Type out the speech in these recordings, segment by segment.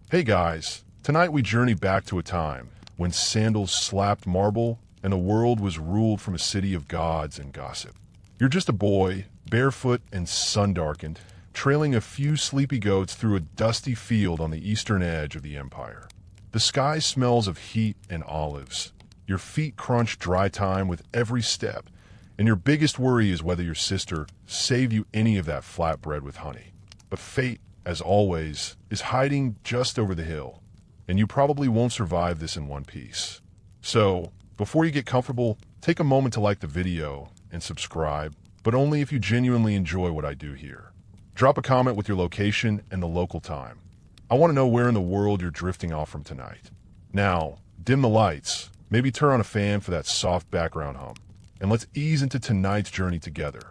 Hey guys, tonight we journey back to a time when sandals slapped marble and the world was ruled from a city of gods and gossip. You're just a boy, barefoot and sun-darkened, trailing a few sleepy goats through a dusty field on the eastern edge of the empire. The sky smells of heat and olives. Your feet crunch dry time with every step, and your biggest worry is whether your sister saved you any of that flatbread with honey. But fate, as always, is hiding just over the hill, and you probably won't survive this in one piece. So, before you get comfortable, take a moment to like the video and subscribe, but only if you genuinely enjoy what I do here. Drop a comment with your location and the local time. I want to know where in the world you're drifting off from tonight. Now, dim the lights, maybe turn on a fan for that soft background hum, and let's ease into tonight's journey together.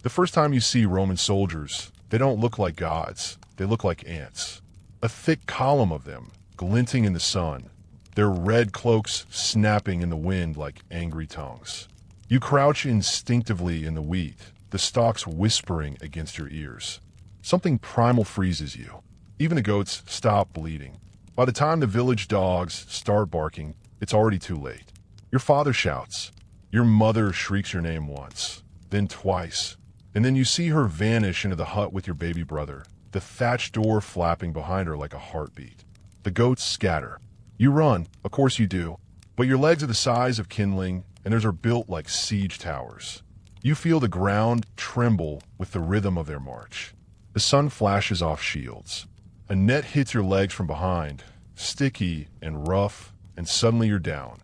The first time you see Roman soldiers, they don't look like gods. They look like ants. A thick column of them, glinting in the sun, their red cloaks snapping in the wind like angry tongues. You crouch instinctively in the wheat, the stalks whispering against your ears. Something primal freezes you. Even the goats stop bleeding. By the time the village dogs start barking, it's already too late. Your father shouts. Your mother shrieks your name once, then twice, and then you see her vanish into the hut with your baby brother, the thatched door flapping behind her like a heartbeat. The goats scatter. You run, of course you do, but your legs are the size of kindling, and theirs are built like siege towers. You feel the ground tremble with the rhythm of their march. The sun flashes off shields. A net hits your legs from behind, sticky and rough, and suddenly you're down.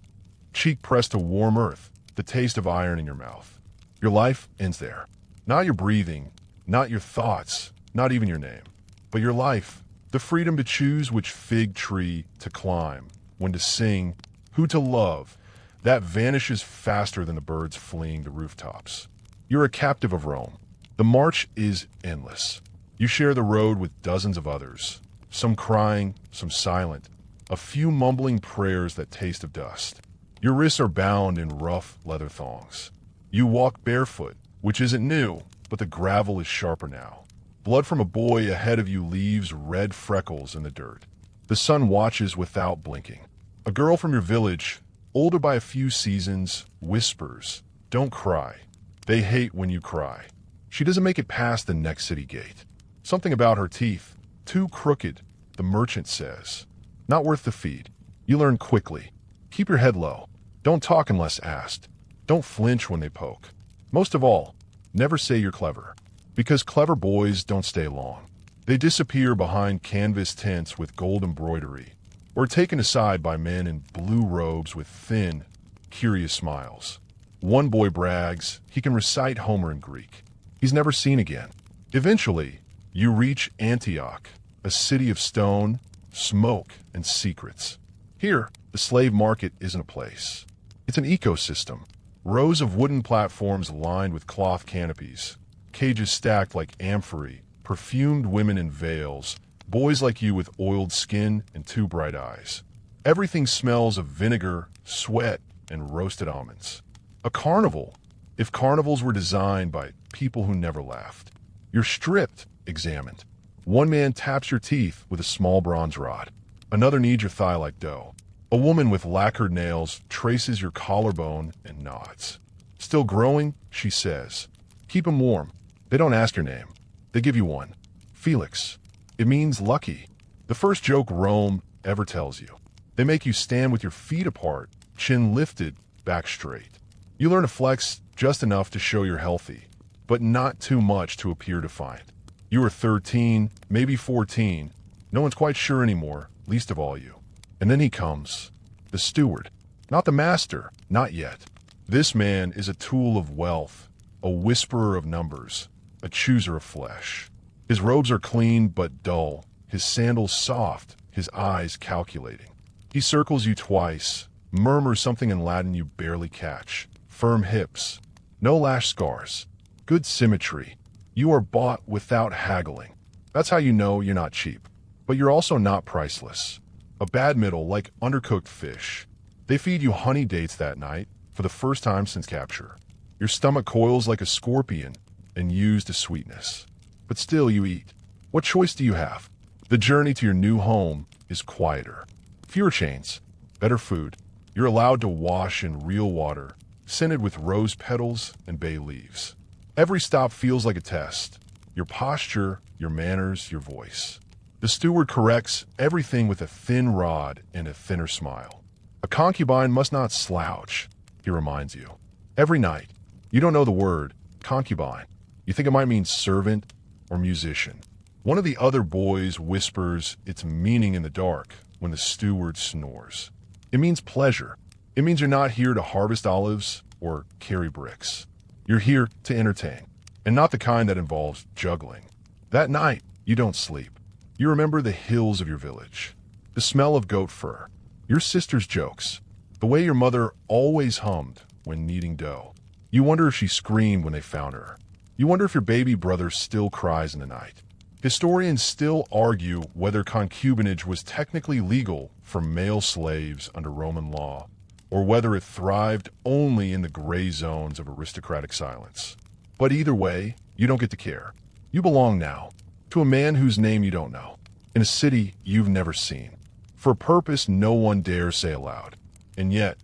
Cheek pressed to warm earth, the taste of iron in your mouth. Your life ends there. Not your breathing, not your thoughts, not even your name, but your life, the freedom to choose which fig tree to climb, when to sing, who to love, that vanishes faster than the birds fleeing the rooftops. You're a captive of Rome. The march is endless. You share the road with dozens of others, some crying, some silent, a few mumbling prayers that taste of dust. Your wrists are bound in rough leather thongs. You walk barefoot, which isn't new, but the gravel is sharper now. Blood from a boy ahead of you leaves red freckles in the dirt. The sun watches without blinking. A girl from your village, older by a few seasons, whispers, "Don't cry." They hate when you cry. She doesn't make it past the next city gate. Something about her teeth, too crooked, the merchant says. Not worth the feed. You learn quickly. Keep your head low. Don't talk unless asked. Don't flinch when they poke. Most of all, never say you're clever. Because clever boys don't stay long. They disappear behind canvas tents with gold embroidery, or are taken aside by men in blue robes with thin, curious smiles. One boy brags he can recite Homer in Greek. He's never seen again. Eventually, you reach Antioch, a city of stone, smoke, and secrets. Here, the slave market isn't a place. It's an ecosystem. Rows of wooden platforms lined with cloth canopies, cages stacked like amphorae, perfumed women in veils, boys like you with oiled skin and too bright eyes. Everything smells of vinegar, sweat, and roasted almonds. A carnival, if carnivals were designed by people who never laughed. You're stripped, examined. One man taps your teeth with a small bronze rod. Another kneads your thigh like dough. A woman with lacquered nails traces your collarbone and nods. Still growing, she says. Keep 'em warm. They don't ask your name. They give you one. Felix. It means lucky. The first joke Rome ever tells you. They make you stand with your feet apart, chin lifted, back straight. You learn to flex just enough to show you're healthy, but not too much to appear defiant. You are 13, maybe 14. No one's quite sure anymore, least of all you. And then he comes. The steward. Not the master, not yet. This man is a tool of wealth, a whisperer of numbers, a chooser of flesh. His robes are clean but dull, his sandals soft, his eyes calculating. He circles you twice, murmurs something in Latin you barely catch. Firm hips, no lash scars, good symmetry. You are bought without haggling. That's how you know you're not cheap. But you're also not priceless. A bad middle like undercooked fish. They feed you honey dates that night, for the first time since capture. Your stomach coils like a scorpion and used to sweetness. But still you eat. What choice do you have? The journey to your new home is quieter. Fewer chains, better food. You're allowed to wash in real water, scented with rose petals and bay leaves. Every stop feels like a test. Your posture, your manners, your voice. The steward corrects everything with a thin rod and a thinner smile. A concubine must not slouch, he reminds you. Every night, you don't know the word, concubine. You think it might mean servant or musician. One of the other boys whispers its meaning in the dark when the steward snores. It means pleasure. It means you're not here to harvest olives or carry bricks. You're here to entertain, and not the kind that involves juggling. That night, you don't sleep. You remember the hills of your village, the smell of goat fur, your sister's jokes, the way your mother always hummed when kneading dough. You wonder if she screamed when they found her. You wonder if your baby brother still cries in the night. Historians still argue whether concubinage was technically legal for male slaves under Roman law, or whether it thrived only in the gray zones of aristocratic silence. But either way, you don't get to care. You belong now to a man whose name you don't know, in a city you've never seen, for a purpose no one dares say aloud. And yet,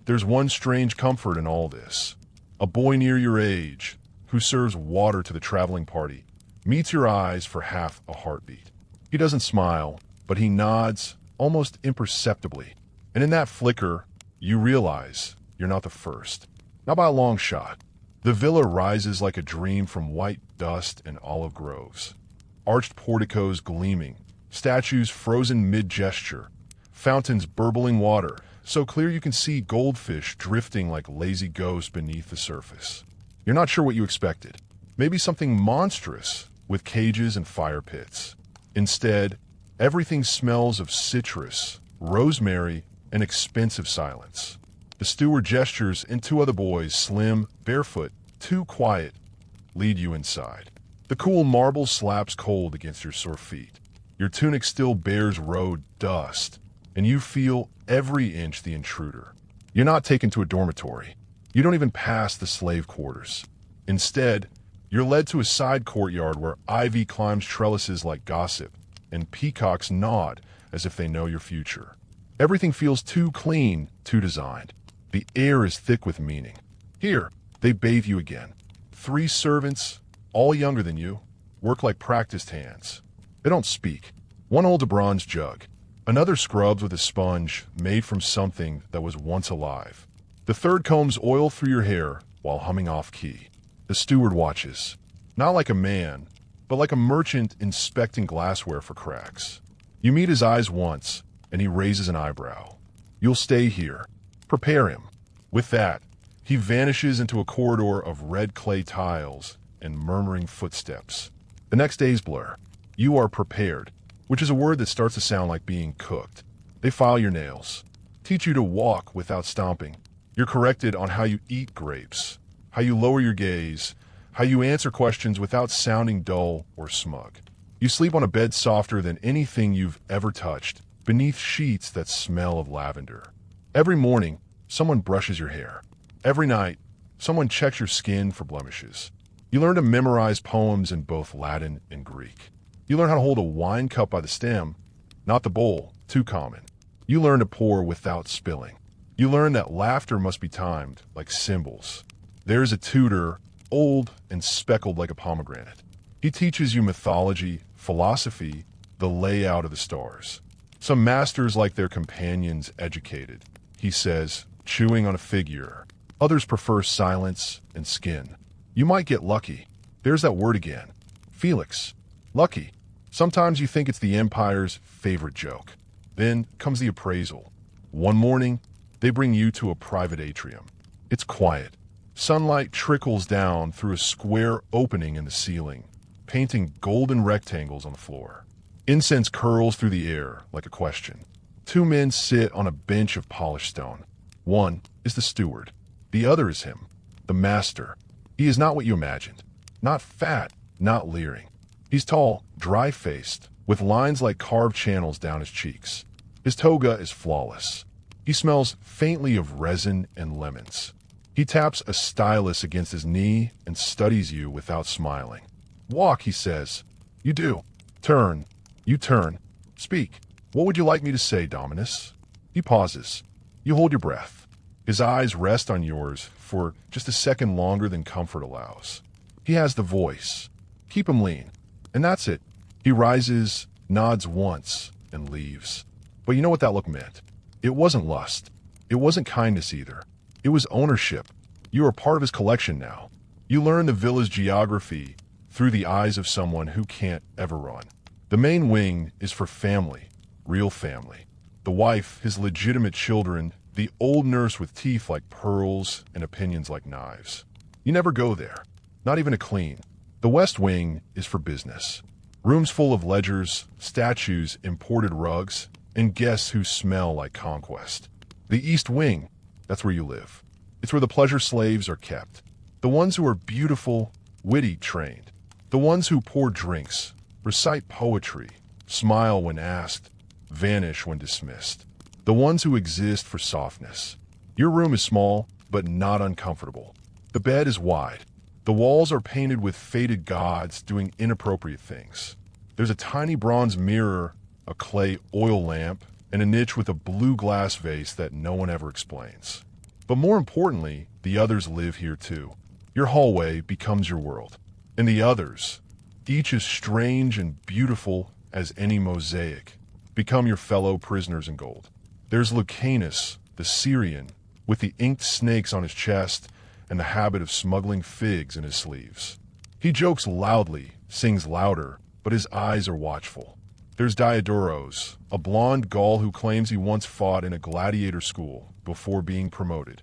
there's one strange comfort in all this. A boy near your age, who serves water to the traveling party, meets your eyes for half a heartbeat. He doesn't smile, but he nods almost imperceptibly. And in that flicker, you realize you're not the first. Not by a long shot. The villa rises like a dream from white dust and olive groves. Arched porticos gleaming, statues frozen mid-gesture, fountains burbling water, so clear you can see goldfish drifting like lazy ghosts beneath the surface. You're not sure what you expected. Maybe something monstrous with cages and fire pits. Instead, everything smells of citrus, rosemary, and expensive silence. The steward gestures and two other boys, slim, barefoot, too quiet, lead you inside. The cool marble slaps cold against your sore feet. Your tunic still bears road dust, and you feel every inch the intruder. You're not taken to a dormitory. You don't even pass the slave quarters. Instead, you're led to a side courtyard where ivy climbs trellises like gossip, and peacocks nod as if they know your future. Everything feels too clean, too designed. The air is thick with meaning. Here, they bathe you again. 3 servants, all younger than you, work like practiced hands. They don't speak. One holds a bronze jug. Another scrubs with a sponge made from something that was once alive. The third combs oil through your hair while humming off-key. The steward watches, not like a man, but like a merchant inspecting glassware for cracks. You meet his eyes once, and he raises an eyebrow. You'll stay here. Prepare him. With that, he vanishes into a corridor of red clay tiles and murmuring footsteps. The next day's blur. You are prepared, which is a word that starts to sound like being cooked. They file your nails, teach you to walk without stomping. You're corrected on how you eat grapes, how you lower your gaze, how you answer questions without sounding dull or smug. You sleep on a bed softer than anything you've ever touched, beneath sheets that smell of lavender. Every morning, someone brushes your hair. Every night, someone checks your skin for blemishes. You learn to memorize poems in both Latin and Greek. You learn how to hold a wine cup by the stem, not the bowl, too common. You learn to pour without spilling. You learn that laughter must be timed, like cymbals. There's a tutor, old and speckled like a pomegranate. He teaches you mythology, philosophy, the layout of the stars. Some masters like their companions educated, he says, chewing on a figure. Others prefer silence and skin. You might get lucky. There's that word again. Felix. Lucky. Sometimes you think it's the Empire's favorite joke. Then comes the appraisal. One morning, they bring you to a private atrium. It's quiet. Sunlight trickles down through a square opening in the ceiling, painting golden rectangles on the floor. Incense curls through the air like a question. 2 men sit on a bench of polished stone. One is the steward. The other is him, the master. He is not what you imagined. Not fat, not leering. He's tall, dry-faced, with lines like carved channels down his cheeks. His toga is flawless. He smells faintly of resin and lemons. He taps a stylus against his knee and studies you without smiling. Walk, he says. You do. Turn. You turn. Speak. What would you like me to say, Dominus? He pauses. You hold your breath. His eyes rest on yours for just a second longer than comfort allows. He has the voice. Keep him lean. And that's it. He rises, nods once, and leaves. But you know what that look meant? It wasn't lust. It wasn't kindness either. It was ownership. You are part of his collection now. You learn the villa's geography through the eyes of someone who can't ever run. The main wing is for family, real family. The wife, his legitimate children, the old nurse with teeth like pearls and opinions like knives. You never go there, not even to clean. The West Wing is for business. Rooms full of ledgers, statues, imported rugs, and guests who smell like conquest. The East Wing, that's where you live. It's where the pleasure slaves are kept. The ones who are beautiful, witty, trained. The ones who pour drinks, recite poetry, smile when asked, vanish when dismissed. The ones who exist for softness. Your room is small, but not uncomfortable. The bed is wide. The walls are painted with faded gods doing inappropriate things. There's a tiny bronze mirror, a clay oil lamp, and a niche with a blue glass vase that no one ever explains. But more importantly, the others live here too. Your hallway becomes your world. And the others, each as strange and beautiful as any mosaic, become your fellow prisoners in gold. There's Lucanus, the Syrian, with the inked snakes on his chest and the habit of smuggling figs in his sleeves. He jokes loudly, sings louder, but his eyes are watchful. There's Diodoros, a blonde Gaul who claims he once fought in a gladiator school before being promoted.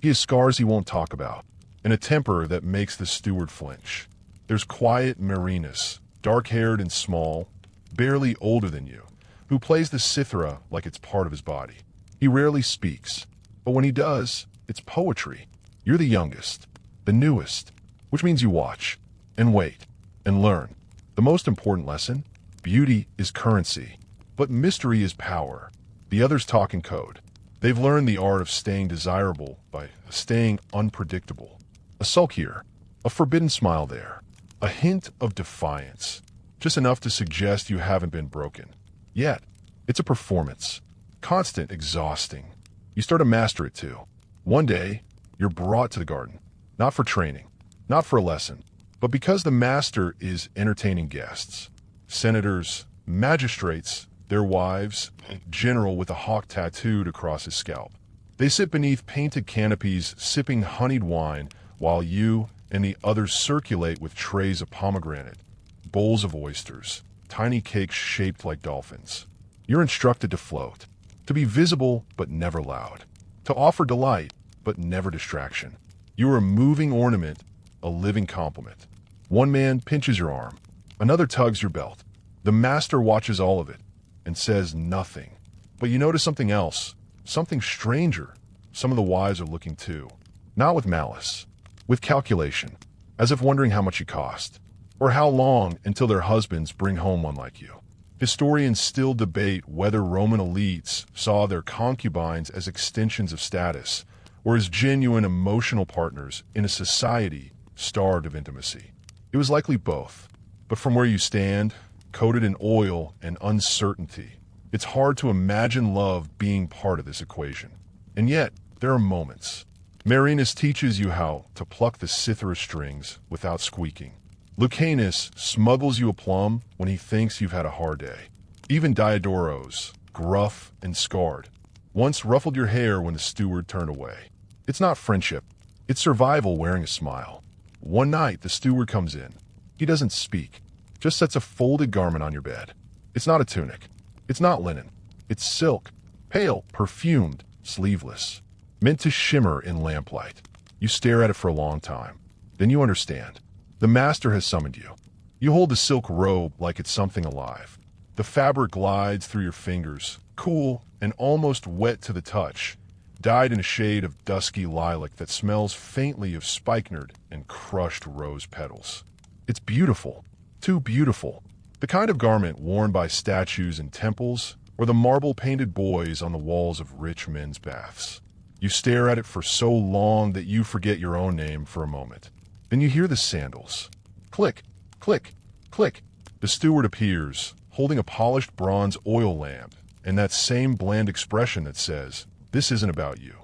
He has scars he won't talk about, and a temper that makes the steward flinch. There's quiet Marinus, dark-haired and small, barely older than you, who plays the cithara like it's part of his body. He rarely speaks, but when he does, it's poetry. You're the youngest, the newest, which means you watch, and wait, and learn. The most important lesson? Beauty is currency, but mystery is power. The others talk in code. They've learned the art of staying desirable by staying unpredictable. A sulk here, a forbidden smile there, a hint of defiance, just enough to suggest you haven't been broken. Yet, it's a performance, constant, exhausting. You start to master it too. One day, you're brought to the garden, not for training, not for a lesson, but because the master is entertaining guests. Senators, magistrates, their wives, a general with a hawk tattooed across his scalp. They sit beneath painted canopies, sipping honeyed wine, while you and the others circulate with trays of pomegranate, bowls of oysters, tiny cakes shaped like dolphins. You're instructed to float, to be visible but never loud, to offer delight but never distraction. You are a moving ornament, a living compliment. One man pinches your arm, another tugs your belt. The master watches all of it and says nothing. But you notice something else, something stranger. Some of the wives are looking too, not with malice, with calculation, as if wondering how much you cost, or how long until their husbands bring home one like you. Historians still debate whether Roman elites saw their concubines as extensions of status, or as genuine emotional partners in a society starved of intimacy. It was likely both, but from where you stand, coated in oil and uncertainty, it's hard to imagine love being part of this equation. And yet, there are moments. Marinus teaches you how to pluck the cithara strings without squeaking. Lucanus smuggles you a plum when he thinks you've had a hard day. Even Diodoros, gruff and scarred, once ruffled your hair when the steward turned away. It's not friendship, it's survival wearing a smile. One night, the steward comes in. He doesn't speak, just sets a folded garment on your bed. It's not a tunic. It's not linen. It's silk, pale, perfumed, sleeveless, meant to shimmer in lamplight. You stare at it for a long time. Then you understand. The master has summoned you. You hold the silk robe like it's something alive. The fabric glides through your fingers, cool and almost wet to the touch, dyed in a shade of dusky lilac that smells faintly of spikenard and crushed rose petals. It's beautiful, too beautiful. The kind of garment worn by statues in temples or the marble-painted boys on the walls of rich men's baths. You stare at it for so long that you forget your own name for a moment. Then you hear the sandals. Click, click, click. The steward appears, holding a polished bronze oil lamp, and that same bland expression that says, "This isn't about you.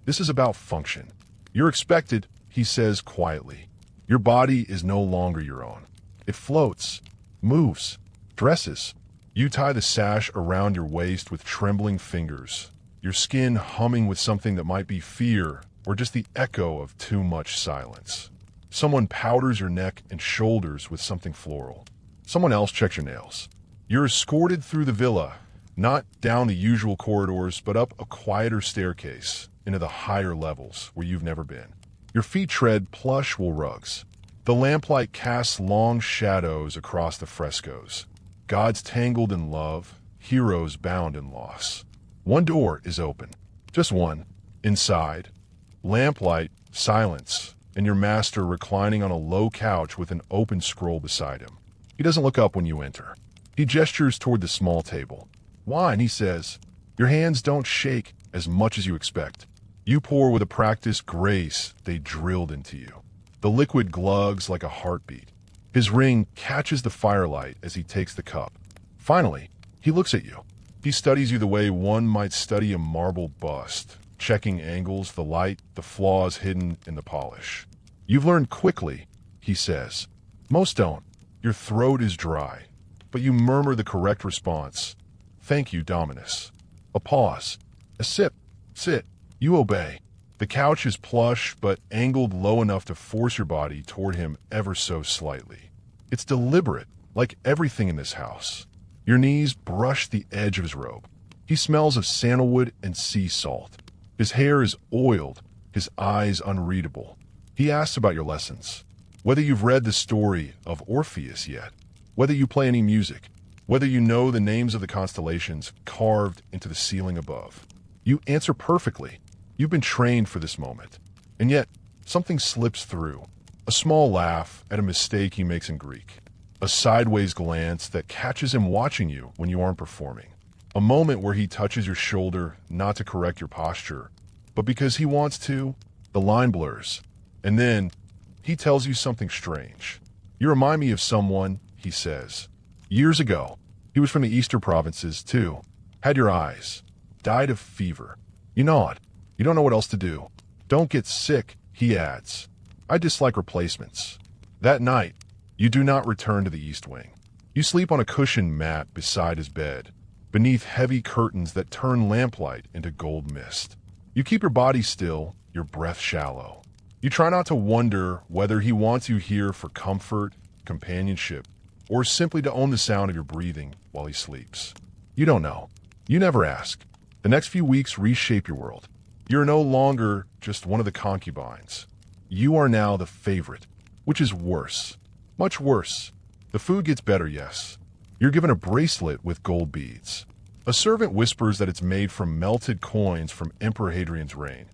This is about function." "You're expected," he says quietly. "Your body is no longer your own. It floats, moves, dresses." You tie the sash around your waist with trembling fingers, your skin humming with something that might be fear or just the echo of too much silence. Someone powders your neck and shoulders with something floral. Someone else checks your nails. You're escorted through the villa, not down the usual corridors, but up a quieter staircase into the higher levels where you've never been. Your feet tread plush wool rugs. The lamplight casts long shadows across the frescoes. Gods tangled in love, heroes bound in loss. One door is open. Just one. Inside, lamplight, silence, and your master reclining on a low couch with an open scroll beside him. He doesn't look up when you enter. He gestures toward the small table. "Wine," he says. Your hands don't shake as much as you expect. You pour with a practiced grace they drilled into you. The liquid glugs like a heartbeat. His ring catches the firelight as he takes the cup. Finally, he looks at you. He studies you the way one might study a marble bust, checking angles, the light, the flaws hidden in the polish. "You've learned quickly," he says. "Most don't. Your throat is dry, but you murmur the correct response. Thank you, Dominus." A pause. A sip. Sit. You obey. The couch is plush, but angled low enough to force your body toward him ever so slightly. It's deliberate, like everything in this house. Your knees brush the edge of his robe. He smells of sandalwood and sea salt. His hair is oiled, his eyes unreadable. He asks about your lessons. Whether you've read the story of Orpheus yet, whether you play any music, whether you know the names of the constellations carved into the ceiling above. You answer perfectly. You've been trained for this moment. And yet, something slips through. A small laugh at a mistake he makes in Greek. A sideways glance that catches him watching you when you aren't performing. A moment where he touches your shoulder, not to correct your posture, but because he wants to. The line blurs. And then, he tells you something strange. "You remind me of someone," he says. "Years ago. He was from the Eastern provinces, too. Had your eyes. Died of fever." You nod. You don't know what else to do. "Don't get sick," he adds. "I dislike replacements." That night, you do not return to the East Wing. You sleep on a cushioned mat beside his bed, beneath heavy curtains that turn lamplight into gold mist. You keep your body still, your breath shallow. You try not to wonder whether he wants you here for comfort, companionship, or simply to own the sound of your breathing while he sleeps. You don't know. You never ask. The next few weeks reshape your world. You're no longer just one of the concubines. You are now the favorite, which is worse. Much worse. The food gets better, yes. You're given a bracelet with gold beads. A servant whispers that it's made from melted coins from Emperor Hadrian's reign,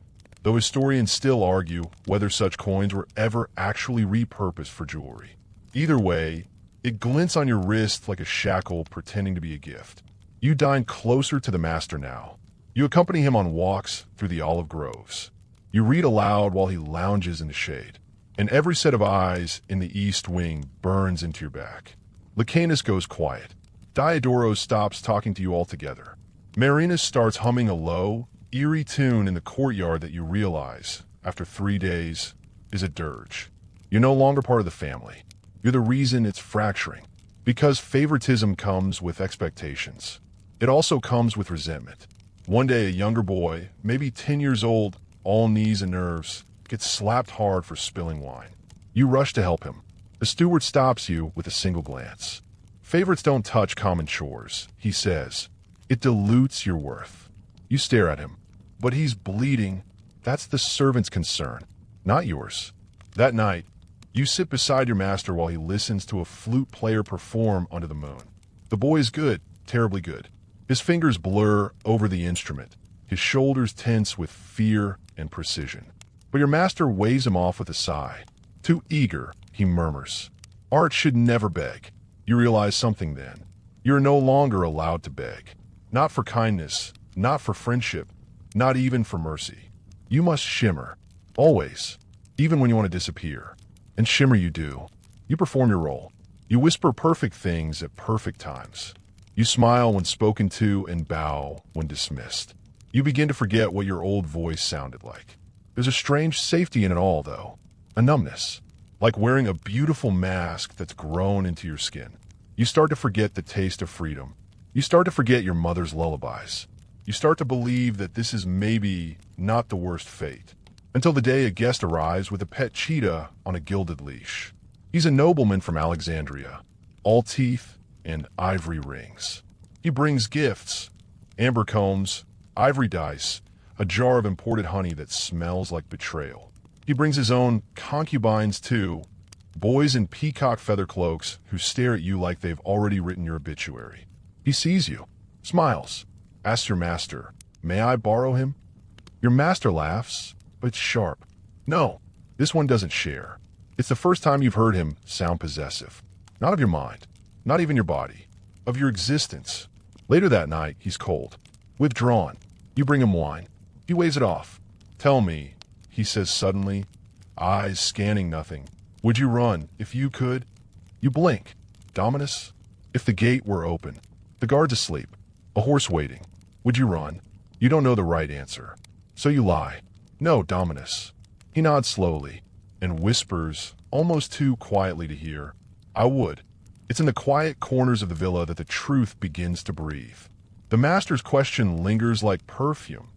though historians still argue whether such coins were ever actually repurposed for jewelry. Either way, it glints on your wrist like a shackle pretending to be a gift. You dine closer to the master now. You accompany him on walks through the olive groves. You read aloud while he lounges in the shade. And every set of eyes in the East Wing burns into your back. Licanus goes quiet. Diodoros stops talking to you altogether. Marinus starts humming a low, eerie tune in the courtyard that you realize, after 3 days, is a dirge. You're no longer part of the family. You're the reason it's fracturing. Because favoritism comes with expectations. It also comes with resentment. One day a younger boy, maybe 10 years old, all knees and nerves, gets slapped hard for spilling wine. You rush to help him. The steward stops you with a single glance. "Favorites don't touch common chores," he says. "It dilutes your worth." You stare at him. But he's bleeding. That's the servant's concern, not yours. That night, you sit beside your master while he listens to a flute player perform under the moon. The boy is good, terribly good. His fingers blur over the instrument, his shoulders tense with fear and precision. But your master waves him off with a sigh. "Too eager," he murmurs. "Art should never beg." You realize something then. You're no longer allowed to beg. Not for kindness, not for friendship, not even for mercy. You must shimmer. Always. Even when you want to disappear. And shimmer you do. You perform your role. You whisper perfect things at perfect times. You smile when spoken to and bow when dismissed. You begin to forget what your old voice sounded like. There's a strange safety in it all, though. A numbness. Like wearing a beautiful mask that's grown into your skin. You start to forget the taste of freedom. You start to forget your mother's lullabies. You start to believe that this is maybe not the worst fate. Until the day a guest arrives with a pet cheetah on a gilded leash. He's a nobleman from Alexandria, all teeth and ivory rings. He brings gifts, amber combs, ivory dice, a jar of imported honey that smells like betrayal. He brings his own concubines too, boys in peacock feather cloaks who stare at you like they've already written your obituary. He sees you, smiles, asks your master, "May I borrow him?" Your master laughs, but it's sharp. No, this one doesn't share. It's the first time you've heard him sound possessive. Not of your mind, not even your body, of your existence. Later that night, he's cold, withdrawn. You bring him wine. He waves it off. "Tell me," he says suddenly, eyes scanning nothing. "Would you run if you could?" You blink. Dominus? If the gate were open, the guard's asleep, a horse waiting. Would you run? You don't know the right answer. So you lie. "No, Dominus." He nods slowly and whispers, almost too quietly to hear, "I would." It's in the quiet corners of the villa that the truth begins to breathe. The master's question lingers like perfume.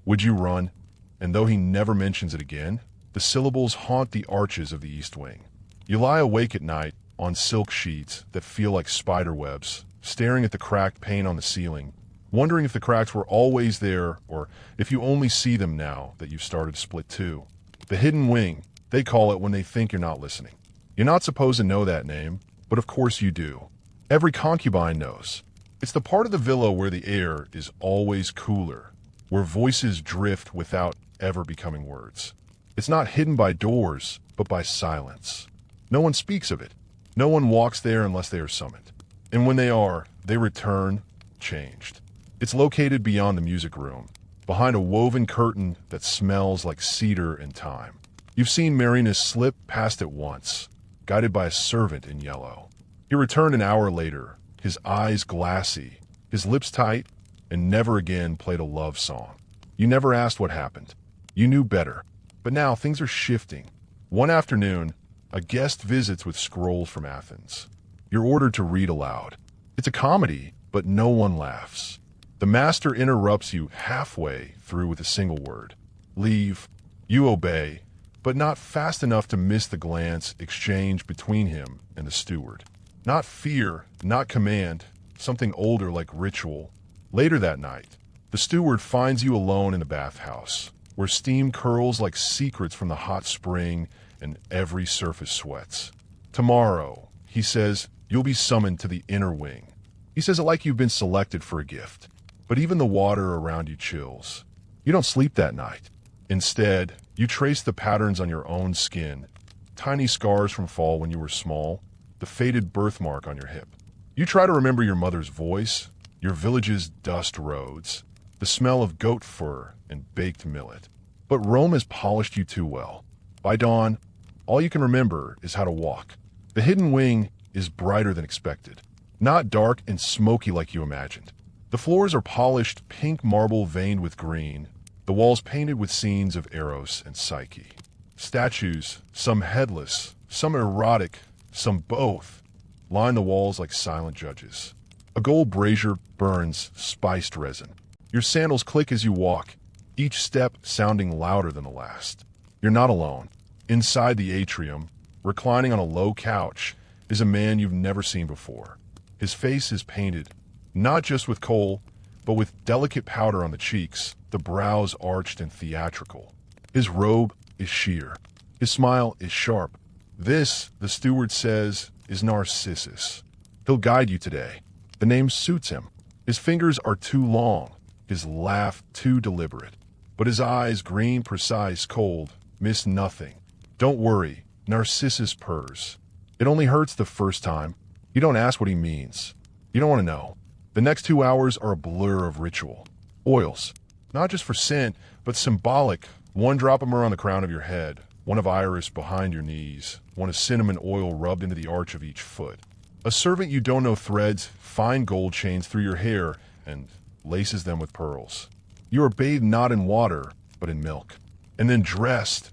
Would you run? And though he never mentions it again, the syllables haunt the arches of the east wing. You lie awake at night on silk sheets that feel like spider webs, staring at the cracked pane on the ceiling, wondering if the cracks were always there or if you only see them now that you've started to split two. The hidden wing, they call it when they think you're not listening. You're not supposed to know that name, but of course you do. Every concubine knows. It's the part of the villa where the air is always cooler, where voices drift without ever becoming words. It's not hidden by doors, but by silence. No one speaks of it. No one walks there unless they are summoned. And when they are, they return changed. It's located beyond the music room, behind a woven curtain that smells like cedar and thyme. You've seen Marinus slip past it once, guided by a servant in yellow. He returned an hour later, his eyes glassy, his lips tight, and never again played a love song. You never asked what happened. You knew better. But now things are shifting. One afternoon, a guest visits with scrolls from Athens. You're ordered to read aloud. It's a comedy, but no one laughs. The master interrupts you halfway through with a single word. Leave. You obey, but not fast enough to miss the glance exchanged between him and the steward. Not fear, not command, something older like ritual. Later that night, the steward finds you alone in the bathhouse, where steam curls like secrets from the hot spring and every surface sweats. "Tomorrow," he says, "you'll be summoned to the inner wing." He says it like you've been selected for a gift. But even the water around you chills. You don't sleep that night. Instead, you trace the patterns on your own skin, tiny scars from fall when you were small, the faded birthmark on your hip. You try to remember your mother's voice, your village's dust roads, the smell of goat fur and baked millet. But Rome has polished you too well. By dawn, all you can remember is how to walk. The hidden wing is brighter than expected, not dark and smoky like you imagined. The floors are polished pink marble veined with green, the walls painted with scenes of Eros and Psyche. Statues, some headless, some erotic, some both, line the walls like silent judges. A gold brazier burns spiced resin. Your sandals click as you walk, each step sounding louder than the last. You're not alone. Inside the atrium, reclining on a low couch, is a man you've never seen before. His face is painted, not just with kohl, but with delicate powder on the cheeks, the brows arched and theatrical. His robe is sheer. His smile is sharp. This, the steward says, is Narcissus. He'll guide you today. The name suits him. His fingers are too long, his laugh too deliberate. But his eyes, green, precise, cold, miss nothing. Don't worry, Narcissus purrs. It only hurts the first time. You don't ask what he means. You don't want to know. The next 2 hours are a blur of ritual. Oils, not just for scent, but symbolic. One drop of myrrh on the crown of your head, one of iris behind your knees, one of cinnamon oil rubbed into the arch of each foot. A servant you don't know threads fine gold chains through your hair and laces them with pearls. You are bathed not in water, but in milk. And then dressed,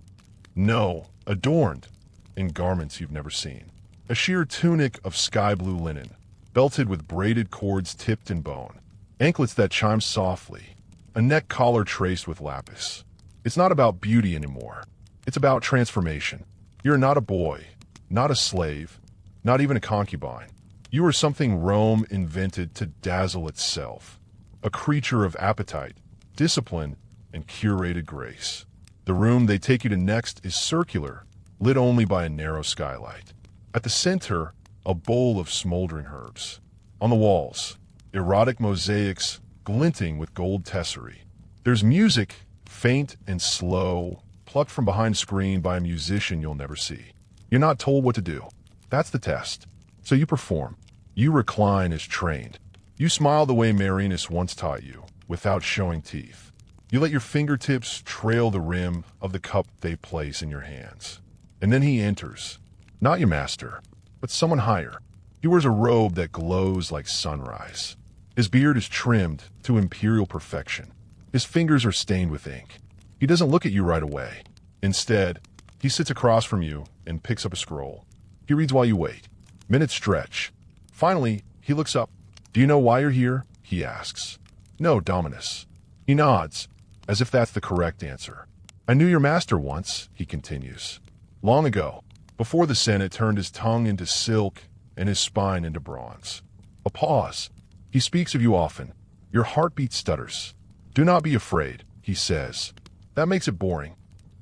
no, adorned, in garments you've never seen. A sheer tunic of sky blue linen, belted with braided cords tipped in bone. Anklets that chime softly. A neck collar traced with lapis. It's not about beauty anymore. It's about transformation. You're not a boy, not a slave, not even a concubine. You are something Rome invented to dazzle itself. A creature of appetite, discipline, and curated grace. The room they take you to next is circular, lit only by a narrow skylight. At the center, a bowl of smoldering herbs. On the walls, erotic mosaics glinting with gold tesserae. There's music, faint and slow, plucked from behind a screen by a musician you'll never see. You're not told what to do. That's the test. So you perform. You recline as trained. You smile the way Marinus once taught you, without showing teeth. You let your fingertips trail the rim of the cup they place in your hands. And then he enters. Not your master, but someone higher. He wears a robe that glows like sunrise. His beard is trimmed to imperial perfection. His fingers are stained with ink. He doesn't look at you right away. Instead, he sits across from you and picks up a scroll. He reads while you wait. Minutes stretch. Finally, he looks up. Do you know why you're here? He asks. No, Dominus. He nods, as if that's the correct answer. I knew your master once, he continues. Long ago, before the Senate turned his tongue into silk and his spine into bronze. A pause. He speaks of you often. Your heartbeat stutters. Do not be afraid, he says. That makes it boring.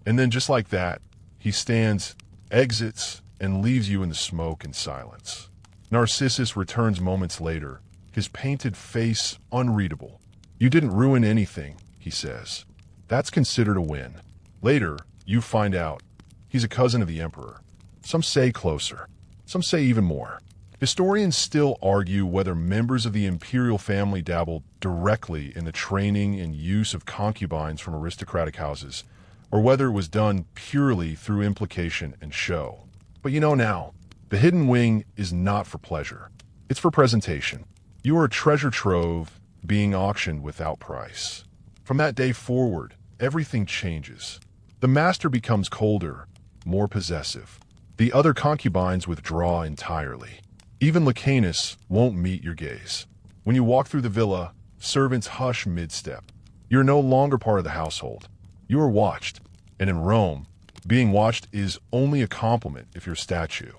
And then just like that, he stands, exits, and leaves you in the smoke and silence. Narcissus returns moments later, his painted face unreadable. You didn't ruin anything, he says. That's considered a win. Later, you find out. He's a cousin of the emperor. Some say closer. Some say even more. Historians still argue whether members of the imperial family dabbled directly in the training and use of concubines from aristocratic houses, or whether it was done purely through implication and show. But you know now, the hidden wing is not for pleasure. It's for presentation. You are a treasure trove being auctioned without price. From that day forward, everything changes. The master becomes colder, more possessive. The other concubines withdraw entirely. Even Lucanus won't meet your gaze. When you walk through the villa, servants hush mid-step. You're no longer part of the household. You are watched. And in Rome, being watched is only a compliment if you're a statue.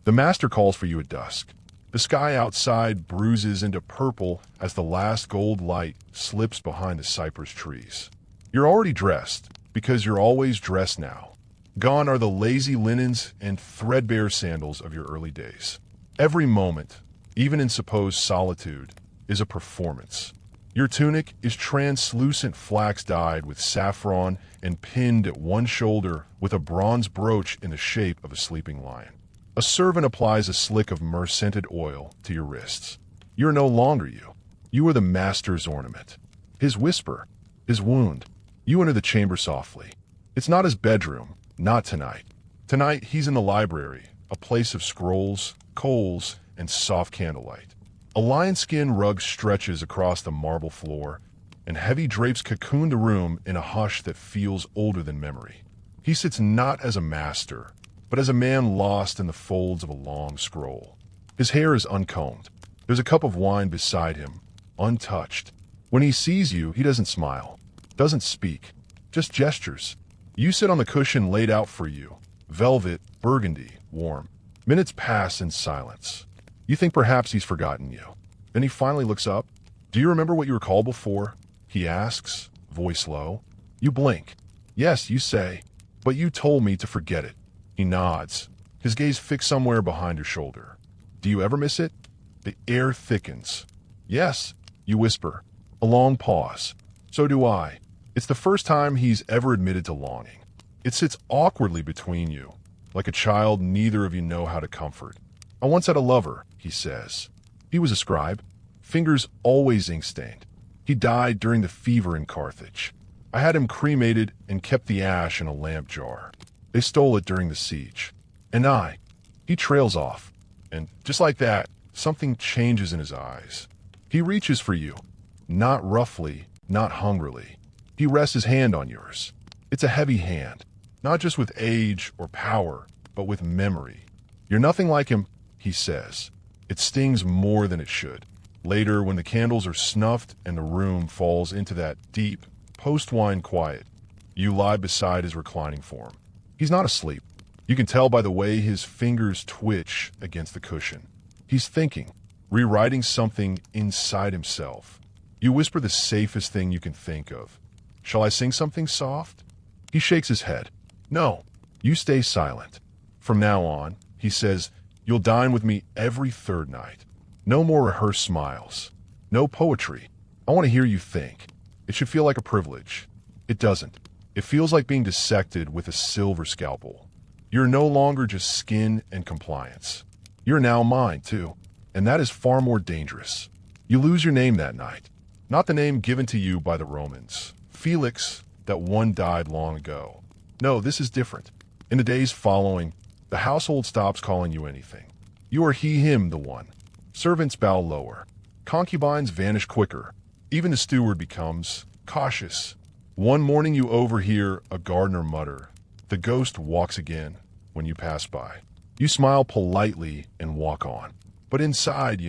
The master calls for you at dusk. The sky outside bruises into purple as the last gold light slips behind the cypress trees. You're already dressed, because you're always dressed now. Gone are the lazy linens and threadbare sandals of your early days. Every moment, even in supposed solitude, is a performance. Your tunic is translucent flax dyed with saffron and pinned at one shoulder with a bronze brooch in the shape of a sleeping lion. A servant applies a slick of myrrh-scented oil to your wrists. You are no longer you. You are the master's ornament. His whisper, his wound. You enter the chamber softly. It's not his bedroom, not tonight. Tonight, he's in the library, a place of scrolls, coals, and soft candlelight. A lion-skin rug stretches across the marble floor, and heavy drapes cocoon the room in a hush that feels older than memory. He sits not as a master, but as a man lost in the folds of a long scroll. His hair is uncombed. There's a cup of wine beside him, untouched. When he sees you, he doesn't smile, doesn't speak, just gestures. You sit on the cushion laid out for you, velvet, burgundy, warm. Minutes pass in silence. You think perhaps he's forgotten you. Then he finally looks up. Do you remember what you were called before? He asks, voice low. You blink. Yes, you say, but you told me to forget it. He nods, his gaze fixed somewhere behind your shoulder. Do you ever miss it? The air thickens. Yes, you whisper. A long pause. So do I. It's the first time he's ever admitted to longing. It sits awkwardly between you, like a child neither of you know how to comfort. I once had a lover, he says. He was a scribe, fingers always ink-stained. He died during the fever in Carthage. I had him cremated and kept the ash in a lamp jar. They stole it during the siege. And he trails off. And just like that, something changes in his eyes. He reaches for you, not roughly, not hungrily. He rests his hand on yours. It's a heavy hand, not just with age or power, but with memory. You're nothing like him, he says. It stings more than it should. Later, when the candles are snuffed and the room falls into that deep, post-wine quiet, you lie beside his reclining form. He's not asleep. You can tell by the way his fingers twitch against the cushion. He's thinking, rewriting something inside himself. You whisper the safest thing you can think of. Shall I sing something soft? He shakes his head. No, you stay silent. From now on, he says, you'll dine with me every third night. No more rehearsed smiles. No poetry. I want to hear you think. It should feel like a privilege. It doesn't. It feels like being dissected with a silver scalpel. You're no longer just skin and compliance. You're now mine, too. And that is far more dangerous. You lose your name that night. Not the name given to you by the Romans. Felix, that one died long ago. No, this is different. In the days following, the household stops calling you anything. You are he, him, the one. Servants bow lower. Concubines vanish quicker. Even the steward becomes cautious. One morning you overhear a gardener mutter. The ghost walks again when you pass by. You smile politely and walk on. But inside,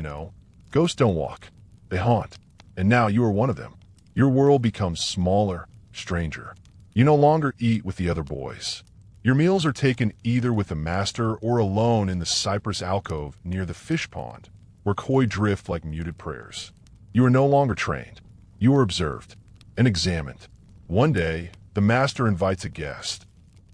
ghosts don't walk. They haunt. And now you are one of them. Your world becomes smaller, stranger. You no longer eat with the other boys. Your meals are taken either with the master or alone in the cypress alcove near the fish pond, where koi drift like muted prayers. You are no longer trained. You are observed and examined. One day, the master invites a guest,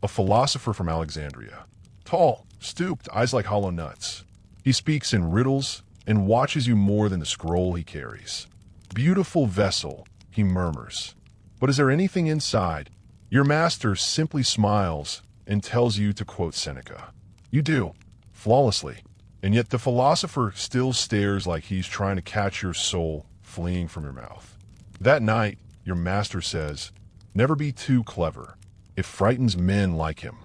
a philosopher from Alexandria. Tall, stooped, eyes like hollow nuts. He speaks in riddles and watches you more than the scroll he carries. Beautiful vessel, he murmurs. But is there anything inside? Your master simply smiles and tells you to quote Seneca. You do, flawlessly. And yet the philosopher still stares like he's trying to catch your soul fleeing from your mouth. That night, your master says, never be too clever. It frightens men like him.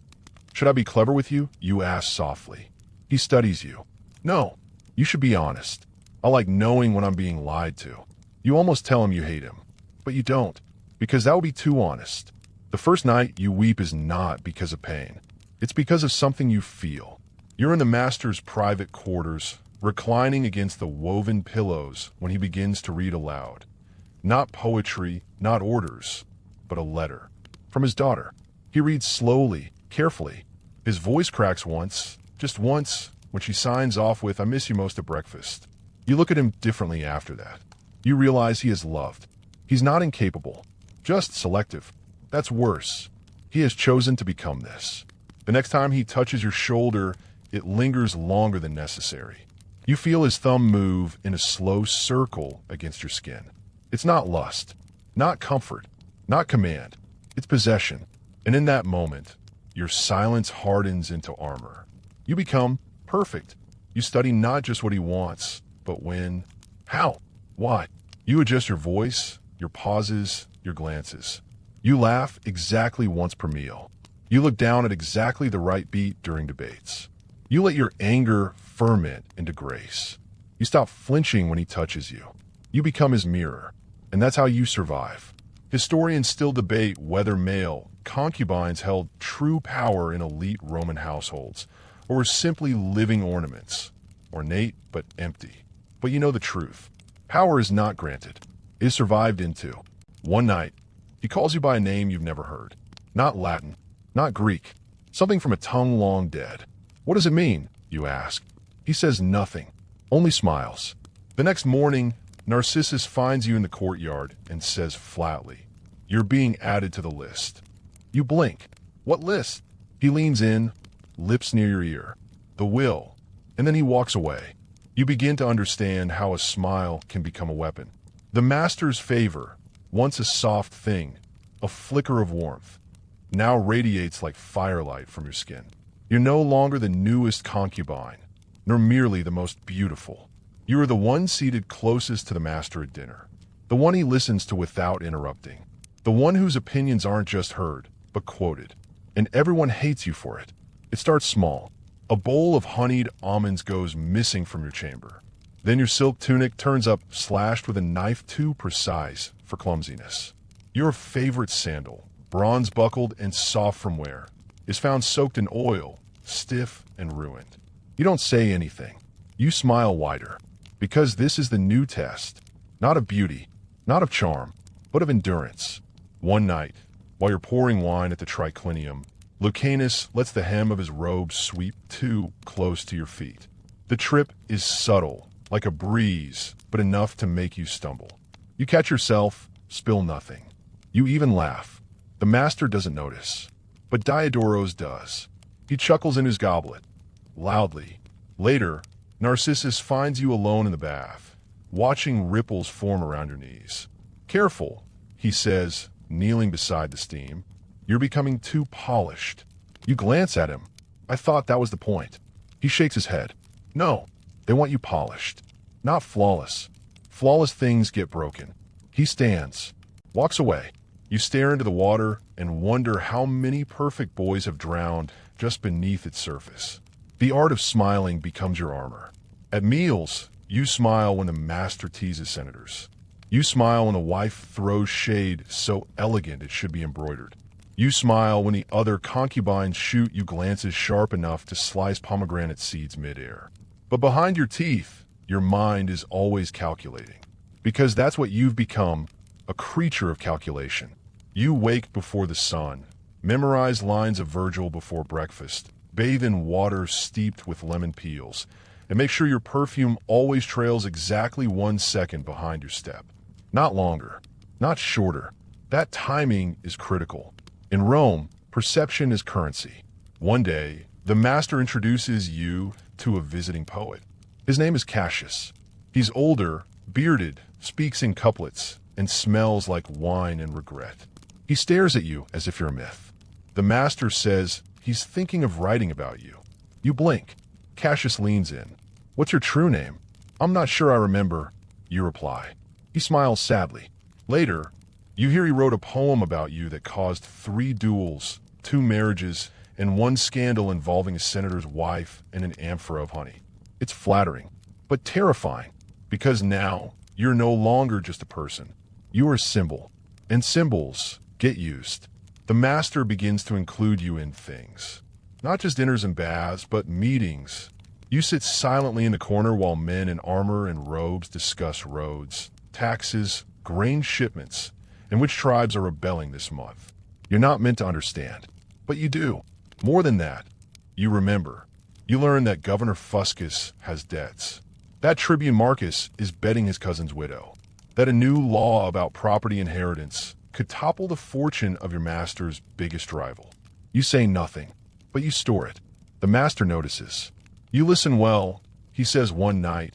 Should I be clever with you? You ask softly. He studies you. No, you should be honest. I like knowing when I'm being lied to. You almost tell him you hate him. But you don't, because that would be too honest. The first night you weep is not because of pain. It's because of something you feel. You're in the master's private quarters, reclining against the woven pillows when he begins to read aloud. Not poetry, not orders, but a letter. From his daughter. He reads slowly, carefully. His voice cracks once, just once, when she signs off with, I miss you most at breakfast. You look at him differently after that. You realize he is loved. He's not incapable, just selective. That's worse. He has chosen to become this. The next time he touches your shoulder, it lingers longer than necessary. You feel his thumb move in a slow circle against your skin. It's not lust, not comfort, not command. It's possession. And in that moment, your silence hardens into armor. You become perfect. You study not just what he wants, but when, how, why. You adjust your voice, your pauses, your glances. You laugh exactly once per meal. You look down at exactly the right beat during debates. You let your anger ferment into grace. You stop flinching when he touches you. You become his mirror, and that's how you survive. Historians still debate whether male concubines held true power in elite Roman households, or were simply living ornaments, ornate but empty. But you know the truth. Power is not granted. It is survived into. One night, he calls you by a name you've never heard. Not Latin, not Greek, something from a tongue long dead. What does it mean? You ask. He says nothing, only smiles. The next morning, Narcissus finds you in the courtyard and says flatly, you're being added to the list. You blink. What list? He leans in, lips near your ear. The will. And then he walks away. You begin to understand how a smile can become a weapon. The master's favor, once a soft thing, a flicker of warmth, now radiates like firelight from your skin. You're no longer the newest concubine, nor merely the most beautiful. You are the one seated closest to the master at dinner, the one he listens to without interrupting, the one whose opinions aren't just heard, but quoted. And everyone hates you for it. It starts small. A bowl of honeyed almonds goes missing from your chamber. Then your silk tunic turns up slashed with a knife too precise for clumsiness. Your favorite sandal, bronze buckled and soft from wear, is found soaked in oil, stiff and ruined. You don't say anything. You smile wider, because this is the new test, not of beauty, not of charm, but of endurance. One night, while you're pouring wine at the triclinium, Lucanus lets the hem of his robe sweep too close to your feet. The trip is subtle, like a breeze, but enough to make you stumble. You catch yourself, spill nothing. You even laugh. The master doesn't notice, but Diodoros does. He chuckles in his goblet, loudly. Later, Narcissus finds you alone in the bath, watching ripples form around your knees. Careful, he says, kneeling beside the steam. You're becoming too polished. You glance at him. I thought that was the point. He shakes his head. No, they want you polished, not flawless. Flawless things get broken. He stands, walks away. You stare into the water and wonder how many perfect boys have drowned just beneath its surface. The art of smiling becomes your armor. At meals, you smile when the master teases senators. You smile when the wife throws shade so elegant it should be embroidered. You smile when the other concubines shoot you glances sharp enough to slice pomegranate seeds midair. But behind your teeth, your mind is always calculating. Because that's what you've become, a creature of calculation. You wake before the sun, memorize lines of Virgil before breakfast, bathe in water steeped with lemon peels, and make sure your perfume always trails exactly 1 second behind your step. Not longer, not shorter. That timing is critical. In Rome, perception is currency. One day, the master introduces you to a visiting poet. His name is Cassius. He's older, bearded, speaks in couplets, and smells like wine and regret. He stares at you as if you're a myth. The master says he's thinking of writing about you. You blink. Cassius leans in. What's your true name? I'm not sure I remember, you reply. He smiles sadly. Later, you hear he wrote a poem about you that caused 3 duels, 2 marriages, and 1 scandal involving a senator's wife and an amphora of honey. It's flattering, but terrifying, because now you're no longer just a person. You are a symbol, and symbols get used. The master begins to include you in things. Not just dinners and baths, but meetings. You sit silently in the corner while men in armor and robes discuss roads, taxes, grain shipments, and which tribes are rebelling this month. You're not meant to understand, but you do. More than that, you remember. You learn that Governor Fuscus has debts. That Tribune Marcus is betting his cousin's widow. That a new law about property inheritance could topple the fortune of your master's biggest rival. You say nothing, but you store it. The master notices. You listen well, he says one night,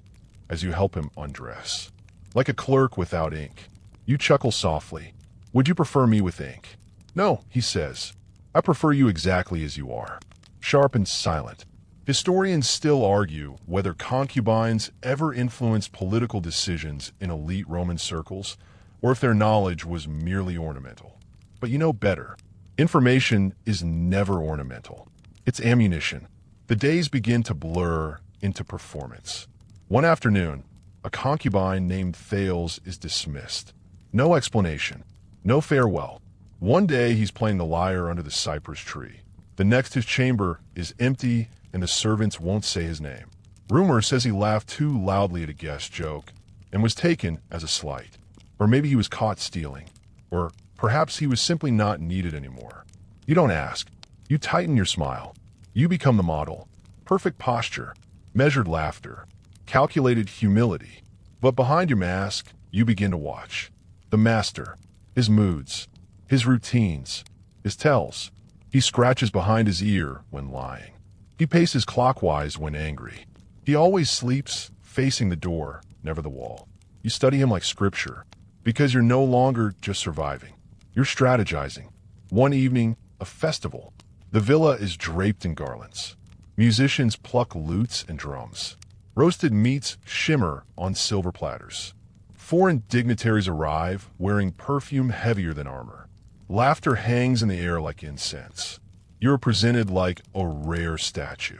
as you help him undress. Like a clerk without ink. You chuckle softly. Would you prefer me with ink? No, he says. I prefer you exactly as you are. Sharp and silent. Historians still argue whether concubines ever influenced political decisions in elite Roman circles, or if their knowledge was merely ornamental. But you know better. Information is never ornamental. It's ammunition. The days begin to blur into performance. One afternoon, a concubine named Thales is dismissed. No explanation. No farewell. One day he's playing the lyre under the cypress tree. The next his chamber is empty and the servants won't say his name. Rumor says he laughed too loudly at a guest joke and was taken as a slight. Or maybe he was caught stealing. Or perhaps he was simply not needed anymore. You don't ask. You tighten your smile. You become the model. Perfect posture, measured laughter, calculated humility. But behind your mask, you begin to watch. The master, his moods, his routines, his tells. He scratches behind his ear when lying. He paces clockwise when angry. He always sleeps facing the door, never the wall. You study him like scripture, because you're no longer just surviving. You're strategizing. One evening, a festival. The villa is draped in garlands. Musicians pluck lutes and drums. Roasted meats shimmer on silver platters. Foreign dignitaries arrive, wearing perfume heavier than armor. Laughter hangs in the air like incense. You're presented like a rare statue.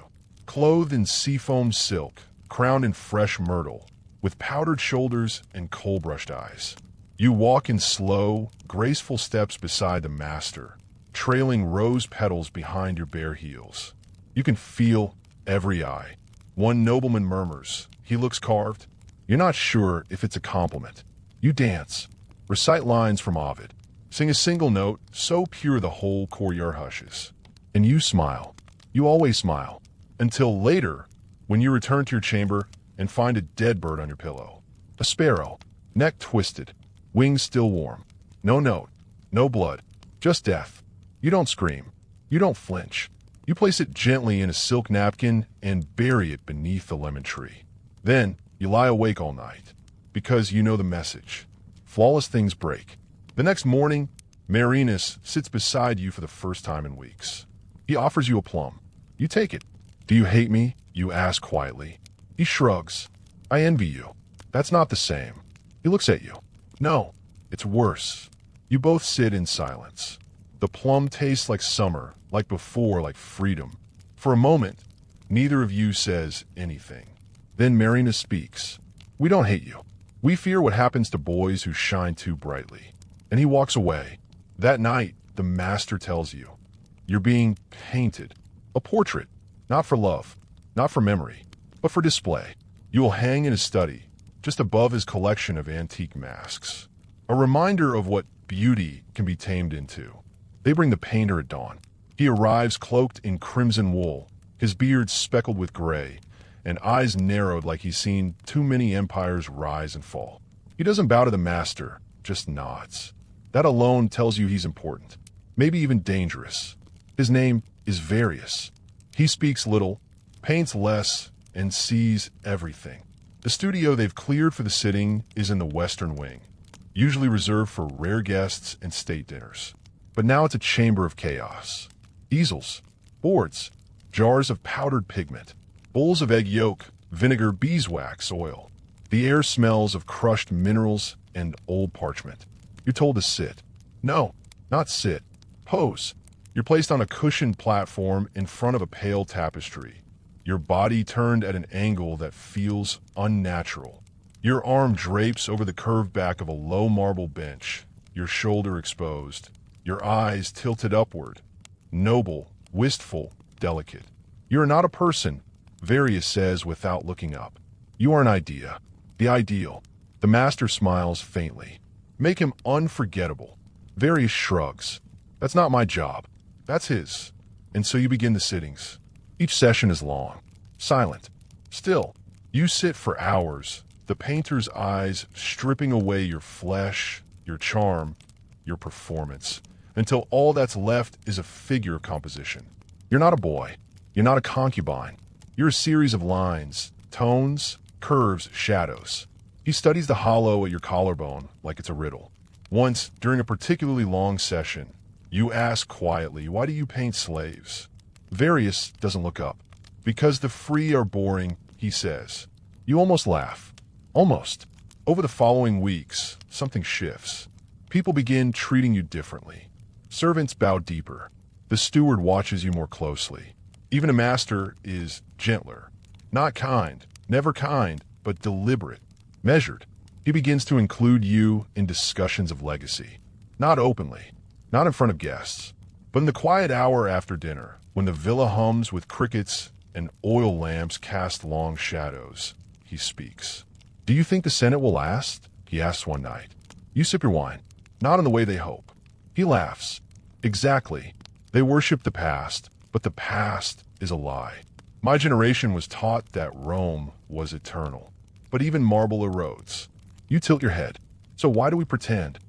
clothed in seafoam silk, crowned in fresh myrtle, with powdered shoulders and coal-brushed eyes. You walk in slow, graceful steps beside the master, trailing rose petals behind your bare heels. You can feel every eye. One nobleman murmurs, "He looks carved." You're not sure if it's a compliment. You dance, recite lines from Ovid, sing a single note so pure the whole courtyard hushes. And you smile. You always smile. Until later, when you return to your chamber and find a dead bird on your pillow. A sparrow, neck twisted, wings still warm. No note, no blood, just death. You don't scream. You don't flinch. You place it gently in a silk napkin and bury it beneath the lemon tree. Then you lie awake all night, because you know the message. Flawless things break. The next morning, Marinus sits beside you for the first time in weeks. He offers you a plum. You take it. "Do you hate me?" you ask quietly. He shrugs. "I envy you." "That's not the same." He looks at you. "No, it's worse." You both sit in silence. The plum tastes like summer, like before, like freedom. For a moment, neither of you says anything. Then Marinus speaks. "We don't hate you. We fear what happens to boys who shine too brightly." And he walks away. That night, the master tells you, "You're being painted. A portrait. Not for love, not for memory, but for display. You will hang in his study, just above his collection of antique masks. A reminder of what beauty can be tamed into." They bring the painter at dawn. He arrives cloaked in crimson wool, his beard speckled with gray, and eyes narrowed like he's seen too many empires rise and fall. He doesn't bow to the master, just nods. That alone tells you he's important, maybe even dangerous. His name is Various. He speaks little, paints less, and sees everything. The studio they've cleared for the sitting is in the western wing, usually reserved for rare guests and state dinners. But now it's a chamber of chaos. Easels, boards, jars of powdered pigment, bowls of egg yolk, vinegar, beeswax, oil. The air smells of crushed minerals and old parchment. You're told to sit. No, not sit. Pose. You're placed on a cushioned platform in front of a pale tapestry, your body turned at an angle that feels unnatural. Your arm drapes over the curved back of a low marble bench, your shoulder exposed, your eyes tilted upward, noble, wistful, delicate. You are not a person, Various says without looking up. You are an idea, the ideal. The master smiles faintly. Make him unforgettable. Various shrugs. That's not my job. That's his. And so you begin the sittings. Each session is long, silent, still. You sit for hours, the painter's eyes stripping away your flesh, your charm, your performance, until all that's left is a figure composition. You're not a boy. You're not a concubine. You're a series of lines, tones, curves, shadows. He studies the hollow at your collarbone like it's a riddle. Once, during a particularly long session, you ask quietly, "Why do you paint slaves?" Various doesn't look up. "Because the free are boring," he says. You almost laugh. Almost. Over the following weeks, something shifts. People begin treating you differently. Servants bow deeper. The steward watches you more closely. Even a master is gentler. Not kind, never kind, but deliberate, measured. He begins to include you in discussions of legacy. Not openly, not in front of guests, but in the quiet hour after dinner, when the villa hums with crickets and oil lamps cast long shadows. He speaks. "Do you think the Senate will last?" he asks one night. You sip your wine. Not in the way they hope. He laughs. Exactly. They worship the past, but the past is a lie. My generation was taught that Rome was eternal. But even marble erodes. You tilt your head. So why do we pretend?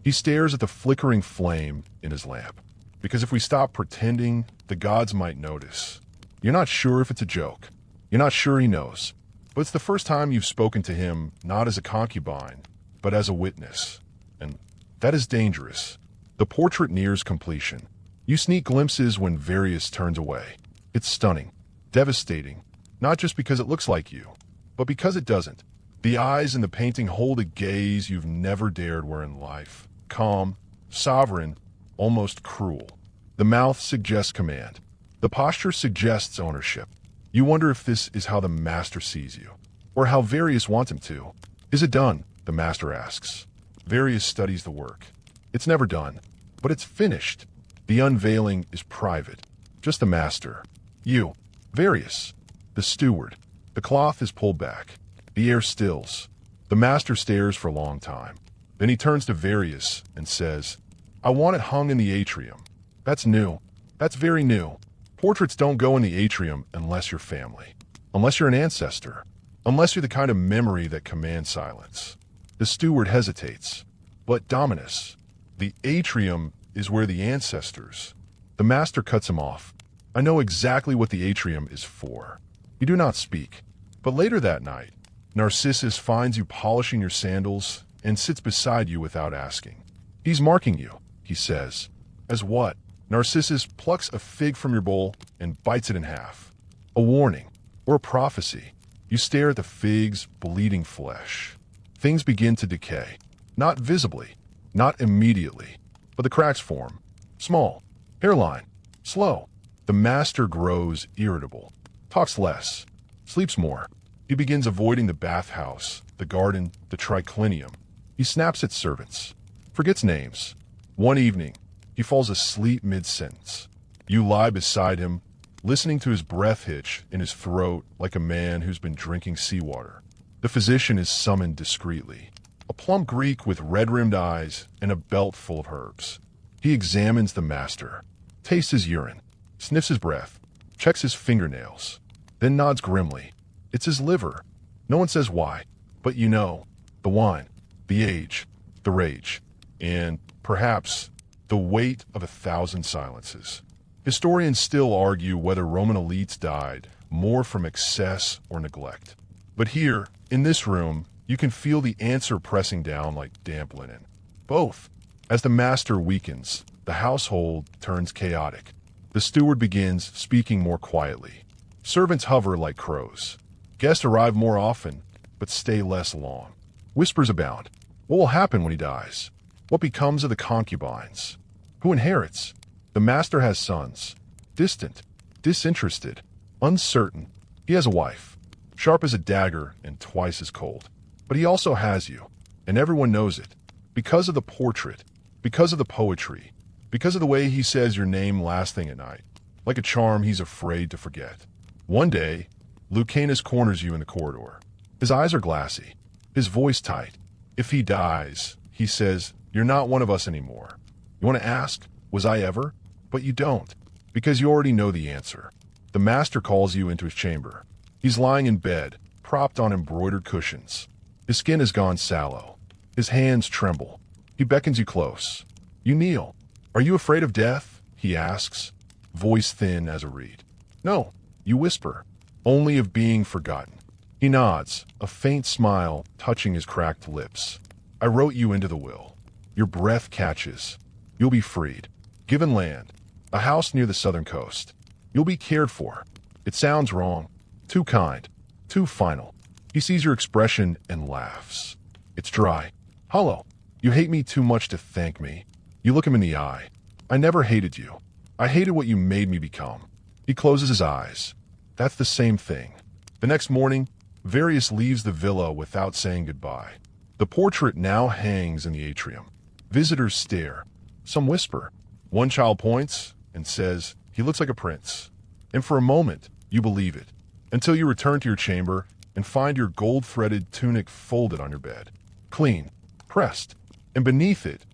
He stares at the flickering flame in his lamp. Because if we stop pretending, the gods might notice. You're not sure if it's a joke. You're not sure he knows. But it's the first time you've spoken to him not as a concubine, but as a witness. And that is dangerous. The portrait nears completion. You sneak glimpses when Various turns away. It's stunning, devastating, not just because it looks like you, but because it doesn't. The eyes in the painting hold a gaze you've never dared wear in life. Calm, sovereign, almost cruel. The mouth suggests command. The posture suggests ownership. You wonder if this is how the master sees you, or how Various wants him to. Is it done? The master asks. Various studies the work. It's never done, but it's finished. The unveiling is private. Just the master. You. Various. The steward. The cloth is pulled back. The air stills. The master stares for a long time. Then he turns to Various and says, I want it hung in the atrium. That's new. That's very new. Portraits don't go in the atrium unless you're family. Unless you're an ancestor. Unless you're the kind of memory that commands silence. The steward hesitates. But Dominus, the atrium is where the ancestors. The master cuts him off. I know exactly what the atrium is for. You do not speak. But later that night, Narcissus finds you polishing your sandals and sits beside you without asking. He's marking you, he says. As what? Narcissus plucks a fig from your bowl and bites it in half. A warning, or a prophecy. You stare at the fig's bleeding flesh. Things begin to decay. Not visibly, not immediately, but the cracks form. Small. Hairline. Slow. The master grows irritable. Talks less. Sleeps more. He begins avoiding the bathhouse, the garden, the triclinium. He snaps at servants. Forgets names. One evening, he falls asleep mid-sentence. You lie beside him, listening to his breath hitch in his throat like a man who's been drinking seawater. The physician is summoned discreetly. A plump Greek with red-rimmed eyes and a belt full of herbs. He examines the master, tastes his urine, sniffs his breath, checks his fingernails, then nods grimly. It's his liver. No one says why, but you know. The wine, the age, the rage, and, perhaps, the weight of 1,000 silences. Historians still argue whether Roman elites died more from excess or neglect. But here, in this room, you can feel the answer pressing down like damp linen. Both. As the master weakens, the household turns chaotic. The steward begins speaking more quietly. Servants hover like crows. Guests arrive more often, but stay less long. Whispers abound. What will happen when he dies? What becomes of the concubines? Who inherits? The master has sons. Distant, disinterested, uncertain. He has a wife, sharp as a dagger and twice as cold. But he also has you, and everyone knows it. Because of the portrait, because of the poetry, because of the way he says your name last thing at night. Like a charm he's afraid to forget. One day, Lucanus corners you in the corridor. His eyes are glassy, his voice tight. If he dies, he says, you're not one of us anymore. You want to ask, was I ever? But you don't, because you already know the answer. The master calls you into his chamber. He's lying in bed, propped on embroidered cushions. His skin has gone sallow. His hands tremble. He beckons you close. You kneel. Are you afraid of death? He asks, voice thin as a reed. No, you whisper, only of being forgotten. He nods, a faint smile touching his cracked lips. I wrote you into the will. Your breath catches. You'll be freed. Given land. A house near the southern coast. You'll be cared for. It sounds wrong. Too kind. Too final. He sees your expression and laughs. It's dry. Hollow. You hate me too much to thank me. You look him in the eye. I never hated you. I hated what you made me become. He closes his eyes. That's the same thing. The next morning, Various leaves the villa without saying goodbye. The portrait now hangs in the atrium. Visitors stare. Some whisper. One child points and says, he looks like a prince. And for a moment, you believe it. Until you return to your chamber and find your gold-threaded tunic folded on your bed. Clean. Pressed. And beneath it,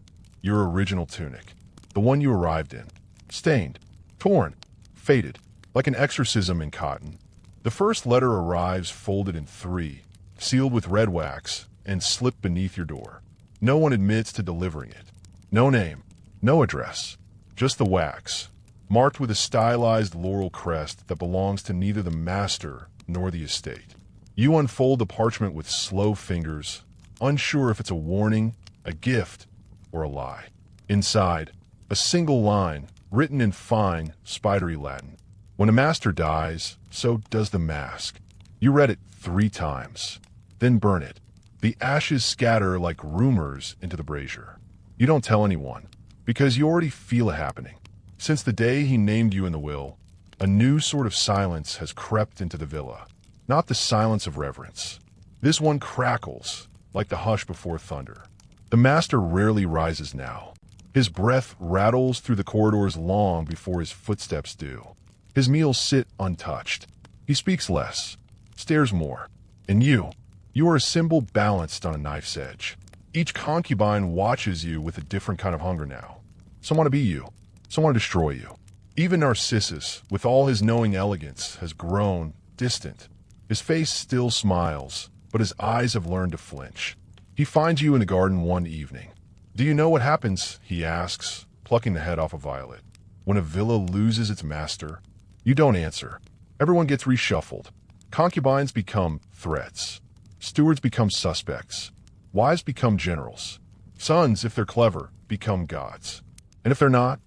your original tunic. The one you arrived in. Stained. Torn. Faded. Like an exorcism in cotton. The first letter arrives folded in 3, sealed with red wax, and slipped beneath your door. No one admits to delivering it. No name. No address. Just the wax, marked with a stylized laurel crest that belongs to neither the master nor the estate. You unfold the parchment with slow fingers, unsure if it's a warning, a gift, or a lie. Inside, a single line, written in fine, spidery Latin. When a master dies, so does the mask. You read it 3 times, then burn it. The ashes scatter like rumors into the brazier. You don't tell anyone, because you already feel it happening. Since the day he named you in the will, A new sort of silence has crept into the villa. Not the silence of reverence. This one crackles, like the hush before thunder. The master rarely rises now. His breath rattles through the corridors long before his footsteps do. His meals sit untouched. He speaks less, stares more. And you are a symbol balanced on a knife's edge. Each concubine watches you with a different kind of hunger now. Some want to be you, some want to destroy you. Even Narcissus, with all his knowing elegance, has grown distant. His face still smiles, but his eyes have learned to flinch. He finds you in the garden one evening. Do you know what happens, he asks, plucking the head off a violet. When a villa loses its master, you don't answer. Everyone gets reshuffled. Concubines become threats. Stewards become suspects. Wives become generals. Sons, if they're clever, become gods. And if they're not,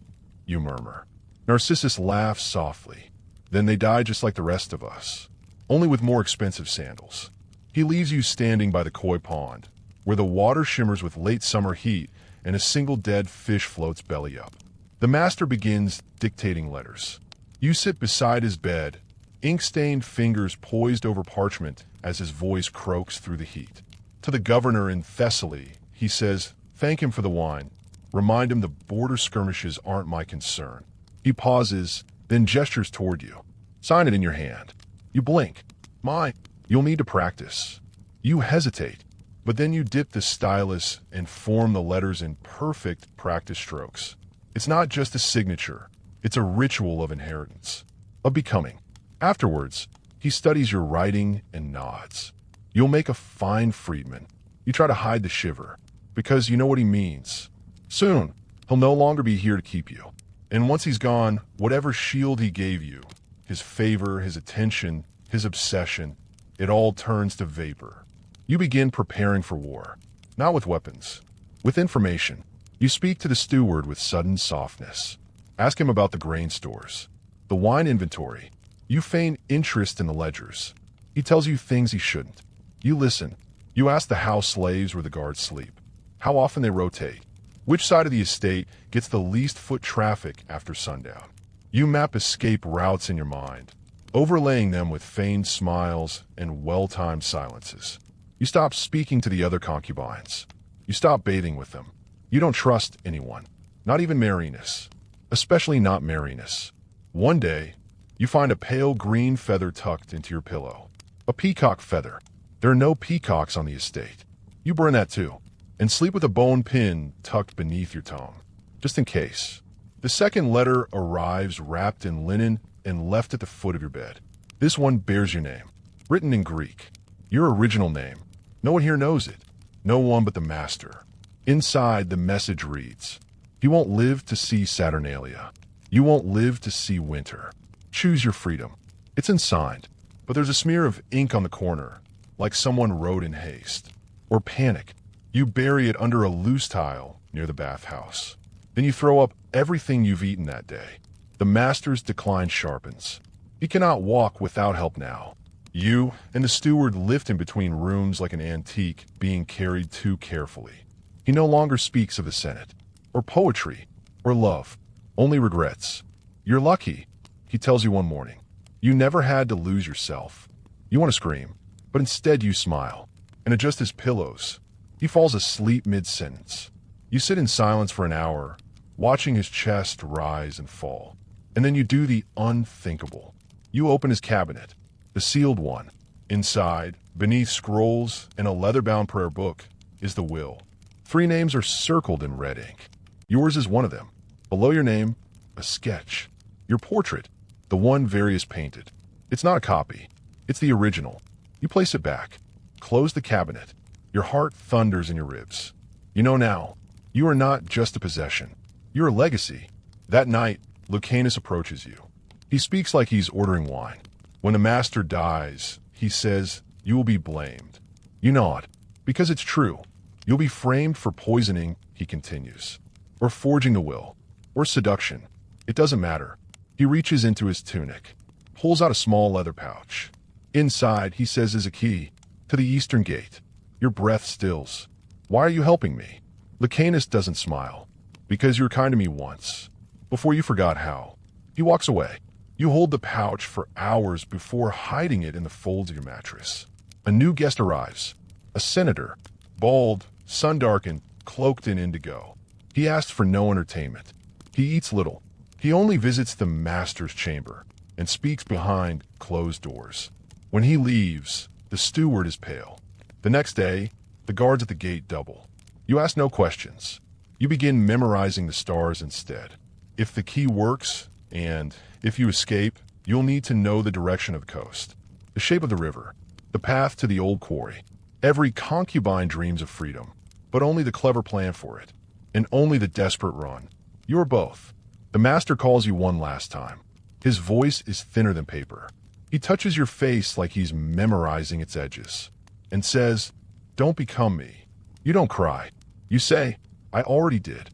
you murmur. Narcissus laughs softly. Then they die just like the rest of us, only with more expensive sandals. He leaves you standing by the koi pond, where the water shimmers with late summer heat and a single dead fish floats belly up. The master begins dictating letters. You sit beside his bed, ink-stained fingers poised over parchment as his voice croaks through the heat. To the governor in Thessaly, he says, thank him for the wine. Remind him the border skirmishes aren't my concern. He pauses, then gestures toward you. Sign it in your hand. You blink. Mine. You'll need to practice. You hesitate, but then you dip the stylus and form the letters in perfect practice strokes. It's not just a signature. It's a ritual of inheritance, of becoming. Afterwards, he studies your writing and nods. You'll make a fine freedman. You try to hide the shiver, because you know what he means. Soon, he'll no longer be here to keep you. And once he's gone, whatever shield he gave you, his favor, his attention, his obsession, it all turns to vapor. You begin preparing for war, not with weapons, with information. You speak to the steward with sudden softness. Ask him about the grain stores, the wine inventory. You feign interest in the ledgers. He tells you things he shouldn't. You listen. You ask the house slaves where the guards sleep, how often they rotate, which side of the estate gets the least foot traffic after sundown. You map escape routes in your mind, overlaying them with feigned smiles and well-timed silences. You stop speaking to the other concubines. You stop bathing with them. You don't trust anyone, not even Marinus, especially not Marinus. One day, you find a pale green feather tucked into your pillow. A peacock feather. There are no peacocks on the estate. You burn that too, and sleep with a bone pin tucked beneath your tongue, just in case. The second letter arrives wrapped in linen and left at the foot of your bed. This one bears your name, written in Greek. Your original name. No one here knows it. No one but the master. Inside, the message reads, you won't live to see Saturnalia. You won't live to see winter. Choose your freedom. It's unsigned, but there's a smear of ink on the corner, like someone wrote in haste. Or panic. You bury it under a loose tile near the bathhouse. Then you throw up everything you've eaten that day. The master's decline sharpens. He cannot walk without help now. You and the steward lift him between rooms like an antique being carried too carefully. He no longer speaks of the Senate, or poetry, or love, only regrets. You're lucky, he tells you one morning. You never had to lose yourself. You want to scream, but instead you smile and adjust his pillows. He falls asleep mid-sentence. You sit in silence for an hour, watching his chest rise and fall. And then you do the unthinkable. You open his cabinet, the sealed one. Inside, beneath scrolls and a leather-bound prayer book, is the will. 3 names are circled in red ink. Yours is one of them. Below your name, a sketch. Your portrait, the one Various painted. It's not a copy. It's the original. You place it back. Close the cabinet. Your heart thunders in your ribs. You know now, you are not just a possession. You're a legacy. That night, Lucanus approaches you. He speaks like he's ordering wine. When the master dies, he says, you will be blamed. You nod, because it's true. You'll be framed for poisoning, he continues, or forging the will, or seduction. It doesn't matter. He reaches into his tunic, pulls out a small leather pouch. Inside, he says, is a key to the eastern gate. Your breath stills. Why are you helping me? Lucanus doesn't smile. Because you were kind to me once, before you forgot how. He walks away. You hold the pouch for hours before hiding it in the folds of your mattress. A new guest arrives. A senator, bald, sun-darkened, cloaked in indigo. He asks for no entertainment. He eats little. He only visits the master's chamber and speaks behind closed doors. When he leaves, the steward is pale. The next day, the guards at the gate double. You ask no questions. You begin memorizing the stars instead. If the key works, and if you escape, you'll need to know the direction of the coast, the shape of the river, the path to the old quarry. Every concubine dreams of freedom, but only the clever plan for it, and only the desperate run. You're both. The master calls you one last time. His voice is thinner than paper. He touches your face like he's memorizing its edges, and says, "Don't become me." You don't cry. You say, "I already did."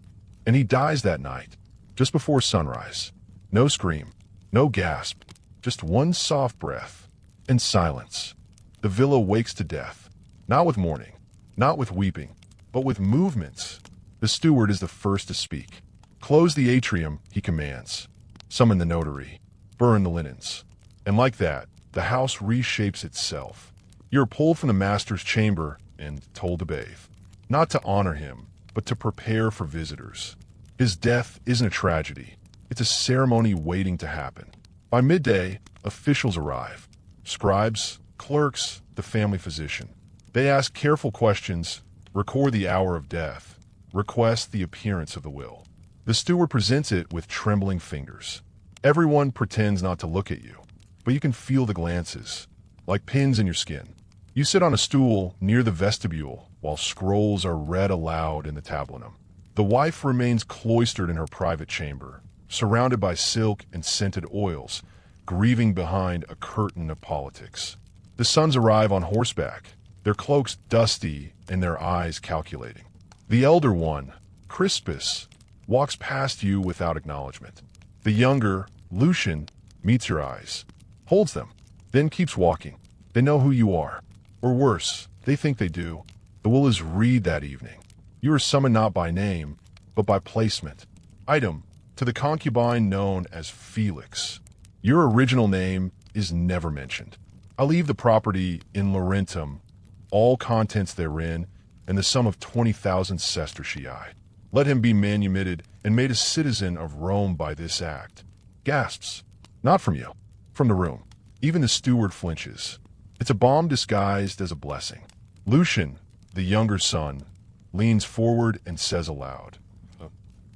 And he dies that night, just before sunrise. No scream, no gasp, just one soft breath, and silence. The villa wakes to death, not with mourning, not with weeping, but with movements. The steward is the first to speak. Close the atrium, he commands. Summon the notary. Burn the linens. And like that, the house reshapes itself. You're pulled from the master's chamber and told to bathe. Not to honor him, but to prepare for visitors. His death isn't a tragedy. It's a ceremony waiting to happen. By midday, officials arrive. Scribes, clerks, the family physician. They ask careful questions, record the hour of death, request the appearance of the will. The steward presents it with trembling fingers. Everyone pretends not to look at you, but you can feel the glances, like pins in your skin. You sit on a stool near the vestibule while scrolls are read aloud in the tablinum. The wife remains cloistered in her private chamber, surrounded by silk and scented oils, grieving behind a curtain of politics. The sons arrive on horseback, their cloaks dusty and their eyes calculating. The elder one, Crispus, walks past you without acknowledgement. The younger, Lucian, meets your eyes, holds them, then keeps walking. They know who you are. Or worse, they think they do. The will is read that evening. You are summoned not by name, but by placement. Item, to the concubine known as Felix. Your original name is never mentioned. I leave the property in Laurentum, all contents therein, and the sum of 20,000 sestertii. Let him be manumitted and made a citizen of Rome by this act. Gasps. Not from you. From the room. Even the steward flinches. It's a bomb disguised as a blessing. Lucian, the younger son, leans forward and says aloud,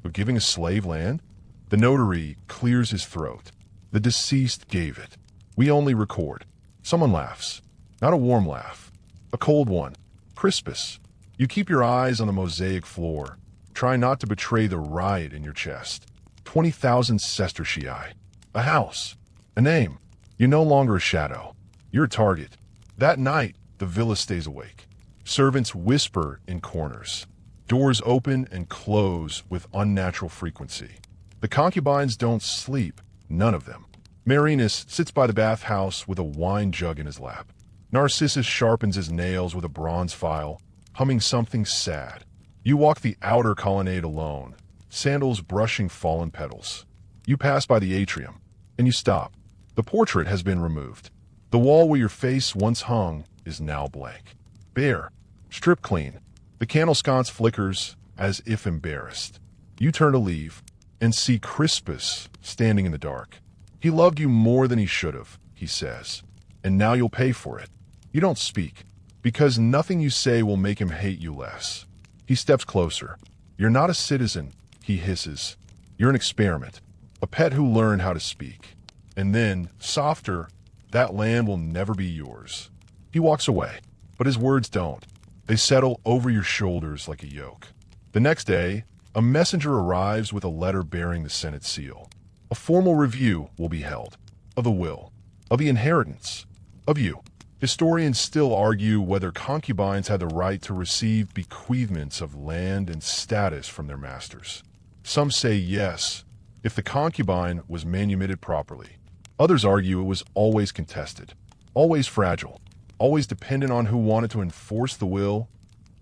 "We're giving a slave land?" The notary clears his throat. The deceased gave it. We only record. Someone laughs. Not a warm laugh. A cold one. Crispus. You keep your eyes on the mosaic floor. Try not to betray the riot in your chest. 20,000 sestertii. A house. A name. You're no longer a shadow. You're a target. That night, the villa stays awake. Servants whisper in corners. Doors open and close with unnatural frequency. The concubines don't sleep. None of them. Marinus sits by the bathhouse with a wine jug in his lap. Narcissus sharpens his nails with a bronze file, humming something sad. You walk the outer colonnade alone, sandals brushing fallen petals. You pass by the atrium, and you stop. The portrait has been removed. The wall where your face once hung is now blank. Bare. Stripped clean. The candle sconce flickers as if embarrassed. You turn to leave, and see Crispus standing in the dark. He loved you more than he should have, he says, and now you'll pay for it. You don't speak, because nothing you say will make him hate you less. He steps closer. You're not a citizen, he hisses. You're an experiment, a pet who learned how to speak. And then, softer, that land will never be yours. He walks away, but his words don't. They settle over your shoulders like a yoke. The next day, a messenger arrives with a letter bearing the Senate seal. A formal review will be held. Of the will. Of the inheritance. Of you. Historians still argue whether concubines had the right to receive bequeathments of land and status from their masters. Some say yes, if the concubine was manumitted properly. Others argue it was always contested, always fragile, always dependent on who wanted to enforce the will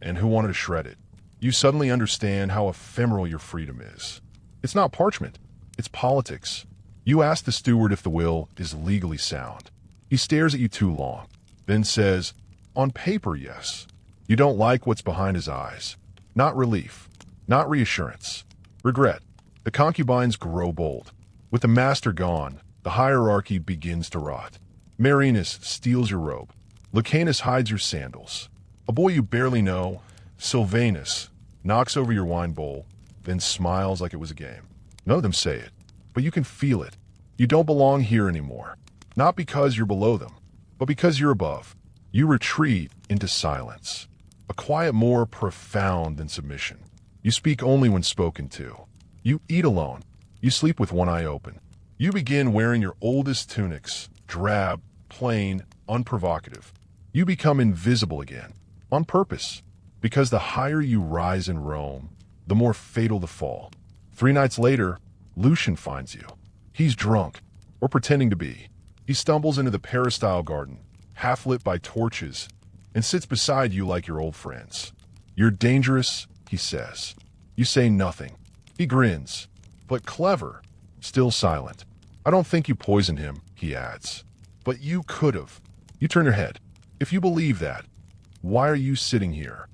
and who wanted to shred it. You suddenly understand how ephemeral your freedom is. It's not parchment, it's politics. You ask the steward if the will is legally sound. He stares at you too long, then says, "On paper, yes." You don't like what's behind his eyes. Not relief, not reassurance. Regret. The concubines grow bold. With the master gone, the hierarchy begins to rot. Marinus steals your robe. Lucanus hides your sandals. A boy you barely know, Sylvanus, knocks over your wine bowl, then smiles like it was a game. None of them say it, but you can feel it. You don't belong here anymore. Not because you're below them, but because you're above. You retreat into silence. A quiet more profound than submission. You speak only when spoken to. You eat alone. You sleep with one eye open. You begin wearing your oldest tunics, drab, plain, unprovocative. You become invisible again, on purpose, because the higher you rise in Rome, the more fatal the fall. 3 nights later, Lucian finds you. He's drunk, or pretending to be. He stumbles into the peristyle garden, half lit by torches, and sits beside you like your old friends. "You're dangerous," he says. You say nothing. He grins, but clever, still silent. "I don't think you poisoned him," he adds. "But you could have." You turn your head. "If you believe that, why are you sitting here?"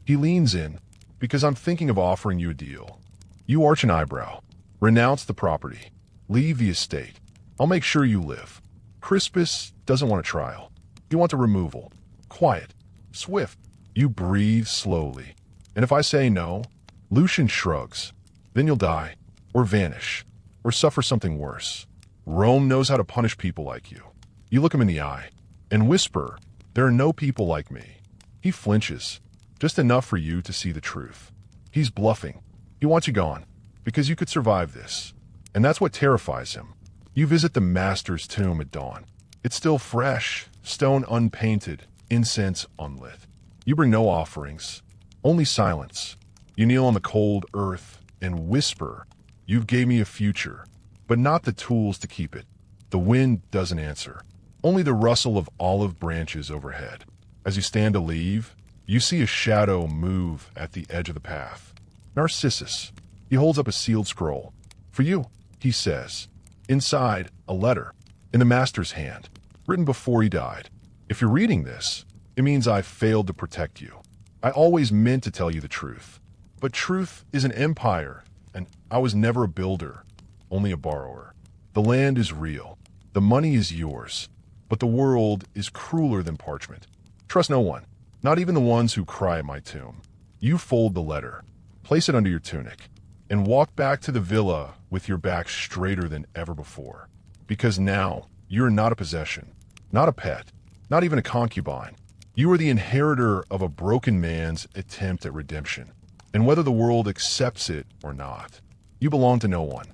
He leans in, "Because I'm thinking of offering you a deal." You arch an eyebrow. "Renounce the property. Leave the estate. I'll make sure you live." Crispus doesn't want a trial. He wants a removal. Quiet. Swift. You breathe slowly. "And if I say no?" Lucian shrugs. "Then you'll die, or vanish, or suffer something worse. Rome knows how to punish people like you." You look him in the eye, and whisper, "There are no people like me." He flinches, just enough for you to see the truth. He's bluffing. He wants you gone, because you could survive this. And that's what terrifies him. You visit the master's tomb at dawn. It's still fresh, stone unpainted, incense unlit. You bring no offerings, only silence. You kneel on the cold earth and whisper, "You've gave me a future, but not the tools to keep it." The wind doesn't answer, only the rustle of olive branches overhead. As you stand to leave, you see a shadow move at the edge of the path. Narcissus. He holds up a sealed scroll. "For you," he says. Inside, a letter, in the master's hand, written before he died. "If you're reading this, it means I failed to protect you. I always meant to tell you the truth. But truth is an empire, and I was never a builder, only a borrower. The land is real. The money is yours. But the world is crueler than parchment. Trust no one, not even the ones who cry at my tomb." You fold the letter, place it under your tunic, and walk back to the villa with your back straighter than ever before. Because now, you are not a possession, not a pet, not even a concubine. You are the inheritor of a broken man's attempt at redemption. And whether the world accepts it or not, you belong to no one.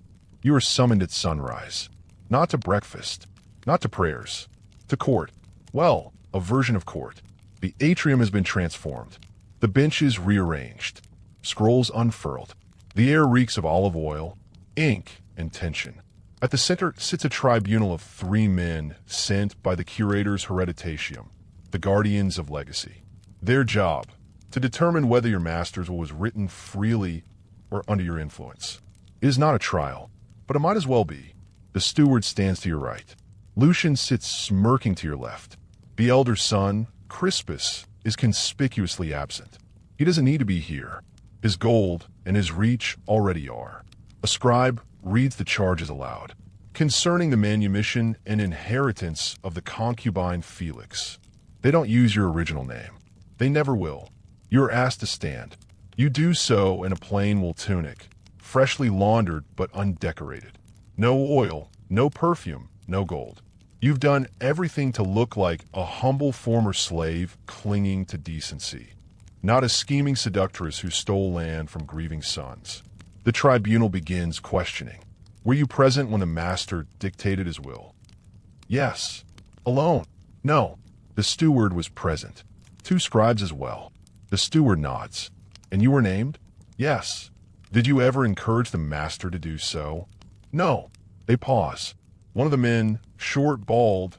You are summoned at sunrise, not to breakfast, not to prayers, to court. Well, a version of court. The atrium has been transformed, the benches rearranged, scrolls unfurled. The air reeks of olive oil, ink, and tension. At the center sits a tribunal of 3 men sent by the curators hereditatium, the guardians of legacy. Their job, to determine whether your master's will was written freely or under your influence. It is not a trial, but it might as well be. The steward stands to your right. Lucian sits smirking to your left. The elder son, Crispus, is conspicuously absent. He doesn't need to be here. His gold and his reach already are. A scribe reads the charges aloud, concerning the manumission and inheritance of the concubine Felix. They don't use your original name. They never will. You are asked to stand. You do so in a plain wool tunic, freshly laundered but undecorated. No oil, no perfume, no gold. You've done everything to look like a humble former slave clinging to decency, not a scheming seductress who stole land from grieving sons. The tribunal begins questioning. Were you present when the master dictated his will? Yes. Alone? No. The steward was present. 2 scribes as well. The steward nods. And you were named? Yes. Did you ever encourage the master to do so? No. They pause. One of the men, short, bald,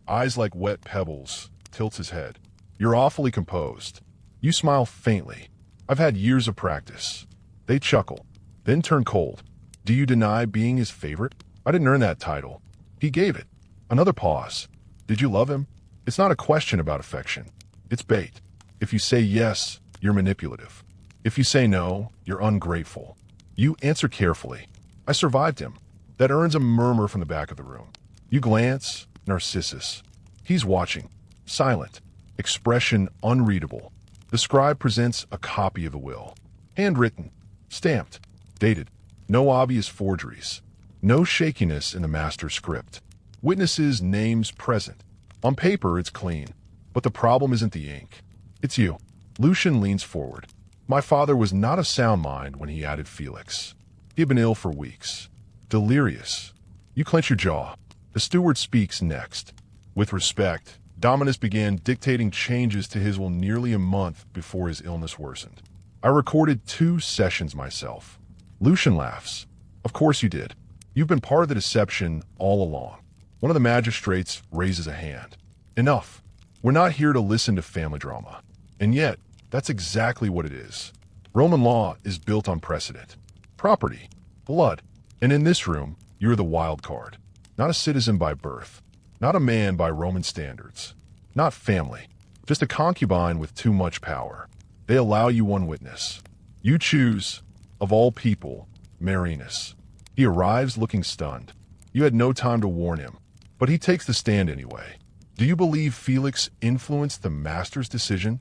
eyes like wet pebbles, tilts his head. You're awfully composed. You smile faintly. I've had years of practice. They chuckle, then turn cold. Do you deny being his favorite? I didn't earn that title. He gave it. Another pause. Did you love him? It's not a question about affection. It's bait. If you say yes, you're manipulative. If you say no, you're ungrateful. You answer carefully. I survived him. That earns a murmur from the back of the room. You glance, Narcissus. He's watching. Silent. Expression unreadable. The scribe presents a copy of the will. Handwritten. Stamped. Dated. No obvious forgeries. No shakiness in the master script. Witnesses' names present. On paper, it's clean. But the problem isn't the ink. It's you. Lucian leans forward. My father was not a sound mind when he added Felix. He had been ill for weeks. Delirious. You clench your jaw. The steward speaks next. With respect, Dominus began dictating changes to his will nearly a month before his illness worsened. I recorded 2 sessions myself. Lucian laughs. Of course you did. You've been part of the deception all along. One of the magistrates raises a hand. Enough. We're not here to listen to family drama. And yet, that's exactly what it is. Roman law is built on precedent. Property. Blood. And in this room, you're the wild card. Not a citizen by birth. Not a man by Roman standards. Not family. Just a concubine with too much power. They allow you one witness. You choose, of all people, Marinus. He arrives looking stunned. You had no time to warn him, but he takes the stand anyway. Do you believe Felix influenced the master's decision?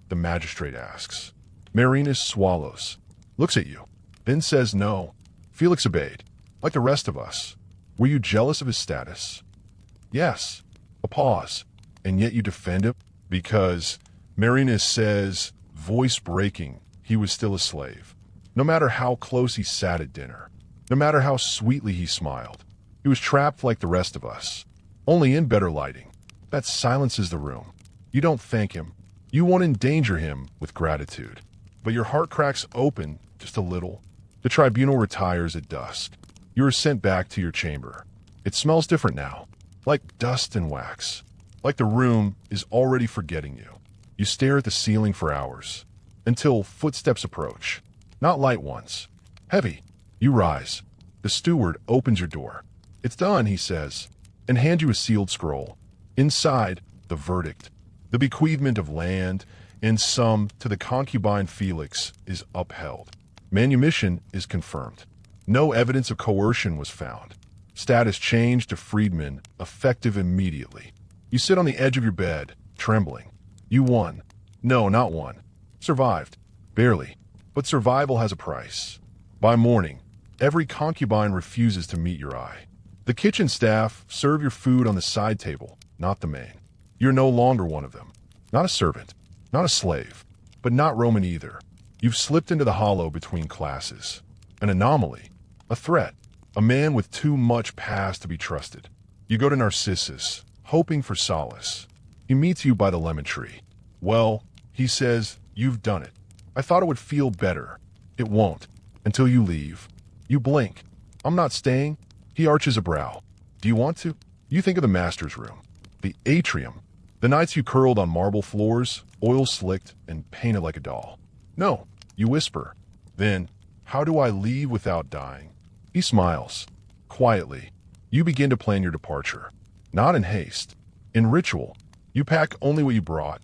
The magistrate asks. Marinus swallows, looks at you, then says no. Felix obeyed, like the rest of us. Were you jealous of his status? Yes. A pause. And yet you defend him? Because Marinus says, voice breaking, he was still a slave. No matter how close he sat at dinner, no matter how sweetly he smiled, he was trapped like the rest of us, only in better lighting. That silences the room. You don't thank him. You won't endanger him with gratitude. But your heart cracks open just a little. The tribunal retires at dusk. You are sent back to your chamber. It smells different now, like dust and wax, like the room is already forgetting you. You stare at the ceiling for hours, until footsteps approach. Not light ones. Heavy. You rise. The steward opens your door. It's done, he says, and hands you a sealed scroll. Inside, the verdict. The bequeathment of land and sum to the concubine Felix is upheld. Manumission is confirmed. No evidence of coercion was found. Status changed to freedman, effective immediately. You sit on the edge of your bed, trembling. You won. No, not won. Survived. Barely. But survival has a price. By morning, every concubine refuses to meet your eye. The kitchen staff serve your food on the side table, not the main. You're no longer one of them. Not a servant, not a slave, but not Roman either. You've slipped into the hollow between classes. An anomaly, a threat, a man with too much past to be trusted. You go to Narcissus, hoping for solace. He meets you by the lemon tree. Well, he says, you've done it. I thought it would feel better. It won't, until you leave. You blink. I'm not staying. He arches a brow. Do you want to? You think of the master's room. The atrium. The nights you curled on marble floors, oil slicked, and painted like a doll. No, you whisper. Then, how do I leave without dying? He smiles. Quietly, you begin to plan your departure. Not in haste. In ritual. You pack only what you brought.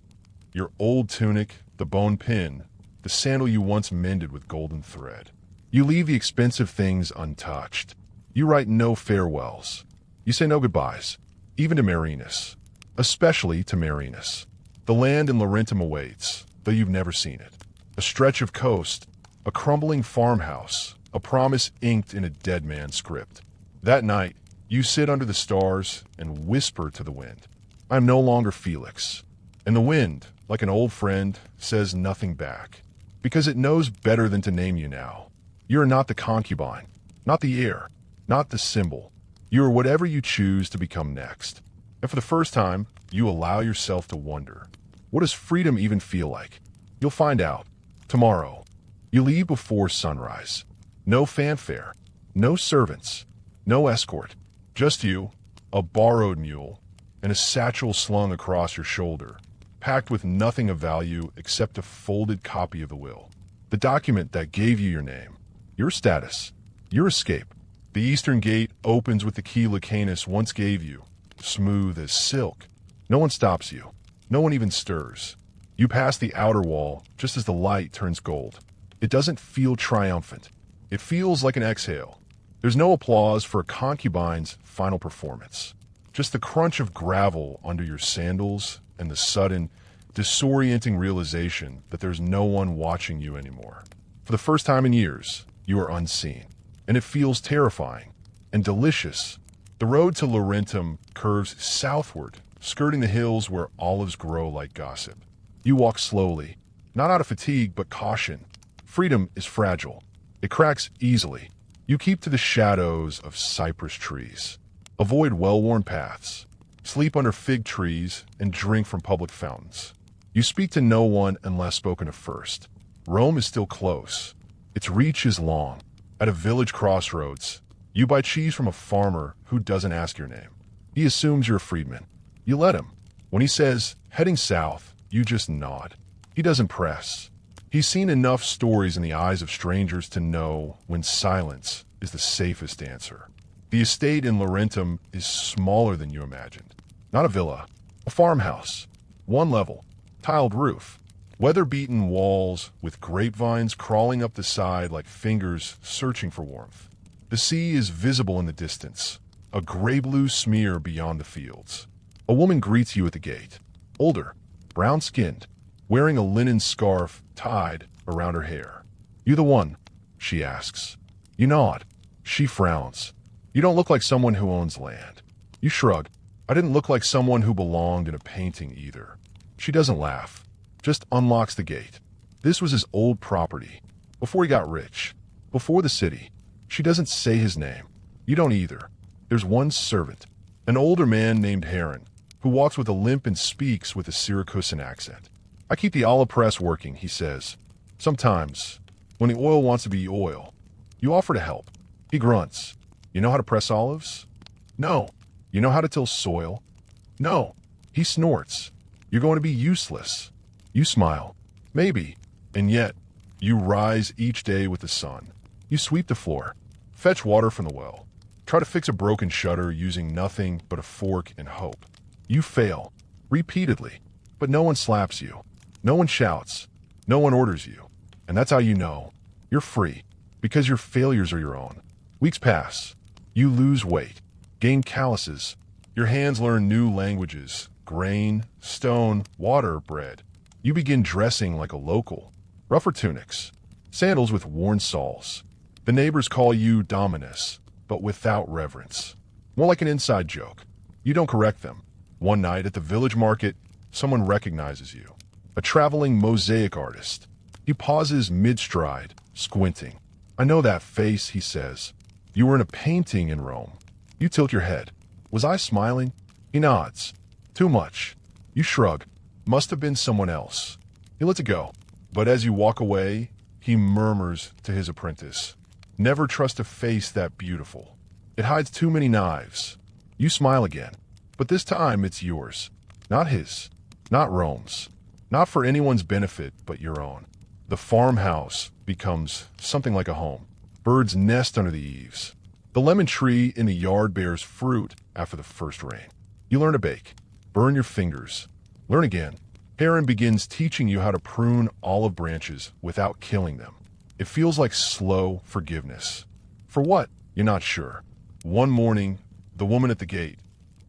Your old tunic, the bone pin, the sandal you once mended with golden thread. You leave the expensive things untouched. You write no farewells. You say no goodbyes, even to Marinus. Especially to Marinus. The land in Laurentum awaits, though you've never seen it. A stretch of coast, a crumbling farmhouse, a promise inked in a dead man's script. That night, you sit under the stars and whisper to the wind. I am no longer Felix. And the wind, like an old friend, says nothing back. Because it knows better than to name you now. You are not the concubine, not the heir, not the symbol. You are whatever you choose to become next. And for the first time, you allow yourself to wonder. What does freedom even feel like? You'll find out. Tomorrow. You leave before sunrise. No fanfare. No servants. No escort. Just you, a borrowed mule, and a satchel slung across your shoulder, packed with nothing of value except a folded copy of the will. The document that gave you your name. Your status. Your escape. The eastern gate opens with the key Lucanus once gave you, smooth as silk. No one stops you. No one even stirs. You pass the outer wall just as the light turns gold. It doesn't feel triumphant. It feels like an exhale. There's no applause for a concubine's final performance. Just the crunch of gravel under your sandals and the sudden, disorienting realization that there's no one watching you anymore. For the first time in years, you are unseen. And it feels terrifying and delicious. The road to Laurentum curves southward, skirting the hills where olives grow like gossip. You walk slowly, not out of fatigue but caution. Freedom is fragile. It cracks easily. You keep to the shadows of cypress trees. Avoid well-worn paths. Sleep under fig trees and drink from public fountains. You speak to no one unless spoken of first. Rome is still close. Its reach is long. At a village crossroads, you buy cheese from a farmer who doesn't ask your name. He assumes you're a freedman. You let him. When he says, heading south, you just nod. He doesn't press. He's seen enough stories in the eyes of strangers to know when silence is the safest answer. The estate in Laurentum is smaller than you imagined. Not a villa, a farmhouse. One level, tiled roof, weather-beaten walls with grapevines crawling up the side like fingers searching for warmth. The sea is visible in the distance, a gray-blue smear beyond the fields. A woman greets you at the gate, older, brown-skinned, wearing a linen scarf tied around her hair. "You the one?" she asks. You nod. She frowns. "You don't look like someone who owns land." You shrug. "I didn't look like someone who belonged in a painting either." She doesn't laugh, just unlocks the gate. This was his old property, before he got rich, before the city. She doesn't say his name. You don't either. There's one servant, an older man named Heron, who walks with a limp and speaks with a Syracusan accent. "I keep the olive press working," he says. "Sometimes, when the oil wants to be oil." You offer to help. He grunts. "You know how to press olives?" "No." "You know how to till soil?" "No." He snorts. "You're going to be useless." You smile. "Maybe." And yet, you rise each day with the sun. You sweep the floor, fetch water from the well, try to fix a broken shutter using nothing but a fork and hope. You fail, repeatedly, but no one slaps you. No one shouts. No one orders you. And that's how you know you're free, because your failures are your own. Weeks pass. You lose weight, gain calluses. Your hands learn new languages: grain, stone, water, bread. You begin dressing like a local. Rougher tunics, sandals with worn soles. The neighbors call you Dominus, but without reverence. More like an inside joke. You don't correct them. One night at the village market, someone recognizes you. A traveling mosaic artist. He pauses mid-stride, squinting. "I know that face," he says. "You were in a painting in Rome." You tilt your head. "Was I smiling?" He nods. "Too much." You shrug. "Must have been someone else." He lets it go. But as you walk away, he murmurs to his apprentice, "Never trust a face that beautiful. It hides too many knives." You smile again. But this time it's yours. Not his. Not Rome's. Not for anyone's benefit but your own. The farmhouse becomes something like a home. Birds nest under the eaves. The lemon tree in the yard bears fruit after the first rain. You learn to bake. Burn your fingers. Learn again. Heron begins teaching you how to prune olive branches without killing them. It feels like slow forgiveness. For what? You're not sure. One morning, the woman at the gate,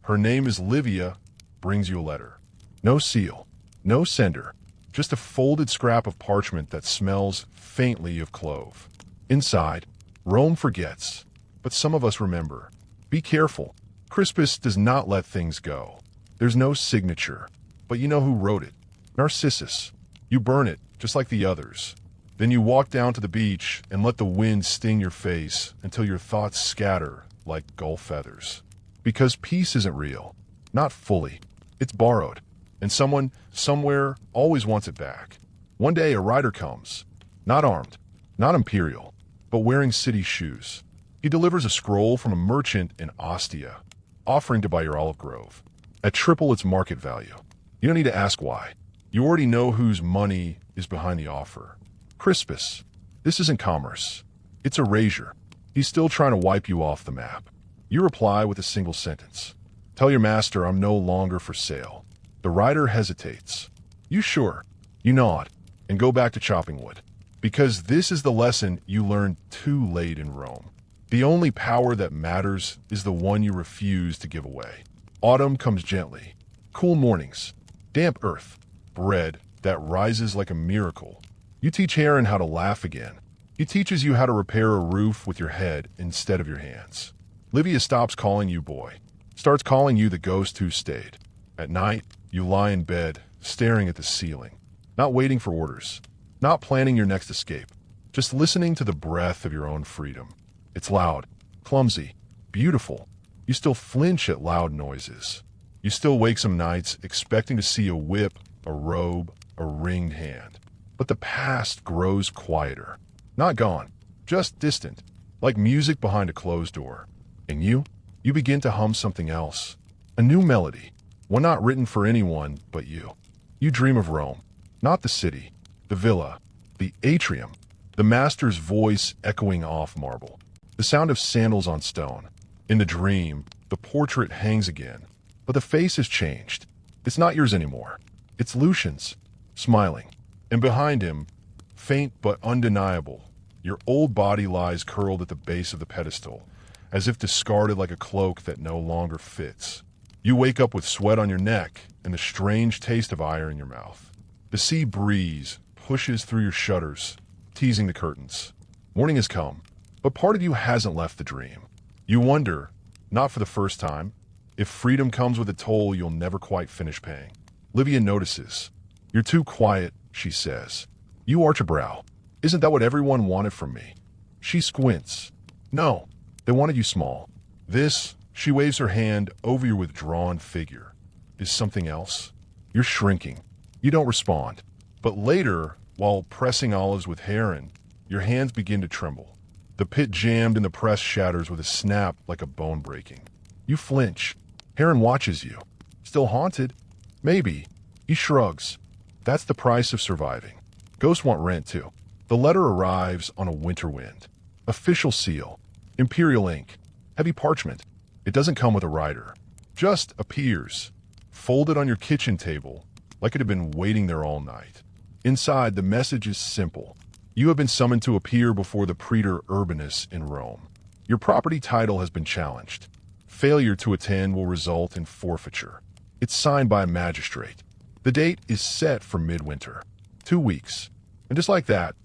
her name is Livia, brings you a letter. No seal. No sender. Just a folded scrap of parchment that smells faintly of clove. Inside, Rome forgets, but some of us remember. Be careful. Crispus does not let things go. There's no signature, but you know who wrote it. Narcissus. You burn it, just like the others. Then you walk down to the beach and let the wind sting your face until your thoughts scatter like gull feathers. Because peace isn't real. Not fully. It's borrowed. And someone, somewhere, always wants it back. One day a rider comes. Not armed. Not imperial. But wearing city shoes. He delivers a scroll from a merchant in Ostia, offering to buy your olive grove. At triple its market value. You don't need to ask why. You already know whose money is behind the offer. Crispus. This isn't commerce. It's erasure. He's still trying to wipe you off the map. You reply with a single sentence. Tell your master I'm no longer for sale. The rider hesitates. You sure? You nod and go back to chopping wood. Because this is the lesson you learned too late in Rome. The only power that matters is the one you refuse to give away. Autumn comes gently. Cool mornings. Damp earth. Bread that rises like a miracle. You teach Heron how to laugh again. He teaches you how to repair a roof with your head instead of your hands. Livia stops calling you boy. Starts calling you the ghost who stayed. At night, you lie in bed, staring at the ceiling. Not waiting for orders. Not planning your next escape. Just listening to the breath of your own freedom. It's loud, clumsy, beautiful. You still flinch at loud noises. You still wake some nights expecting to see a whip, a robe, a ringed hand. But the past grows quieter. Not gone, just distant, like music behind a closed door. And you begin to hum something else. A new melody, one not written for anyone but you. You dream of Rome, not the city, the villa, the atrium, the master's voice echoing off marble, the sound of sandals on stone. In the dream, the portrait hangs again, but the face has changed. It's not yours anymore. It's Lucian's, smiling. And behind him, faint but undeniable, your old body lies curled at the base of the pedestal, as if discarded like a cloak that no longer fits. You wake up with sweat on your neck and the strange taste of ire in your mouth. The sea breeze pushes through your shutters, teasing the curtains. Morning has come, but part of you hasn't left the dream. You wonder, not for the first time, if freedom comes with a toll you'll never quite finish paying. Livia notices. You're too quiet, she says. You arch a brow. Isn't that what everyone wanted from me? She squints. No, they wanted you small. This, she waves her hand over your withdrawn figure, is something else. You're shrinking. You don't respond. But later, while pressing olives with Heron, your hands begin to tremble. The pit jammed in the press shatters with a snap like a bone breaking. You flinch. Heron watches you. Still haunted? Maybe. He shrugs. That's the price of surviving. Ghosts want rent, too. The letter arrives on a winter wind. Official seal. Imperial ink. Heavy parchment. It doesn't come with a rider. Just appears. Folded on your kitchen table, like it had been waiting there all night. Inside, the message is simple. You have been summoned to appear before the Praetor Urbanus in Rome. Your property title has been challenged. Failure to attend will result in forfeiture. It's signed by a magistrate. The date is set for midwinter. 2 weeks. And just like that,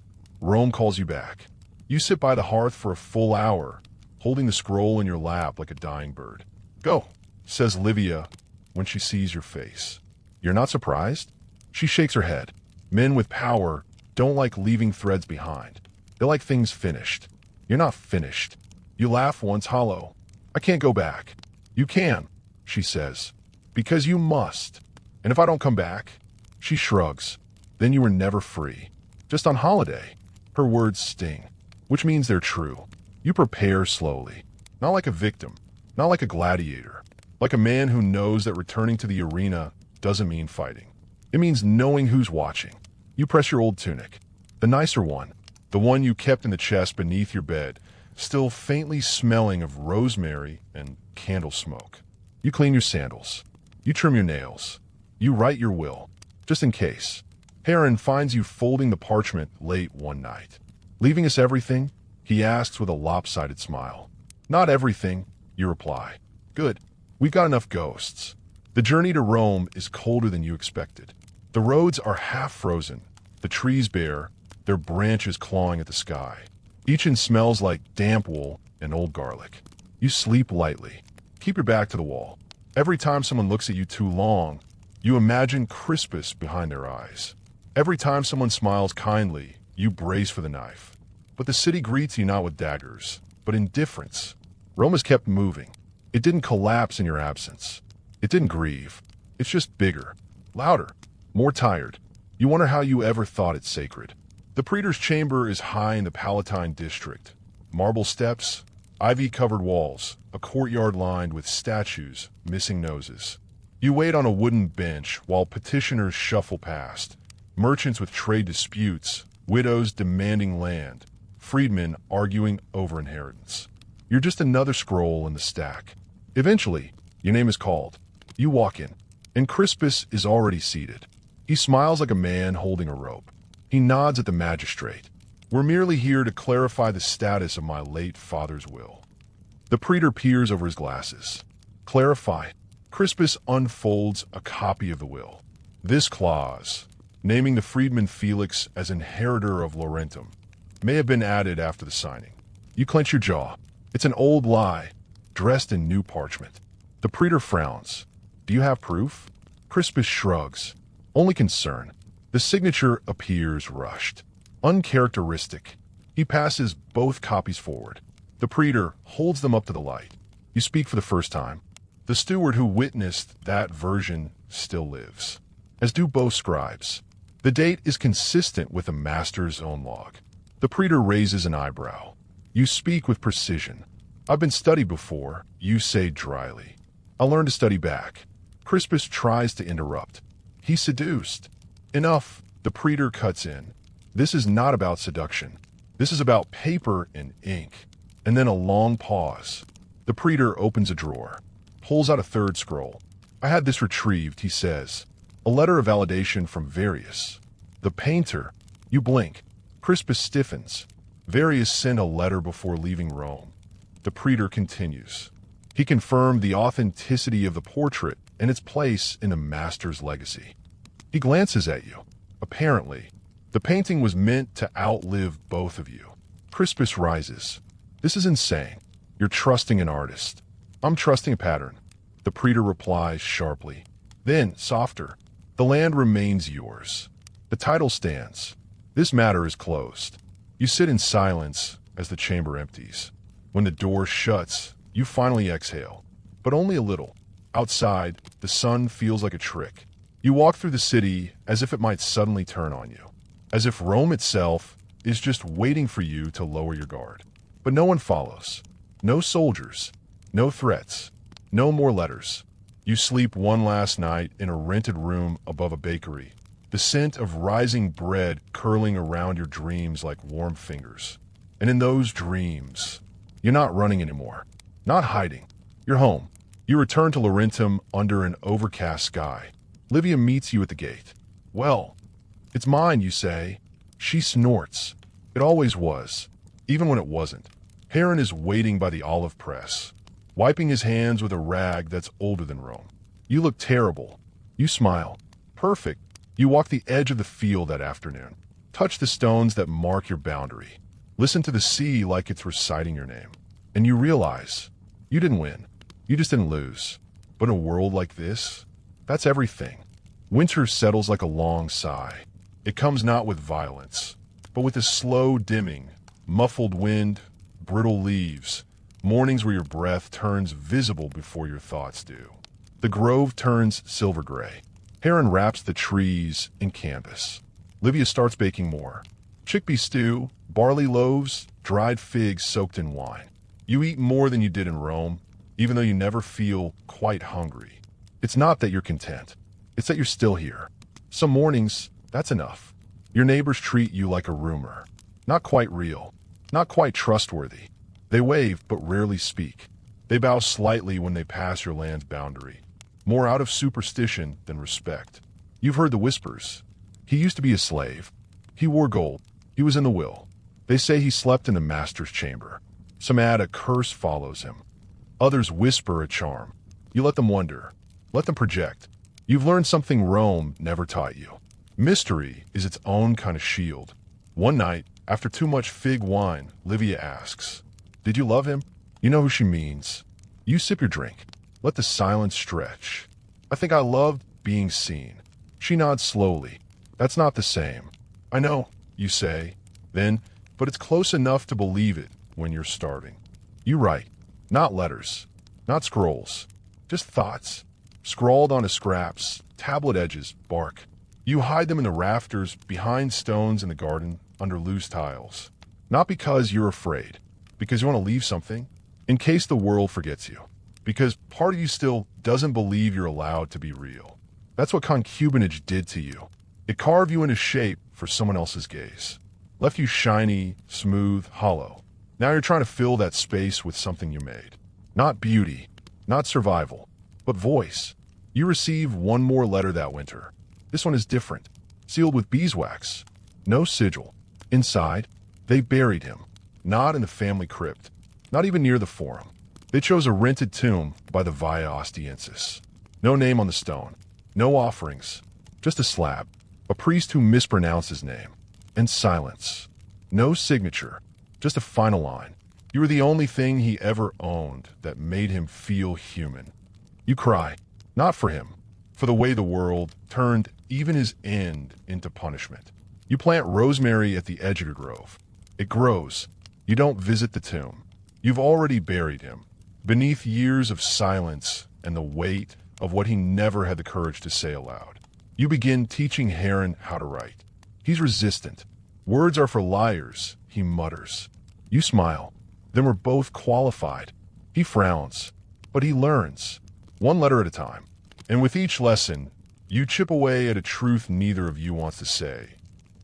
Rome calls you back. You sit by the hearth for a full hour, holding the scroll in your lap like a dying bird. Go, says Livia when she sees your face. You're not surprised? She shakes her head. Men with power don't like leaving threads behind. They like things finished. You're not finished. You laugh once hollow. I can't go back. You can, she says, because you must. And if I don't come back? She shrugs. Then you were never free. Just on holiday. Her words sting, which means they're true. You prepare slowly. Not like a victim. Not like a gladiator. Like a man who knows that returning to the arena doesn't mean fighting. It means knowing who's watching. You press your old tunic. The nicer one. The one you kept in the chest beneath your bed, still faintly smelling of rosemary and candle smoke. You clean your sandals. You trim your nails. You write your will, just in case. Heron finds you folding the parchment late one night. Leaving us everything? He asks with a lopsided smile. Not everything, you reply. Good. We've got enough ghosts. The journey to Rome is colder than you expected. The roads are half frozen, the trees bare, their branches clawing at the sky. Each one smells like damp wool and old garlic. You sleep lightly. Keep your back to the wall. Every time someone looks at you too long, you imagine Crispus behind their eyes. Every time someone smiles kindly, you brace for the knife. But the city greets you not with daggers, but indifference. Rome has kept moving. It didn't collapse in your absence. It didn't grieve. It's just bigger, louder, more tired. You wonder how you ever thought it sacred. The Praetor's chamber is high in the Palatine district. Marble steps, ivy-covered walls, a courtyard lined with statues, missing noses. You wait on a wooden bench while petitioners shuffle past. Merchants with trade disputes, widows demanding land, freedmen arguing over inheritance. You're just another scroll in the stack. Eventually, your name is called. You walk in, and Crispus is already seated. He smiles like a man holding a rope. He nods at the magistrate. We're merely here to clarify the status of my late father's will. The praetor peers over his glasses. Clarify. Crispus unfolds a copy of the will. This clause, naming the freedman Felix as inheritor of Laurentum, may have been added after the signing. You clench your jaw. It's an old lie, dressed in new parchment. The praetor frowns. Do you have proof? Crispus shrugs. Only concern. The signature appears rushed. Uncharacteristic. He passes both copies forward. The praetor holds them up to the light. You speak for the first time. The steward who witnessed that version still lives, as do both scribes. The date is consistent with the master's own log. The praetor raises an eyebrow. You speak with precision. I've been studied before, you say dryly. I'll learn to study back. Crispus tries to interrupt. He's seduced. Enough, the praetor cuts in. This is not about seduction. This is about paper and ink. And then a long pause. The praetor opens a drawer, pulls out a third scroll. I had this retrieved, he says. A letter of validation from Varius. The painter. You blink. Crispus stiffens. Varius sent a letter before leaving Rome. The praetor continues. He confirmed the authenticity of the portrait and its place in the master's legacy. He glances at you. Apparently, the painting was meant to outlive both of you. Crispus rises. This is insane. You're trusting an artist. I'm trusting a pattern. The praetor replies sharply. Then, softer. The land remains yours. The title stands. This matter is closed. You sit in silence as the chamber empties. When the door shuts, you finally exhale. But only a little. Outside, the sun feels like a trick. You walk through the city as if it might suddenly turn on you. As if Rome itself is just waiting for you to lower your guard. But no one follows. No soldiers. No threats. No more letters. You sleep one last night in a rented room above a bakery. The scent of rising bread curling around your dreams like warm fingers. And in those dreams, you're not running anymore. Not hiding. You're home. You return to Laurentum under an overcast sky. Livia meets you at the gate. Well, it's mine, you say. She snorts. It always was, even when it wasn't. Heron is waiting by the olive press, wiping his hands with a rag that's older than Rome. You look terrible. You smile. Perfect. You walk the edge of the field that afternoon. Touch the stones that mark your boundary. Listen to the sea like it's reciting your name. And you realize, you didn't win. You just didn't lose. But in a world like this, that's everything. Winter settles like a long sigh. It comes not with violence, but with a slow dimming, muffled wind, brittle leaves, mornings where your breath turns visible before your thoughts do. The grove turns silver gray. Heron wraps the trees in canvas. Livia starts baking more. Chickpea stew, barley loaves, dried figs soaked in wine. You eat more than you did in Rome, even though you never feel quite hungry. It's not that you're content. It's that you're still here. Some mornings, that's enough. Your neighbors treat you like a rumor. Not quite real. Not quite trustworthy. They wave but rarely speak. They bow slightly when they pass your land's boundary. More out of superstition than respect. You've heard the whispers. He used to be a slave. He wore gold. He was in the will. They say he slept in the master's chamber. Some add a curse follows him. Others whisper a charm. You let them wonder. Let them project. You've learned something Rome never taught you. Mystery is its own kind of shield. One night, after too much fig wine, Livia asks, "Did you love him?" You know who she means. You sip your drink. Let the silence stretch. I think I loved being seen. She nods slowly. That's not the same. I know, you say. Then, but it's close enough to believe it when you're starving. You write. Not letters. Not scrolls. Just thoughts. Scrawled onto scraps, tablet edges, bark. You hide them in the rafters, behind stones in the garden, under loose tiles. Not because you're afraid. Because you want to leave something. In case the world forgets you. Because part of you still doesn't believe you're allowed to be real. That's what concubinage did to you. It carved you into shape for someone else's gaze. left you shiny, smooth, hollow. Now you're trying to fill that space with something you made. Not beauty, not survival, but voice. You receive one more letter that winter. This one is different, sealed with beeswax. No sigil. Inside, they buried him. Not in the family crypt, not even near the forum. They chose a rented tomb by the Via Ostiensis. No name on the stone, no offerings, just a slab, a priest who mispronounced his name, and silence. No signature, just a final line. You were the only thing he ever owned that made him feel human. You cry, not for him, for the way the world turned even his end into punishment. You plant rosemary at the edge of your grove. It grows. You don't visit the tomb. You've already buried him, beneath years of silence and the weight of what he never had the courage to say aloud. You begin teaching Heron how to write. He's resistant. Words are for liars, he mutters. You smile. Then we're both qualified. He frowns, but he learns, one letter at a time. And with each lesson, you chip away at a truth neither of you wants to say.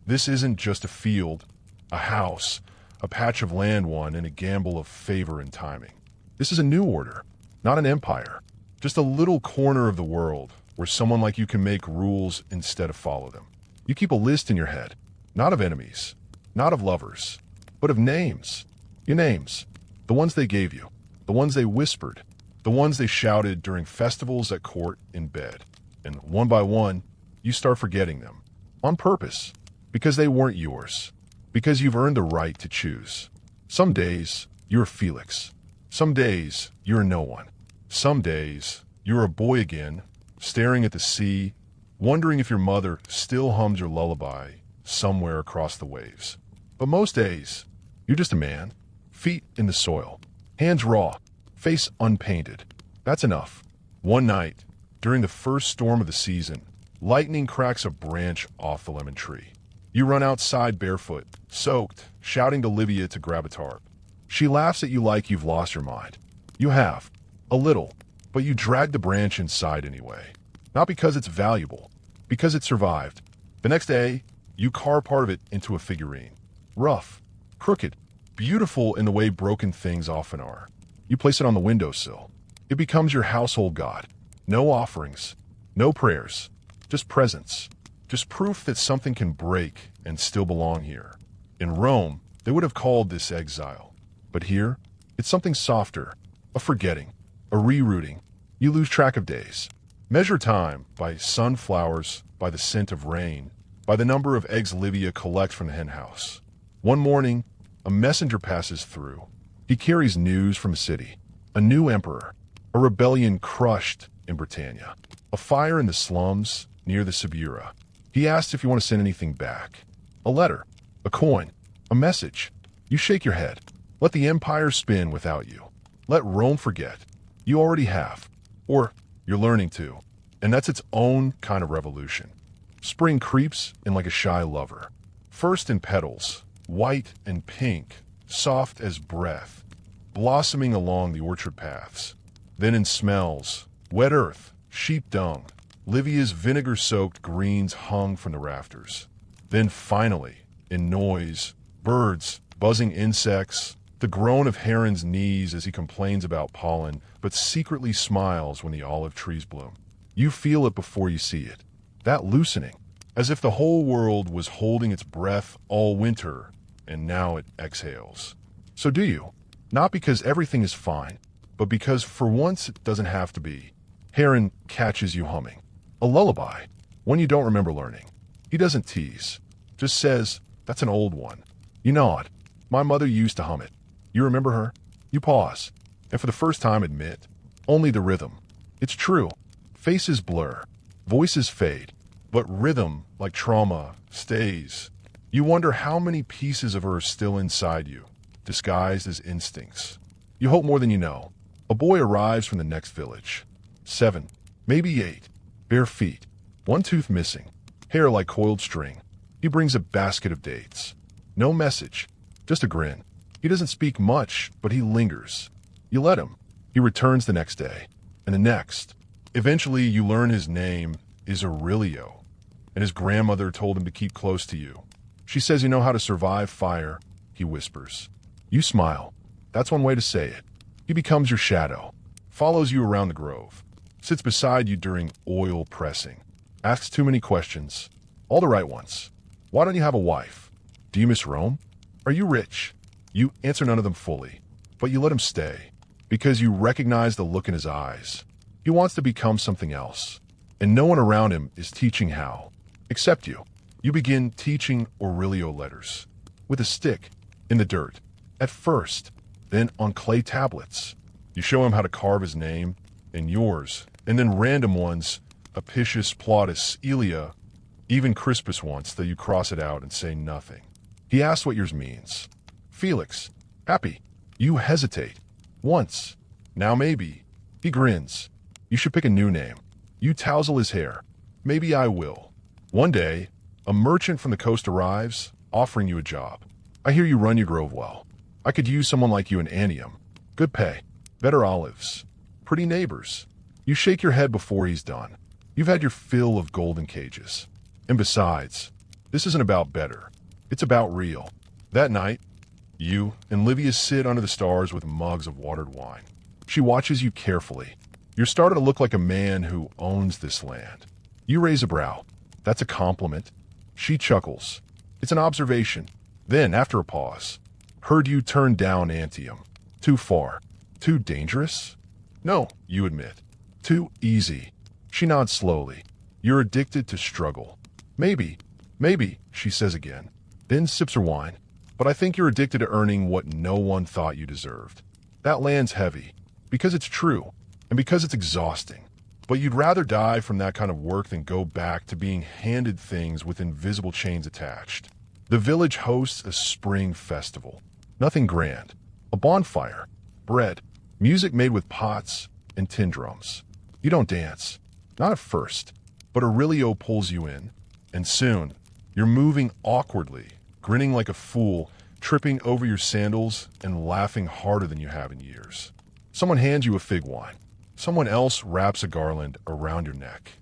This isn't just a field, a house, a patch of land won in a gamble of favor and timing. This is a new order, not an empire. Just a little corner of the world where someone like you can make rules instead of follow them. You keep a list in your head, not of enemies, not of lovers, but of names. Your names, the ones they gave you, the ones they whispered, the ones they shouted during festivals at court in bed. And one by one, you start forgetting them. On purpose, because they weren't yours. Because you've earned the right to choose. Some days, you're Felix. Some days, you're no one. Some days, you're a boy again, staring at the sea, wondering if your mother still hums your lullaby somewhere across the waves. But most days, you're just a man, feet in the soil, hands raw, face unpainted. That's enough. One night, during the first storm of the season, lightning cracks a branch off the lemon tree. You run outside barefoot, soaked, shouting to Livia to grab a tarp. She laughs at you like you've lost your mind. You have. A little. But you drag the branch inside anyway. Not because it's valuable. Because it survived. The next day, you carve part of it into a figurine. Rough. Crooked. Beautiful in the way broken things often are. You place it on the windowsill. It becomes your household god. No offerings. No prayers. Just presence. Just proof that something can break and still belong here. In Rome, they would have called this exile. But here, it's something softer, a forgetting, a rerouting. You lose track of days. Measure time by sunflowers, by the scent of rain, by the number of eggs Livia collects from the henhouse. One morning, a messenger passes through. He carries news from a city, a new emperor, a rebellion crushed in Britannia, a fire in the slums near the Subura. He asks if you want to send anything back. A letter, a coin, a message. You shake your head. Let the empire spin without you. Let Rome forget. You already have. Or you're learning to. And that's its own kind of revolution. Spring creeps in like a shy lover. First in petals, white and pink, soft as breath, blossoming along the orchard paths. Then in smells, wet earth, sheep dung, Livia's vinegar-soaked greens hung from the rafters. Then finally, in noise, birds, buzzing insects, the groan of Heron's knees as he complains about pollen, but secretly smiles when the olive trees bloom. You feel it before you see it. That loosening, as if the whole world was holding its breath all winter, and now it exhales. So do you. Not because everything is fine, but because for once it doesn't have to be. Heron catches you humming. A lullaby, one you don't remember learning. He doesn't tease, just says, that's an old one. You nod. My mother used to hum it. You remember her? You pause, and for the first time admit, only the rhythm. It's true. Faces blur, voices fade, but rhythm, like trauma, stays. You wonder how many pieces of her are still inside you, disguised as instincts. You hope more than you know. A boy arrives from the next village. 7, maybe 8. Bare feet, one tooth missing, hair like coiled string. He brings a basket of dates. No message, just a grin. He doesn't speak much, but he lingers. You let him. He returns the next day, and the next. Eventually, you learn his name is Aurelio, and his grandmother told him to keep close to you. She says you know how to survive fire, he whispers. You smile. That's one way to say it. He becomes your shadow, follows you around the grove, sits beside you during oil pressing, asks too many questions, all the right ones. Why don't you have a wife? Do you miss Rome? Are you rich? You answer none of them fully, but you let him stay, because you recognize the look in his eyes. He wants to become something else, and no one around him is teaching how, except you. You begin teaching Aurelio letters, with a stick, in the dirt, at first, then on clay tablets. You show him how to carve his name, and yours, and then random ones, Apicius, Plautus, Elia, even Crispus once, that you cross it out and say nothing. He asks what yours means. Felix, happy. You hesitate. Once. Now maybe. He grins. You should pick a new name. You tousle his hair. Maybe I will. One day, a merchant from the coast arrives, offering you a job. I hear you run your grove well. I could use someone like you in Antium. Good pay. Better olives. Pretty neighbors. You shake your head before he's done. You've had your fill of golden cages. And besides, this isn't about better. It's about real. That night, you and Livia sit under the stars with mugs of watered wine. She watches you carefully. You're starting to look like a man who owns this land. You raise a brow. That's a compliment. She chuckles. It's an observation. Then, after a pause, heard you turn down Antium. Too far. Too dangerous? No, you admit. Too easy. She nods slowly. You're addicted to struggle. Maybe, she says again. Then sips her wine. But I think you're addicted to earning what no one thought you deserved. That land's heavy. Because it's true. And because it's exhausting. But you'd rather die from that kind of work than go back to being handed things with invisible chains attached. The village hosts a spring festival. Nothing grand. A bonfire. Bread. Music made with pots and tin drums. You don't dance. Not at first. But Aurelio pulls you in. And soon, you're moving awkwardly, grinning like a fool, tripping over your sandals and laughing harder than you have in years. Someone hands you a fig wine. Someone else wraps a garland around your neck.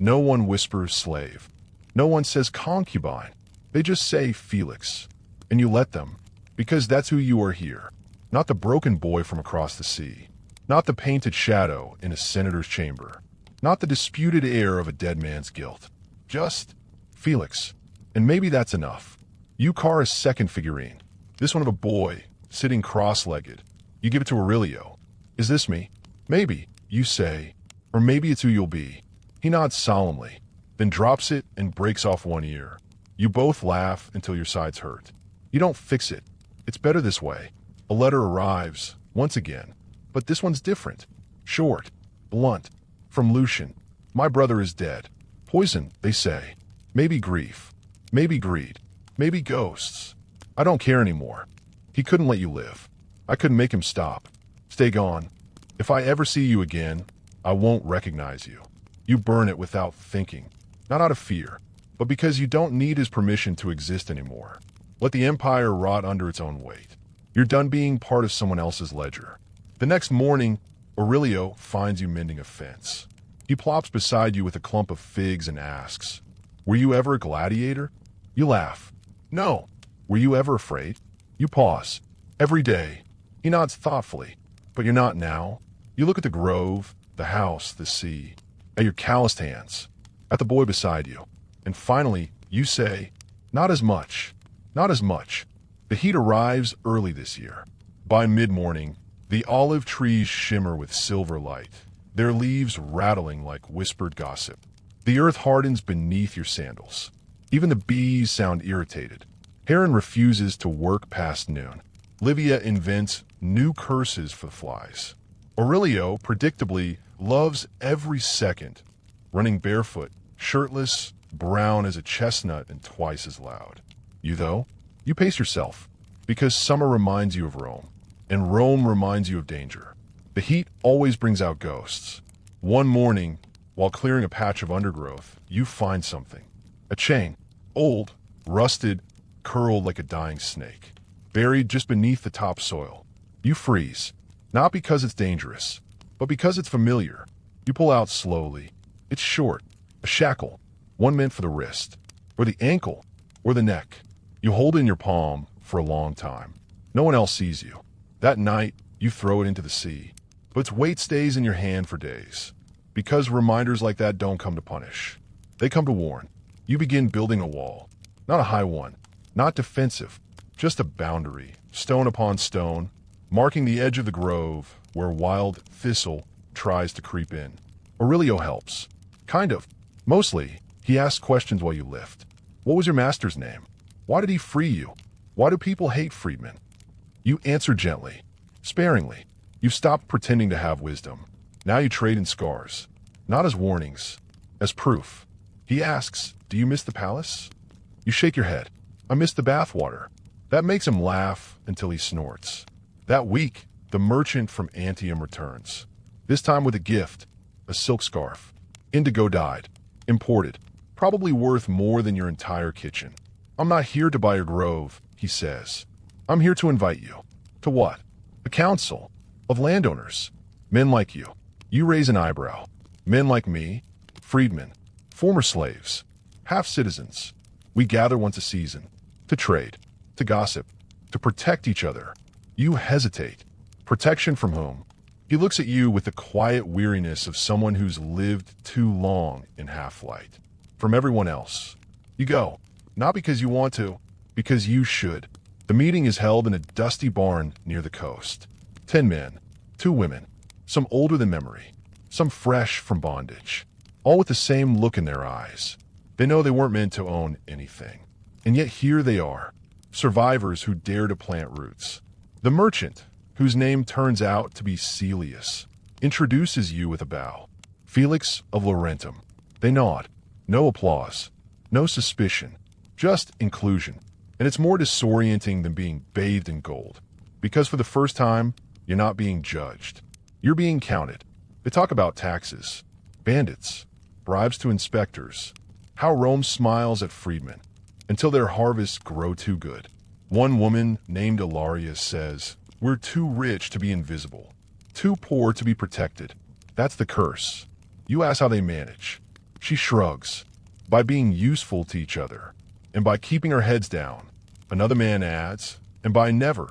No one whispers slave. No one says concubine. They just say Felix. And you let them, because that's who you are here. Not the broken boy from across the sea. Not the painted shadow in a senator's chamber. Not the disputed heir of a dead man's guilt. Just Felix. And maybe that's enough. You carve a second figurine. This one of a boy, sitting cross-legged. You give it to Aurelio. Is this me? Maybe, you say. Or maybe it's who you'll be. He nods solemnly, then drops it and breaks off one ear. You both laugh until your sides hurt. You don't fix it. It's better this way. A letter arrives, once again. But this one's different. Short. Blunt. From Lucian. My brother is dead. Poison, they say. Maybe grief. Maybe greed. Maybe ghosts. I don't care anymore. He couldn't let you live. I couldn't make him stop. Stay gone. If I ever see you again, I won't recognize you. You burn it without thinking. Not out of fear, but because you don't need his permission to exist anymore. Let the empire rot under its own weight. You're done being part of someone else's ledger. The next morning, Aurelio finds you mending a fence. He plops beside you with a clump of figs and asks, "Were you ever a gladiator?" You laugh. "No." "Were you ever afraid?" You pause. "Every day." He nods thoughtfully. "But you're not now." You look at the grove, the house, the sea, at your calloused hands, at the boy beside you. And finally, you say, "Not as much. Not as much." The heat arrives early this year. By mid-morning, the olive trees shimmer with silver light, their leaves rattling like whispered gossip. The earth hardens beneath your sandals. Even the bees sound irritated. Heron refuses to work past noon. Livia invents new curses for the flies. Aurelio, predictably, loves every second, running barefoot, shirtless, brown as a chestnut and twice as loud. You, though, you pace yourself, because summer reminds you of Rome, and Rome reminds you of danger. The heat always brings out ghosts. One morning, while clearing a patch of undergrowth, you find something. A chain, old, rusted, curled like a dying snake, buried just beneath the topsoil. You freeze, not because it's dangerous, but because it's familiar. You pull out slowly. It's short, a shackle, one meant for the wrist, or the ankle, or the neck. You hold it in your palm for a long time. No one else sees you. That night, you throw it into the sea, but its weight stays in your hand for days. Because reminders like that don't come to punish. They come to warn. You begin building a wall. Not a high one, not defensive, just a boundary, stone upon stone, marking the edge of the grove where wild thistle tries to creep in. Aurelio helps. Kind of. Mostly, he asks questions while you lift. What was your master's name? Why did he free you? Why do people hate freedmen? You answer gently, sparingly. You've stopped pretending to have wisdom. Now you trade in scars. Not as warnings, as proof. He asks, do you miss the palace? You shake your head. I miss the bathwater. That makes him laugh until he snorts. That week, the merchant from Antium returns. This time with a gift, a silk scarf. Indigo dyed, imported, probably worth more than your entire kitchen. I'm not here to buy your grove, he says. I'm here to invite you. To what? A council of landowners. Men like you. You raise an eyebrow. Men like me, freedmen, former slaves, half-citizens. We gather once a season, to trade, to gossip, to protect each other. You hesitate. Protection from whom? He looks at you with the quiet weariness of someone who's lived too long in half-light. From everyone else. You go, not because you want to, because you should. The meeting is held in a dusty barn near the coast. 10 men, 2 women, some older than memory, some fresh from bondage, all with the same look in their eyes. They know they weren't meant to own anything. And yet here they are, survivors who dare to plant roots. The merchant, whose name turns out to be Celius, introduces you with a bow. Felix of Laurentum. They nod. No applause. No suspicion. Just inclusion. And it's more disorienting than being bathed in gold. Because for the first time, you're not being judged. You're being counted. They talk about taxes, bandits, bribes to inspectors, how Rome smiles at freedmen, until their harvests grow too good. One woman named Ilaria says, we're too rich to be invisible, too poor to be protected. That's the curse. You ask how they manage. She shrugs. By being useful to each other, and by keeping our heads down. Another man adds, and by never,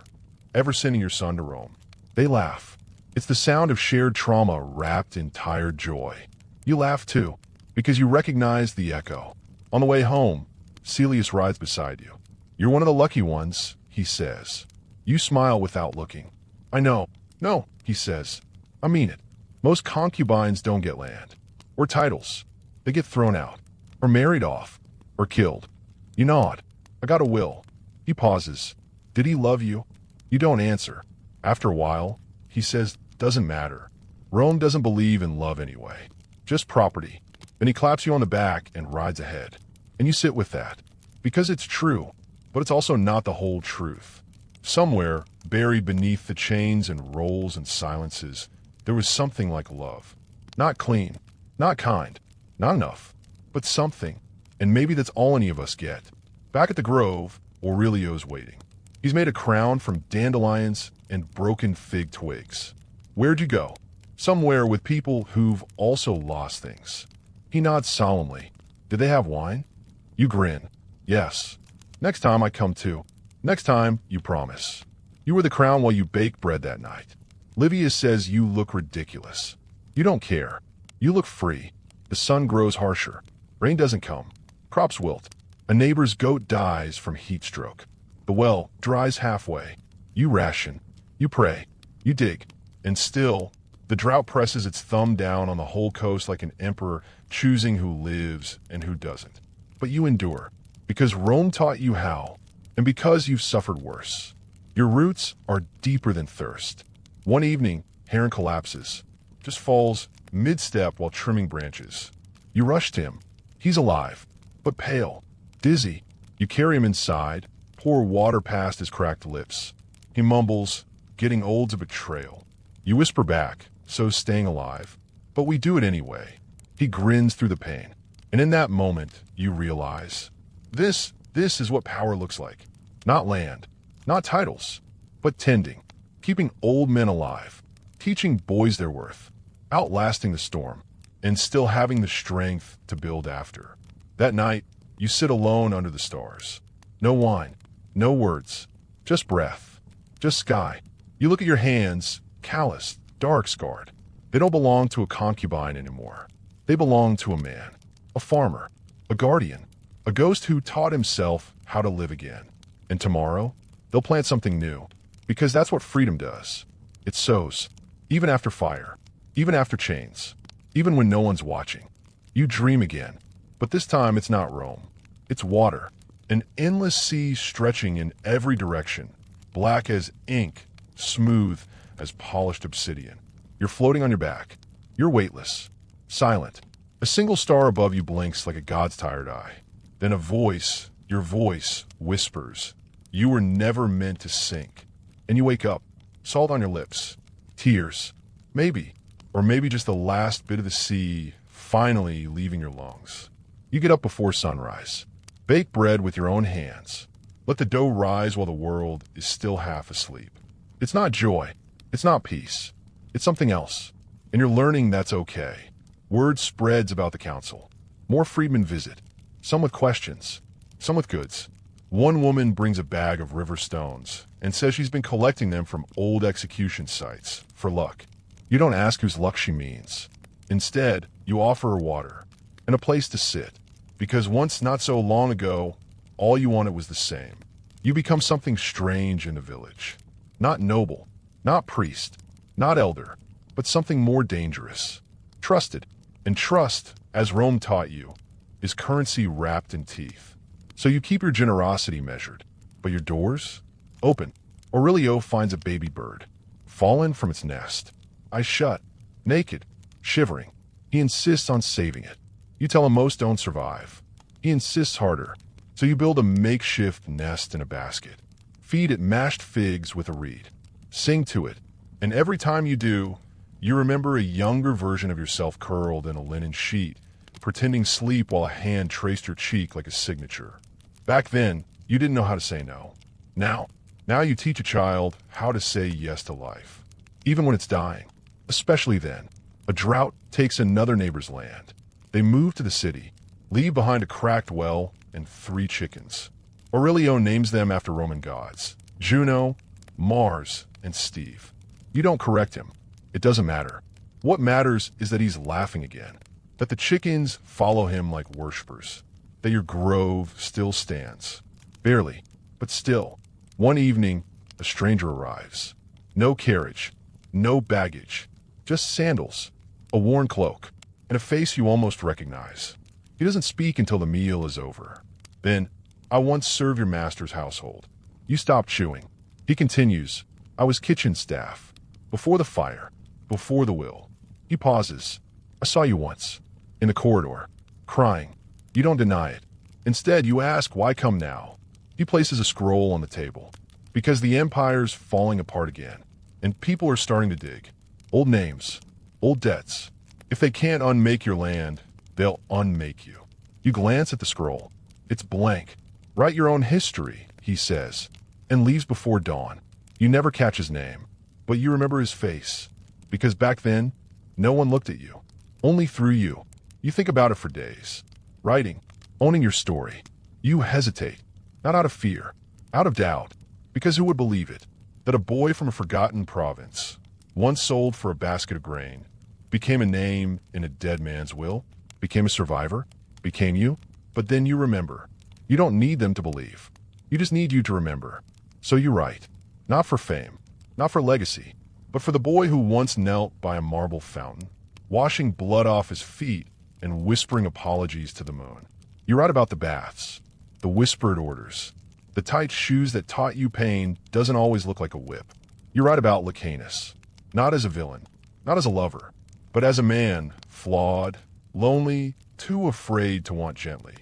ever sending your son to Rome. They laugh. It's the sound of shared trauma wrapped in tired joy. You laugh too, because you recognize the echo. On the way home, Celius rides beside you. You're one of the lucky ones, he says. You smile without looking. I know. No, he says. I mean it. Most concubines don't get land. Or titles. They get thrown out. Or married off. Or killed. You nod. I got a will. He pauses. Did he love you? You don't answer. After a while, he says, doesn't matter. Rome doesn't believe in love anyway. Just property. Then he claps you on the back and rides ahead. And you sit with that. Because it's true, but it's also not the whole truth. Somewhere, buried beneath the chains and rolls and silences, there was something like love. Not clean. Not kind. Not enough. But something. And maybe that's all any of us get. Back at the grove, Aurelio's waiting. He's made a crown from dandelions and broken fig twigs. Where'd you go? Somewhere with people who've also lost things. He nods solemnly. Did they have wine? You grin. Yes. Next time I come too. Next time, you promise. You were the crown while you baked bread that night. Livia says you look ridiculous. You don't care. You look free. The sun grows harsher. Rain doesn't come. Crops wilt. A neighbor's goat dies from heat stroke. The well dries halfway. You ration. You pray. You dig. And still, the drought presses its thumb down on the whole coast like an emperor choosing who lives and who doesn't. But you endure. Because Rome taught you how. And because you've suffered worse. Your roots are deeper than thirst. One evening, Heron collapses. Just falls mid-step while trimming branches. You rush to him. He's alive, but pale, dizzy. You carry him inside, pour water past his cracked lips. He mumbles, getting old's a betrayal. You whisper back, so staying alive. But we do it anyway. He grins through the pain. And in that moment, you realize, this is what power looks like. Not land, not titles, but tending, keeping old men alive, teaching boys their worth, outlasting the storm, and still having the strength to build after. That night, you sit alone under the stars. No wine, no words, just breath, just sky. You look at your hands, calloused, dark-scarred. They don't belong to a concubine anymore. They belong to a man, a farmer, a guardian, a ghost who taught himself how to live again. And tomorrow, they'll plant something new, because that's what freedom does. It sows, even after fire, even after chains, even when no one's watching. You dream again, but this time it's not Rome. It's water, an endless sea stretching in every direction, black as ink, smooth as polished obsidian. You're floating on your back. You're weightless, silent. A single star above you blinks like a god's tired eye. Then a voice, your voice, whispers, "You were never meant to sink." And you wake up, salt on your lips, tears, maybe, or maybe just the last bit of the sea finally leaving your lungs. You get up before sunrise. Bake bread with your own hands. Let the dough rise while the world is still half asleep. It's not joy. It's not peace. It's something else. And you're learning that's okay. Word spreads about the council. More freedmen visit. Some with questions. Some with goods. One woman brings a bag of river stones and says she's been collecting them from old execution sites for luck. You don't ask whose luck she means. Instead, you offer her water and a place to sit. Because once not so long ago, all you wanted was the same. You become something strange in the village. Not noble, not priest, not elder, but something more dangerous. Trusted. And trust, as Rome taught you, is currency wrapped in teeth. So you keep your generosity measured, but your doors? Open. Aurelio finds a baby bird, fallen from its nest. Eyes shut, naked, shivering. He insists on saving it. You tell him most don't survive. He insists harder. So you build a makeshift nest in a basket. Feed it mashed figs with a reed. Sing to it. And every time you do, you remember a younger version of yourself curled in a linen sheet, pretending sleep while a hand traced your cheek like a signature. Back then, you didn't know how to say no. Now you teach a child how to say yes to life, even when it's dying. Especially then. A drought takes another neighbor's land. They move to the city, leave behind a cracked well and 3 chickens. Aurelio names them after Roman gods: Juno, Mars, and Steve. You don't correct him. It doesn't matter. What matters is that he's laughing again, that the chickens follow him like worshippers, that your grove still stands. Barely, but still. One evening, a stranger arrives. No carriage, no baggage, just sandals, a worn cloak, and a face you almost recognize. He doesn't speak until the meal is over. Then, "I once served your master's household." You stop chewing. He continues, "I was kitchen staff. Before the fire, before the will." He pauses. "I saw you once, in the corridor, crying." You don't deny it. Instead, you ask, why come now? He places a scroll on the table. Because the empire's falling apart again, and people are starting to dig. Old names, old debts. If they can't unmake your land, they'll unmake you. You glance at the scroll. It's blank. Write your own history, he says, and leaves before dawn. You never catch his name, but you remember his face. Because back then, no one looked at you. Only through you. You think about it for days. Writing, owning your story. You hesitate, not out of fear, out of doubt. Because who would believe it? That a boy from a forgotten province, once sold for a basket of grain, became a name in a dead man's will, became a survivor, became you. But then you remember. You don't need them to believe. You just need you to remember. So you write, not for fame, not for legacy, but for the boy who once knelt by a marble fountain, washing blood off his feet and whispering apologies to the moon. You write about the baths, the whispered orders, the tight shoes that taught you pain doesn't always look like a whip. You write about Lucanus, not as a villain, not as a lover, but as a man, flawed, lonely, too afraid to want gently.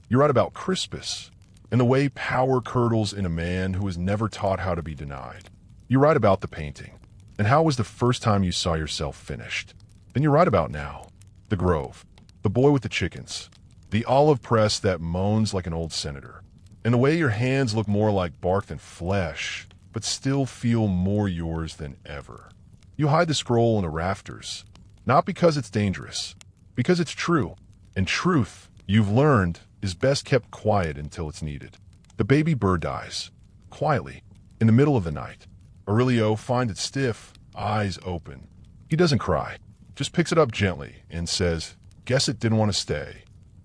You write about Crispus, and the way power curdles in a man who was never taught how to be denied. You write about the painting, and how was the first time you saw yourself finished. Then you write about now, the grove, the boy with the chickens, the olive press that moans like an old senator, and the way your hands look more like bark than flesh, but still feel more yours than ever. You hide the scroll in the rafters, not because it's dangerous, because it's true. And truth, you've learned, is best kept quiet until it's needed. The baby bird dies, quietly, in the middle of the night. Aurelio finds it stiff, eyes open. He doesn't cry, just picks it up gently and says, "Guess it didn't want to stay."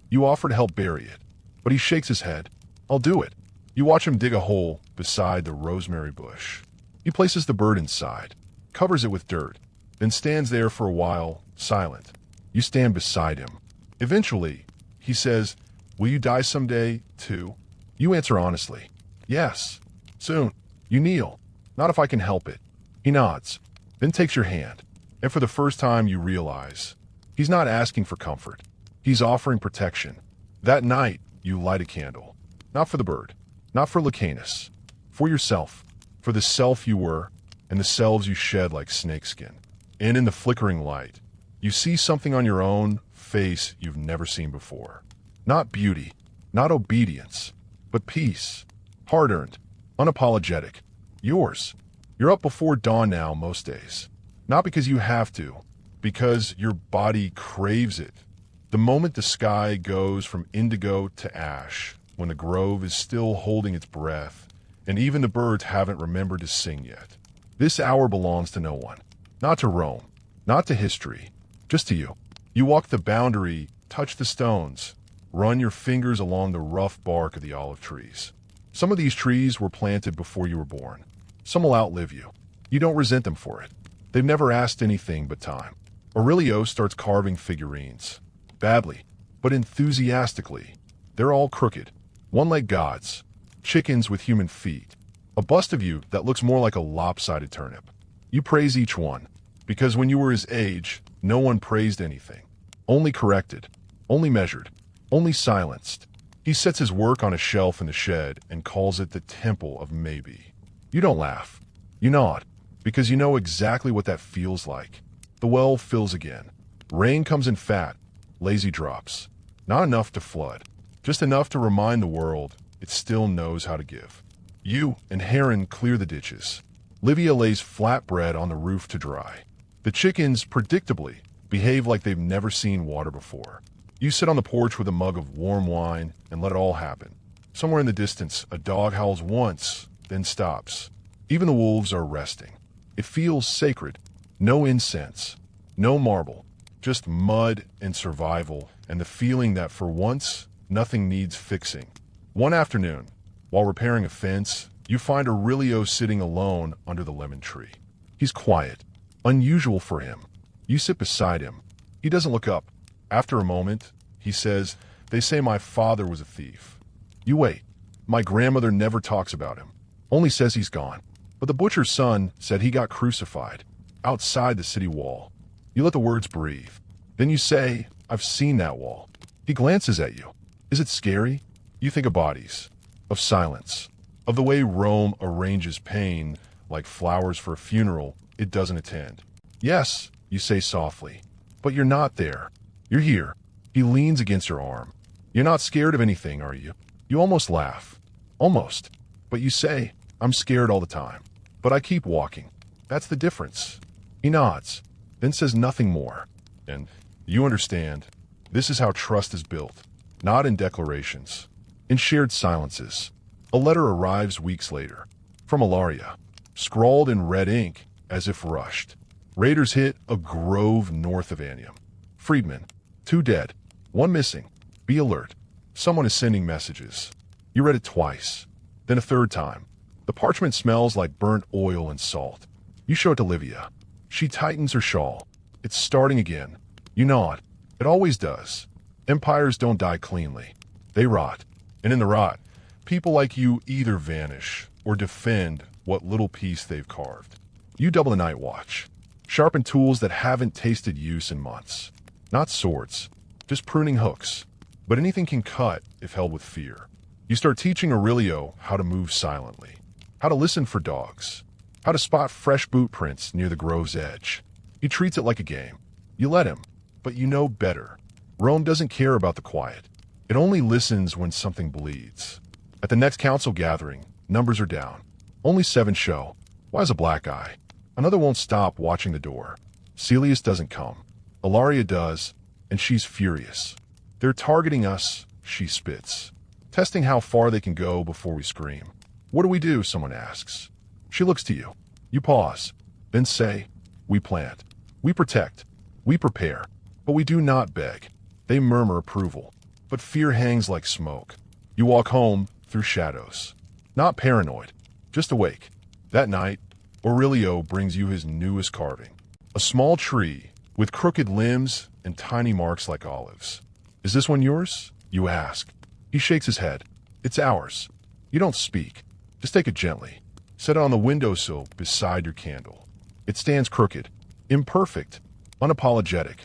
You offer to help bury it, but he shakes his head. "I'll do it." You watch him dig a hole beside the rosemary bush. He places the bird inside, covers it with dirt, then stands there for a while, silent. You stand beside him. Eventually, he says, "Will you die someday, too?" You answer honestly, "Yes, soon." You kneel. "Not if I can help it." He nods, then takes your hand, and for the first time you realize he's not asking for comfort. He's offering protection. That night, you light a candle. Not for the bird, not for Lucanus, for yourself, for the self you were, and the selves you shed like snakeskin. And in the flickering light, you see something on your own face you've never seen before. Not beauty, not obedience, but peace. Hard-earned, unapologetic. Yours. You're up before dawn now most days. Not because you have to, because your body craves it. The moment the sky goes from indigo to ash, when the grove is still holding its breath, and even the birds haven't remembered to sing yet. This hour belongs to no one. Not to Rome, not to history, just to you. You walk the boundary, touch the stones, run your fingers along the rough bark of the olive trees. Some of these trees were planted before you were born. Some will outlive you. You don't resent them for it. They've never asked anything but time. Aurelio starts carving figurines. Badly, but enthusiastically. They're all crooked. One-legged gods. Chickens with human feet. A bust of you that looks more like a lopsided turnip. You praise each one, because when you were his age, no one praised anything. Only corrected. Only measured. Only silenced. He sets his work on a shelf in the shed and calls it the Temple of Maybe. You don't laugh. You nod, because you know exactly what that feels like. The well fills again. Rain comes in fat, lazy drops. Not enough to flood, just enough to remind the world it still knows how to give. You and Heron clear the ditches. Livia lays flatbread on the roof to dry. The chickens, predictably, behave like they've never seen water before. You sit on the porch with a mug of warm wine and let it all happen. Somewhere in the distance, a dog howls once, then stops. Even the wolves are resting. It feels sacred. No incense, no marble, just mud and survival, and the feeling that for once, nothing needs fixing. One afternoon, while repairing a fence, you find Aurelio sitting alone under the lemon tree. He's quiet, unusual for him. You sit beside him. He doesn't look up. After a moment, he says, "They say my father was a thief." You wait. "My grandmother never talks about him, only says he's gone. But the butcher's son said he got crucified, outside the city wall." You let the words breathe. Then you say, "I've seen that wall." He glances at you. Is it scary? You think of bodies, of silence, of the way Rome arranges pain like flowers for a funeral it doesn't attend. "Yes," you say softly, "but you're not there. You're here." He leans against your arm. "You're not scared of anything, are you?" You almost laugh. Almost. But you say, "I'm scared all the time. But I keep walking. That's the difference." He nods, then says nothing more. And you understand, this is how trust is built. Not in declarations. In shared silences. A letter arrives weeks later. From Ilaria. Scrawled in red ink, as if rushed. Raiders hit a grove north of Anium. Freedmen. 2 dead. 1 missing. Be alert. Someone is sending messages. You read it twice. Then a 3rd time. The parchment smells like burnt oil and salt. You show it to Livia. She tightens her shawl. It's starting again. You nod. It always does. Empires don't die cleanly. They rot. And in the rot, people like you either vanish or defend what little piece they've carved. You double the night watch. Sharpen tools that haven't tasted use in months. Not swords, just pruning hooks. But anything can cut if held with fear. You start teaching Aurelio how to move silently. How to listen for dogs. How to spot fresh boot prints near the grove's edge. He treats it like a game. You let him, but you know better. Rome doesn't care about the quiet. It only listens when something bleeds. At the next council gathering, numbers are down. Only 7 show. Why is a black eye? Another won't stop watching the door. Celius doesn't come. Ilaria does, and she's furious. "They're targeting us," she spits. testing how far they can go before we scream. What do we do? Someone asks. She looks to you. You pause, then say, we plant, we protect, we prepare, but we do not beg. They murmur approval, but fear hangs like smoke. You walk home through shadows, not paranoid, just awake. That night, Aurelio brings you his newest carving, a small tree with crooked limbs and tiny marks like olives. Is this one yours? You ask. He shakes his head. It's ours. You don't speak. Just take it gently. Set it on the windowsill beside your candle. It stands crooked, imperfect, unapologetic,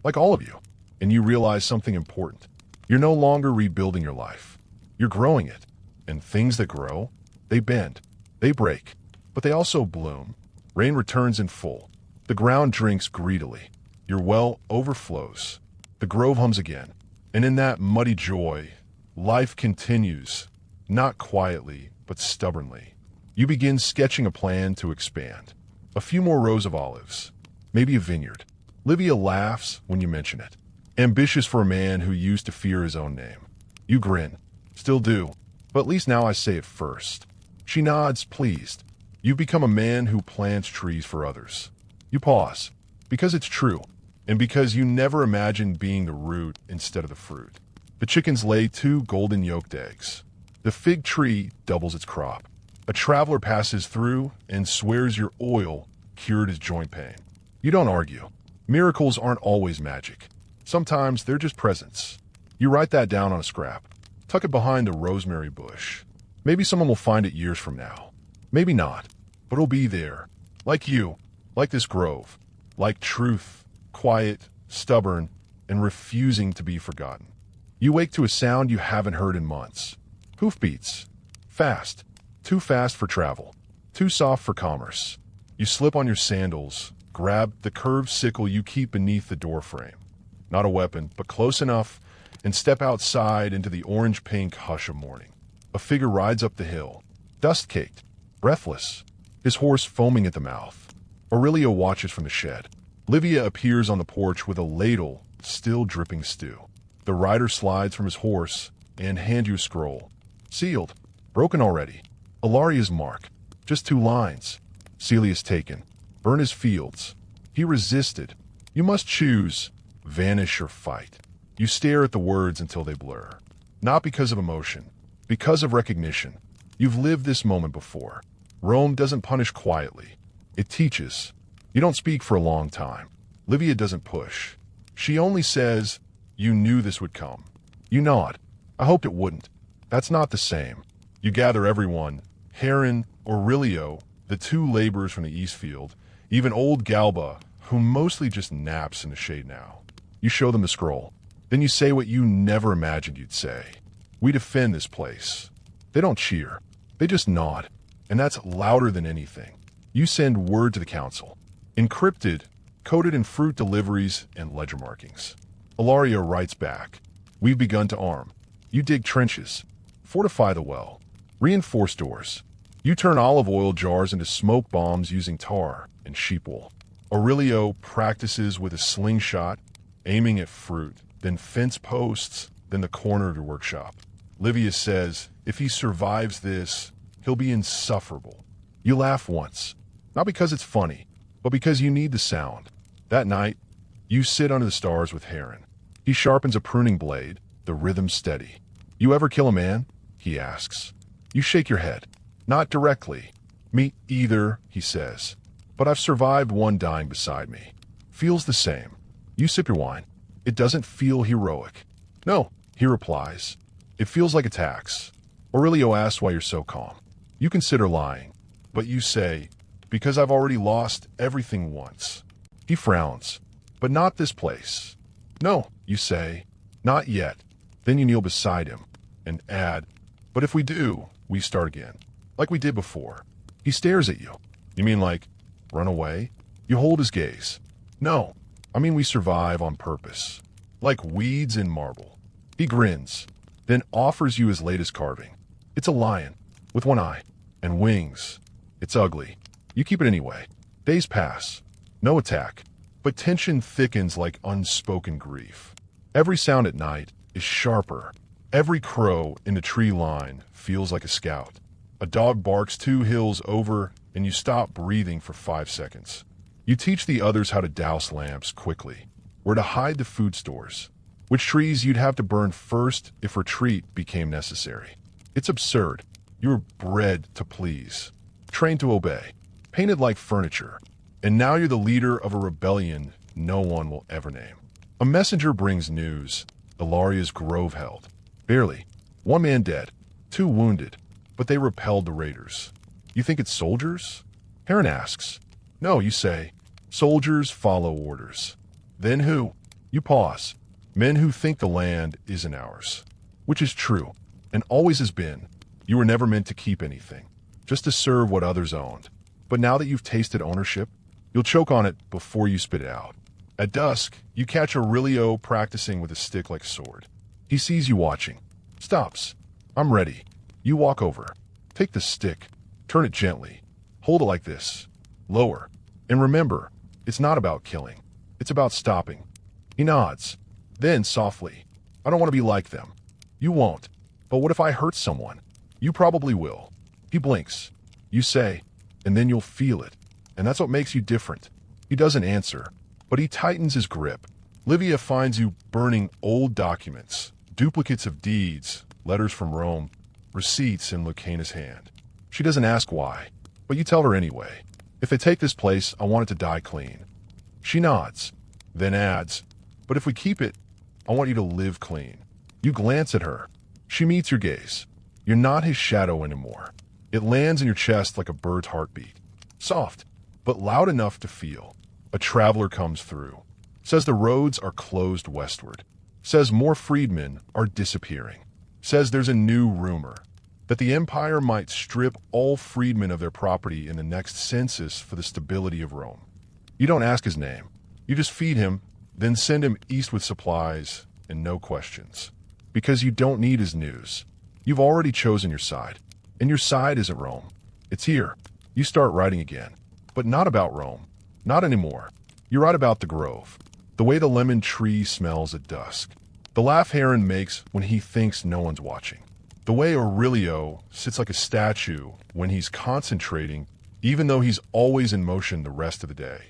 like all of you. And you realize something important. You're no longer rebuilding your life. You're growing it. And things that grow, they bend, they break, but they also bloom. Rain returns in full. The ground drinks greedily. Your well overflows. The grove hums again. And in that muddy joy, life continues, not quietly, but stubbornly. You begin sketching a plan to expand. A few more rows of olives. Maybe a vineyard. Livia laughs when you mention it. Ambitious for a man who used to fear his own name. You grin. Still do. But at least now I say it first. She nods, pleased. You've become a man who plants trees for others. You pause. Because it's true. And because you never imagined being the root instead of the fruit. The chickens lay 2 golden yolked eggs. The fig tree doubles its crop. A traveler passes through and swears your oil cured his joint pain. You don't argue. Miracles aren't always magic. Sometimes they're just presents. You write that down on a scrap. Tuck it behind a rosemary bush. Maybe someone will find it years from now. Maybe not, but it'll be there. Like you, like this grove, like truth, quiet, stubborn, and refusing to be forgotten. You wake to a sound you haven't heard in months. Hoofbeats. Fast. Too fast for travel. Too soft for commerce. You slip on your sandals, grab the curved sickle you keep beneath the doorframe. Not a weapon, but close enough, and step outside into the orange-pink hush of morning. A figure rides up the hill, dust-caked, breathless, his horse foaming at the mouth. Aurelio watches from the shed. Livia appears on the porch with a ladle still dripping stew. The rider slides from his horse and hands you a scroll. Sealed. Broken already. Ilaria's mark. Just 2 lines. Celia's taken. Burn his fields. He resisted. You must choose. Vanish or fight. You stare at the words until they blur. Not because of emotion. Because of recognition. You've lived this moment before. Rome doesn't punish quietly. It teaches. You don't speak for a long time. Livia doesn't push. She only says, you knew this would come. You nod. I hoped it wouldn't. That's not the same. You gather everyone. Heron, Aurelio, the 2 laborers from the East Field, even old Galba, who mostly just naps in the shade now. You show them the scroll. Then you say what you never imagined you'd say. We defend this place. They don't cheer. They just nod. And that's louder than anything. You send word to the council. Encrypted, coded in fruit deliveries and ledger markings. Ilaria writes back. We've begun to arm. You dig trenches. Fortify the well. Reinforce doors. You turn olive oil jars into smoke bombs using tar and sheep wool. Aurelio practices with a slingshot, aiming at fruit, then fence posts, then the corner of your workshop. Livia says, if he survives this, he'll be insufferable. You laugh once, not because it's funny, but because you need the sound. That night, you sit under the stars with Heron. He sharpens a pruning blade, the rhythm steady. You ever kill a man? He asks. You shake your head. Not directly. Me either, he says. But I've survived one dying beside me. Feels the same. You sip your wine. It doesn't feel heroic. No, he replies. It feels like a tax. Aurelio asks why you're so calm. You consider lying. But you say, because I've already lost everything once. He frowns. But not this place. No, you say. Not yet. Then you kneel beside him and add, but if we do, we start again. Like we did before. He stares at you. You mean like, run away? You hold his gaze. No, I mean we survive on purpose. Like weeds in marble. He grins, then offers you his latest carving. It's a lion, with 1 eye, and wings. It's ugly. You keep it anyway. Days pass. No attack. But tension thickens like unspoken grief. Every sound at night is sharper. Every crow in the tree line feels like a scout. A dog barks 2 hills over, and you stop breathing for 5 seconds. You teach the others how to douse lamps quickly, where to hide the food stores, which trees you'd have to burn first if retreat became necessary. It's absurd. You were bred to please, trained to obey, painted like furniture, and now you're the leader of a rebellion no one will ever name. A messenger brings news. Ilaria's grove held. Barely. 1 man dead, 2 wounded, but they repelled the raiders. You think it's soldiers? Heron asks. No, you say. Soldiers follow orders. Then who? You pause. Men who think the land isn't ours. Which is true, and always has been. You were never meant to keep anything, just to serve what others owned. But now that you've tasted ownership, you'll choke on it before you spit it out. At dusk, you catch Aurelio practicing with a stick like a sword. He sees you watching. Stops. I'm ready. You walk over. Take the stick. Turn it gently. Hold it like this. Lower. And remember, it's not about killing. It's about stopping. He nods. Then, softly, I don't want to be like them. You won't. But what if I hurt someone? You probably will. He blinks. You say, and then you'll feel it. And that's what makes you different. He doesn't answer, but he tightens his grip. Livia finds you burning old documents, duplicates of deeds, letters from Rome, receipts in Lucana's hand. She doesn't ask why, but you tell her anyway. If I take this place, I want it to die clean. She nods, then adds, but if we keep it, I want you to live clean. You glance at her. She meets your gaze. You're not his shadow anymore. It lands in your chest like a bird's heartbeat. Soft, but loud enough to feel. A traveler comes through. Says the roads are closed westward. Says more freedmen are disappearing. Says there's a new rumor that the Empire might strip all freedmen of their property in the next census for the stability of Rome. You don't ask his name. You just feed him, then send him east with supplies and no questions. Because you don't need his news. You've already chosen your side. And your side isn't Rome. It's here. You start writing again. But not about Rome. Not anymore. You write about the grove. The way the lemon tree smells at dusk. The laugh Heron makes when he thinks no one's watching. The way Aurelio sits like a statue when he's concentrating, even though he's always in motion the rest of the day.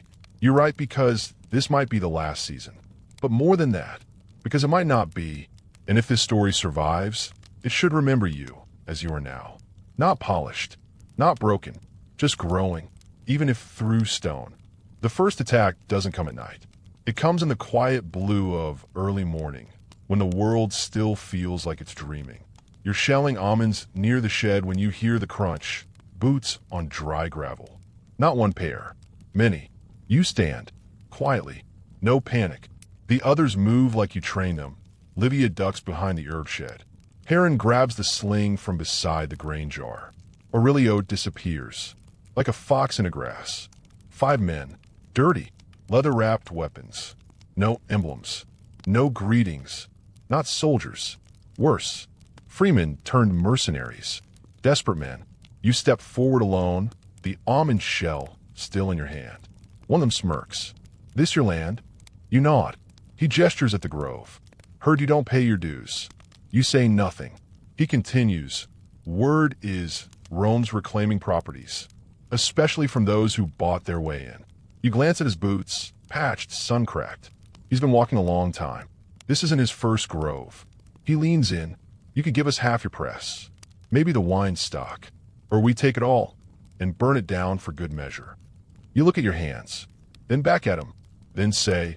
You write because this might be the last season. But more than that, because it might not be, and if this story survives, it should remember you as you are now. Not polished, not broken, just growing, even if through stone. The first attack doesn't come at night. It comes in the quiet blue of early morning, when the world still feels like it's dreaming. You're shelling almonds near the shed when you hear the crunch, boots on dry gravel. Not one pair, many. You stand, quietly, no panic. The others move like you train them. Livia ducks behind the herb shed. Heron grabs the sling from beside the grain jar. Aurelio disappears, like a fox in the grass. 5 men, dirty, leather-wrapped weapons. No emblems, no greetings, not soldiers. Worse, freemen turned mercenaries. Desperate men. You step forward alone, the almond shell still in your hand. One of them smirks. This your land? You nod. He gestures at the grove. Heard you don't pay your dues. You say nothing. He continues. Word is Rome's reclaiming properties, especially from those who bought their way in. You glance at his boots, patched, sun-cracked. He's been walking a long time. This isn't his first grove. He leans in. You could give us half your press. Maybe the wine stock. Or we take it all and burn it down for good measure. You look at your hands, then back at him, then say,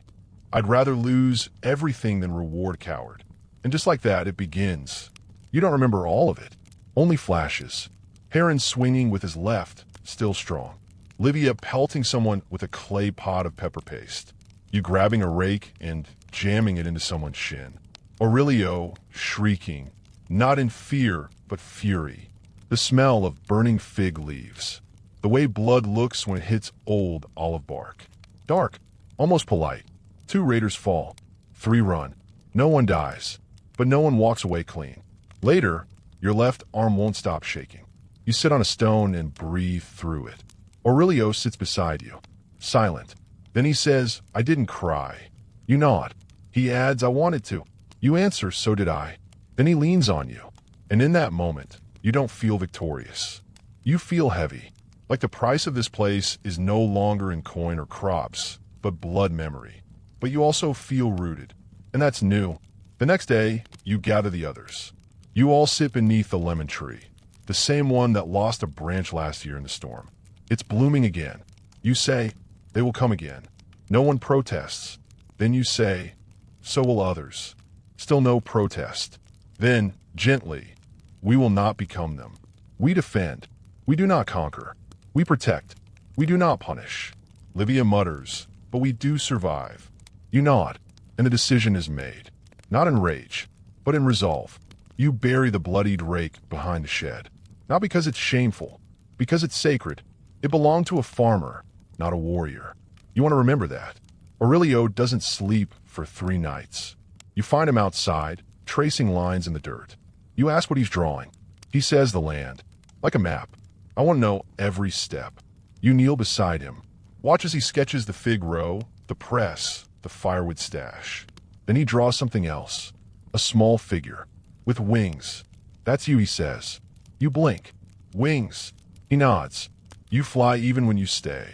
I'd rather lose everything than reward coward. And just like that, it begins. You don't remember all of it. Only flashes. Heron swinging with his left, still strong. Livia pelting someone with a clay pot of pepper paste. You grabbing a rake and jamming it into someone's shin. Aurelio shrieking, not in fear, but fury. The smell of burning fig leaves. The way blood looks when it hits old olive bark. Dark, almost polite. 2 raiders fall. 3 run. No one dies, but no one walks away clean. Later, your left arm won't stop shaking. You sit on a stone and breathe through it. Aurelio sits beside you, silent. Then he says, I didn't cry. You nod. He adds, I wanted to. You answer, so did I. Then he leans on you, and in that moment, you don't feel victorious. You feel heavy, like the price of this place is no longer in coin or crops, but blood memory. But you also feel rooted, and that's new. The next day, you gather the others. You all sit beneath the lemon tree, the same one that lost a branch last year in the storm. It's blooming again. You say, they will come again. No one protests. Then you say, so will others. Still no protest. Then, gently, we will not become them. We defend. We do not conquer. We protect. We do not punish. Livia mutters, but we do survive. You nod, and the decision is made. Not in rage, but in resolve. You bury the bloodied rake behind the shed. Not because it's shameful, because it's sacred. It belonged to a farmer, not a warrior. You want to remember that. Aurelio doesn't sleep for 3 nights. You find him outside, tracing lines in the dirt. You ask what he's drawing. He says the land, like a map. I want to know every step. You kneel beside him. Watch as he sketches the fig row, the press, the firewood stash. Then he draws something else. A small figure, with wings. That's you, he says. You blink. Wings. He nods. You fly even when you stay.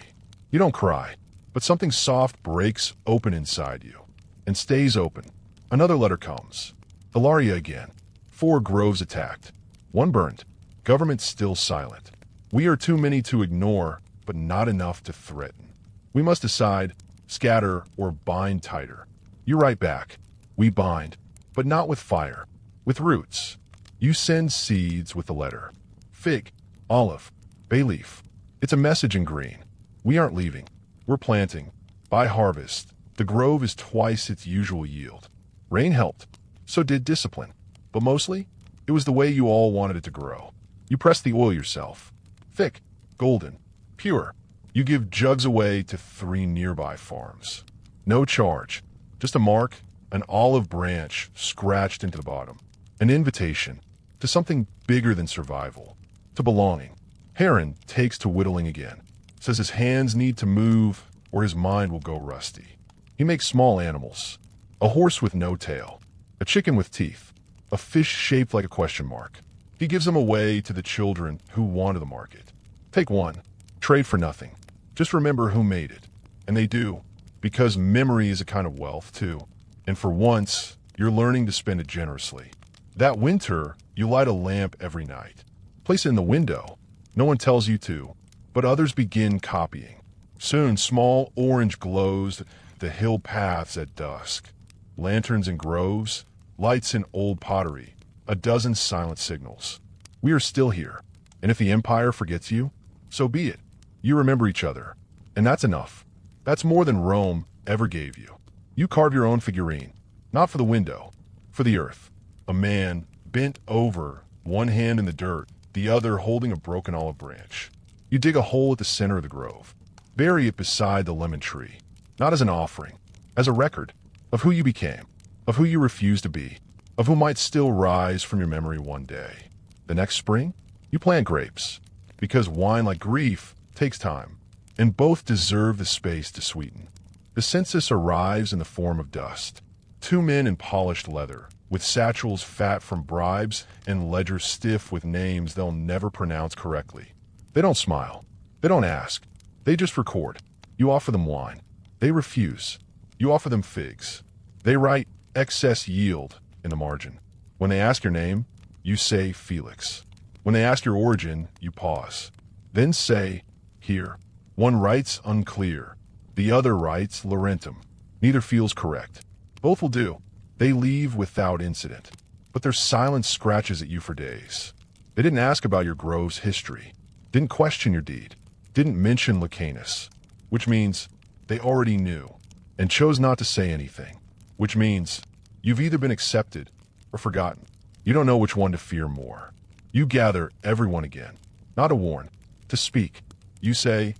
You don't cry, but something soft breaks open inside you, and stays open. Another letter comes. Ilaria again. 4 groves attacked. 1 burned. Government still silent. We are too many to ignore, but not enough to threaten. We must decide, scatter or bind tighter. You write back. We bind, but not with fire, with roots. You send seeds with the letter. Fig, olive, bay leaf. It's a message in green. We aren't leaving. We're planting. By harvest, the grove is twice its usual yield. Rain helped. So did discipline. But mostly, it was the way you all wanted it to grow. You press the oil yourself. Thick, golden, pure. You give jugs away to 3 nearby farms. No charge. Just a mark, an olive branch scratched into the bottom. An invitation to something bigger than survival. To belonging. Heron takes to whittling again. Says his hands need to move or his mind will go rusty. He makes small animals. A horse with no tail. A chicken with teeth. A fish shaped like a question mark. He gives them away to the children who wanted the market. Take 1. Trade for nothing. Just remember who made it. And they do. Because memory is a kind of wealth, too. And for once, you're learning to spend it generously. That winter, you light a lamp every night. Place it in the window. No one tells you to, but others begin copying. Soon, small orange glows the hill paths at dusk. Lanterns in groves, lights in old pottery, a dozen silent signals. We are still here, and if the Empire forgets you, so be it. You remember each other, and that's enough. That's more than Rome ever gave you. You carve your own figurine, not for the window, for the earth. A man bent over, one hand in the dirt, the other holding a broken olive branch. You dig a hole at the center of the grove. Bury it beside the lemon tree, not as an offering, as a record of who you became, of who you refused to be, of who might still rise from your memory one day. The next spring, you plant grapes, because wine, like grief, takes time, and both deserve the space to sweeten. The census arrives in the form of dust. 2 men in polished leather, with satchels fat from bribes and ledgers stiff with names they'll never pronounce correctly. They don't smile. They don't ask. They just record. You offer them wine. They refuse. You offer them figs. They write excess yield in the margin. When they ask your name, you say Felix. When they ask your origin, you pause. Then say, here. One writes unclear. The other writes Laurentum. Neither feels correct. Both will do. They leave without incident. But their silence scratches at you for days. They didn't ask about your grove's history. Didn't question your deed. Didn't mention Lucanus. Which means they already knew and chose not to say anything. Which means you've either been accepted or forgotten. You don't know which one to fear more. You gather everyone again, not to warn, to speak. You say,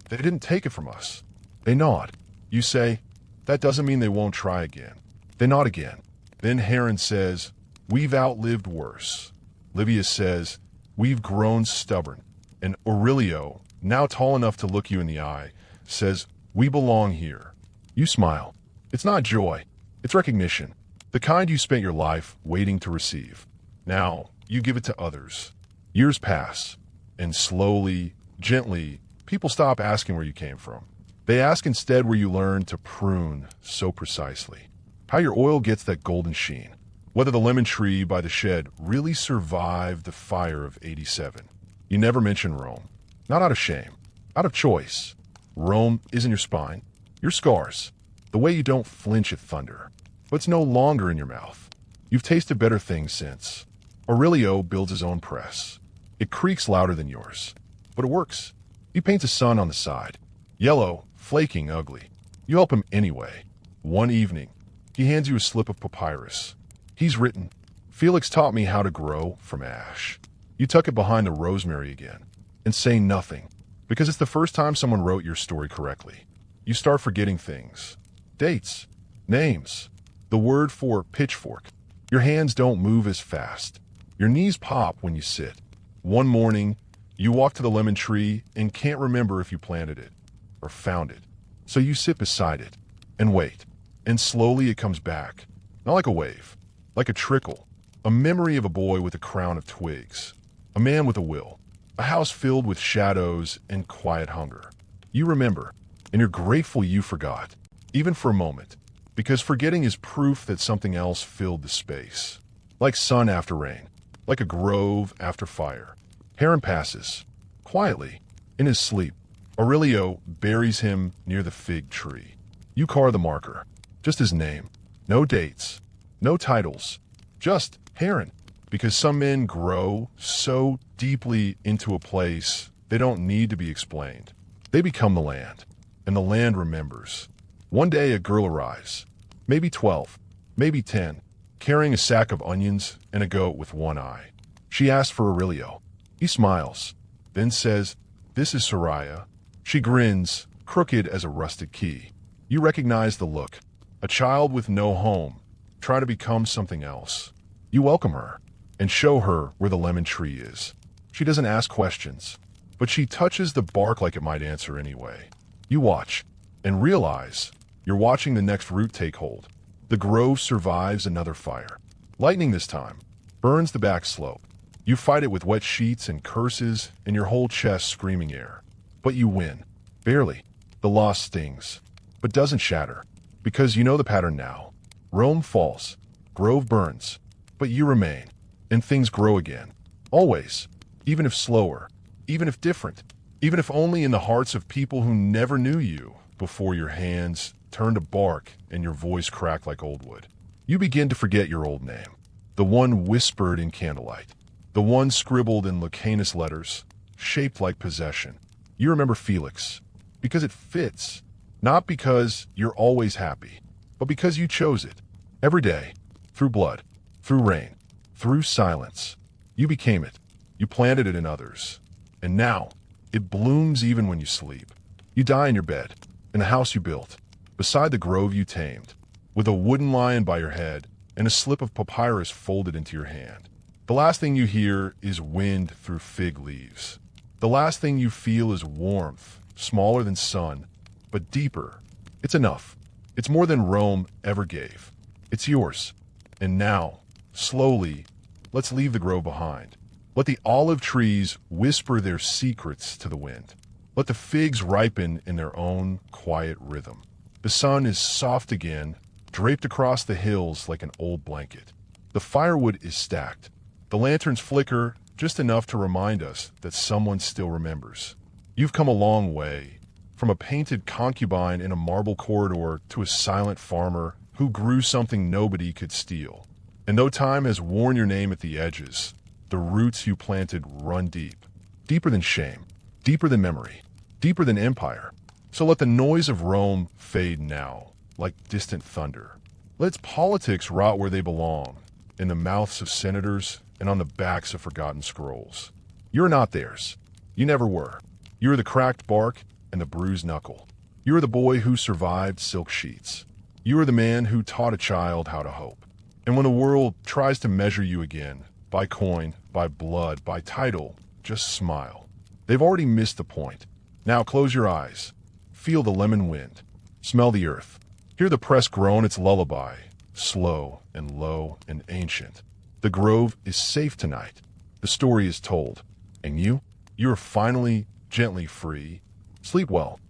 they didn't take it from us. They nod. You say, that doesn't mean they won't try again. They nod again. Then Heron says, we've outlived worse. Livia says, we've grown stubborn. And Aurelio, now tall enough to look you in the eye, says, we belong here. You smile. It's not joy. It's recognition. The kind you spent your life waiting to receive. Now, you give it to others. Years pass, and slowly, gently, people stop asking where you came from. They ask instead where you learned to prune so precisely. How your oil gets that golden sheen. Whether the lemon tree by the shed really survived the fire of '87. You never mention Rome. Not out of shame, out of choice. Rome isn't your spine, your scars. The way you don't flinch at thunder. But it's no longer in your mouth. You've tasted better things since. Aurelio builds his own press. It creaks louder than yours. But it works. He paints a sun on the side. Yellow, flaking, ugly. You help him anyway. One evening, he hands you a slip of papyrus. He's written, "Felix taught me how to grow from ash." You tuck it behind the rosemary again and say nothing, because it's the first time someone wrote your story correctly. You start forgetting things. Dates, names, the word for pitchfork. Your hands don't move as fast. Your knees pop when you sit. One morning, you walk to the lemon tree and can't remember if you planted it or found it. So you sit beside it and wait, and slowly it comes back. Not like a wave, like a trickle, a memory of a boy with a crown of twigs, a man with a will, a house filled with shadows and quiet hunger. You remember, and you're grateful you forgot, even for a moment, because forgetting is proof that something else filled the space. Like sun after rain, like a grove after fire. Heron passes, quietly, in his sleep. Aurelio buries him near the fig tree. You carve the marker, just his name. No dates, no titles, just Heron. Because some men grow so deeply into a place they don't need to be explained. They become the land, and the land remembers. One day a girl arrives, maybe 12, maybe 10, carrying a sack of onions and a goat with one eye. She asks for Aurelio. He smiles, then says, "This is Soraya." She grins, crooked as a rusted key. You recognize the look. A child with no home, try to become something else. You welcome her and show her where the lemon tree is. She doesn't ask questions, but she touches the bark like it might answer anyway. You watch and realize you're watching the next root take hold. The grove survives another fire. Lightning this time burns the back slope. You fight it with wet sheets and curses and your whole chest screaming air. But you win. Barely. The loss stings, but doesn't shatter, because you know the pattern now. Rome falls, grove burns, but you remain, and things grow again. Always, even if slower, even if different, even if only in the hearts of people who never knew you before your hands turn to bark and your voice cracked like old wood. You begin to forget your old name, the one whispered in candlelight, the one scribbled in Lucanus letters, shaped like possession. You remember Felix, because it fits, not because you're always happy, but because you chose it. Every day, through blood, through rain, through silence, you became it. You planted it in others. And now, it blooms even when you sleep. You die in your bed, in the house you built, beside the grove you tamed, with a wooden lion by your head and a slip of papyrus folded into your hand. The last thing you hear is wind through fig leaves. The last thing you feel is warmth, smaller than sun, but deeper. It's enough. It's more than Rome ever gave. It's yours. And now, slowly, let's leave the grove behind. Let the olive trees whisper their secrets to the wind. Let the figs ripen in their own quiet rhythm. The sun is soft again, draped across the hills like an old blanket. The firewood is stacked. The lanterns flicker just enough to remind us that someone still remembers. You've come a long way, from a painted concubine in a marble corridor to a silent farmer who grew something nobody could steal. And though time has worn your name at the edges, the roots you planted run deep. Deeper than shame, deeper than memory, deeper than empire. So let the noise of Rome fade now, like distant thunder. Let its politics rot where they belong, in the mouths of senators and on the backs of forgotten scrolls. You're not theirs. You never were. You're the cracked bark and the bruised knuckle. You're the boy who survived silk sheets. You are the man who taught a child how to hope. And when the world tries to measure you again, by coin, by blood, by title, just smile. They've already missed the point. Now close your eyes. Feel the lemon wind. Smell the earth. Hear the press groan its lullaby slow and low and ancient. The grove is safe tonight. The story is told. And you? You are finally gently free. Sleep well.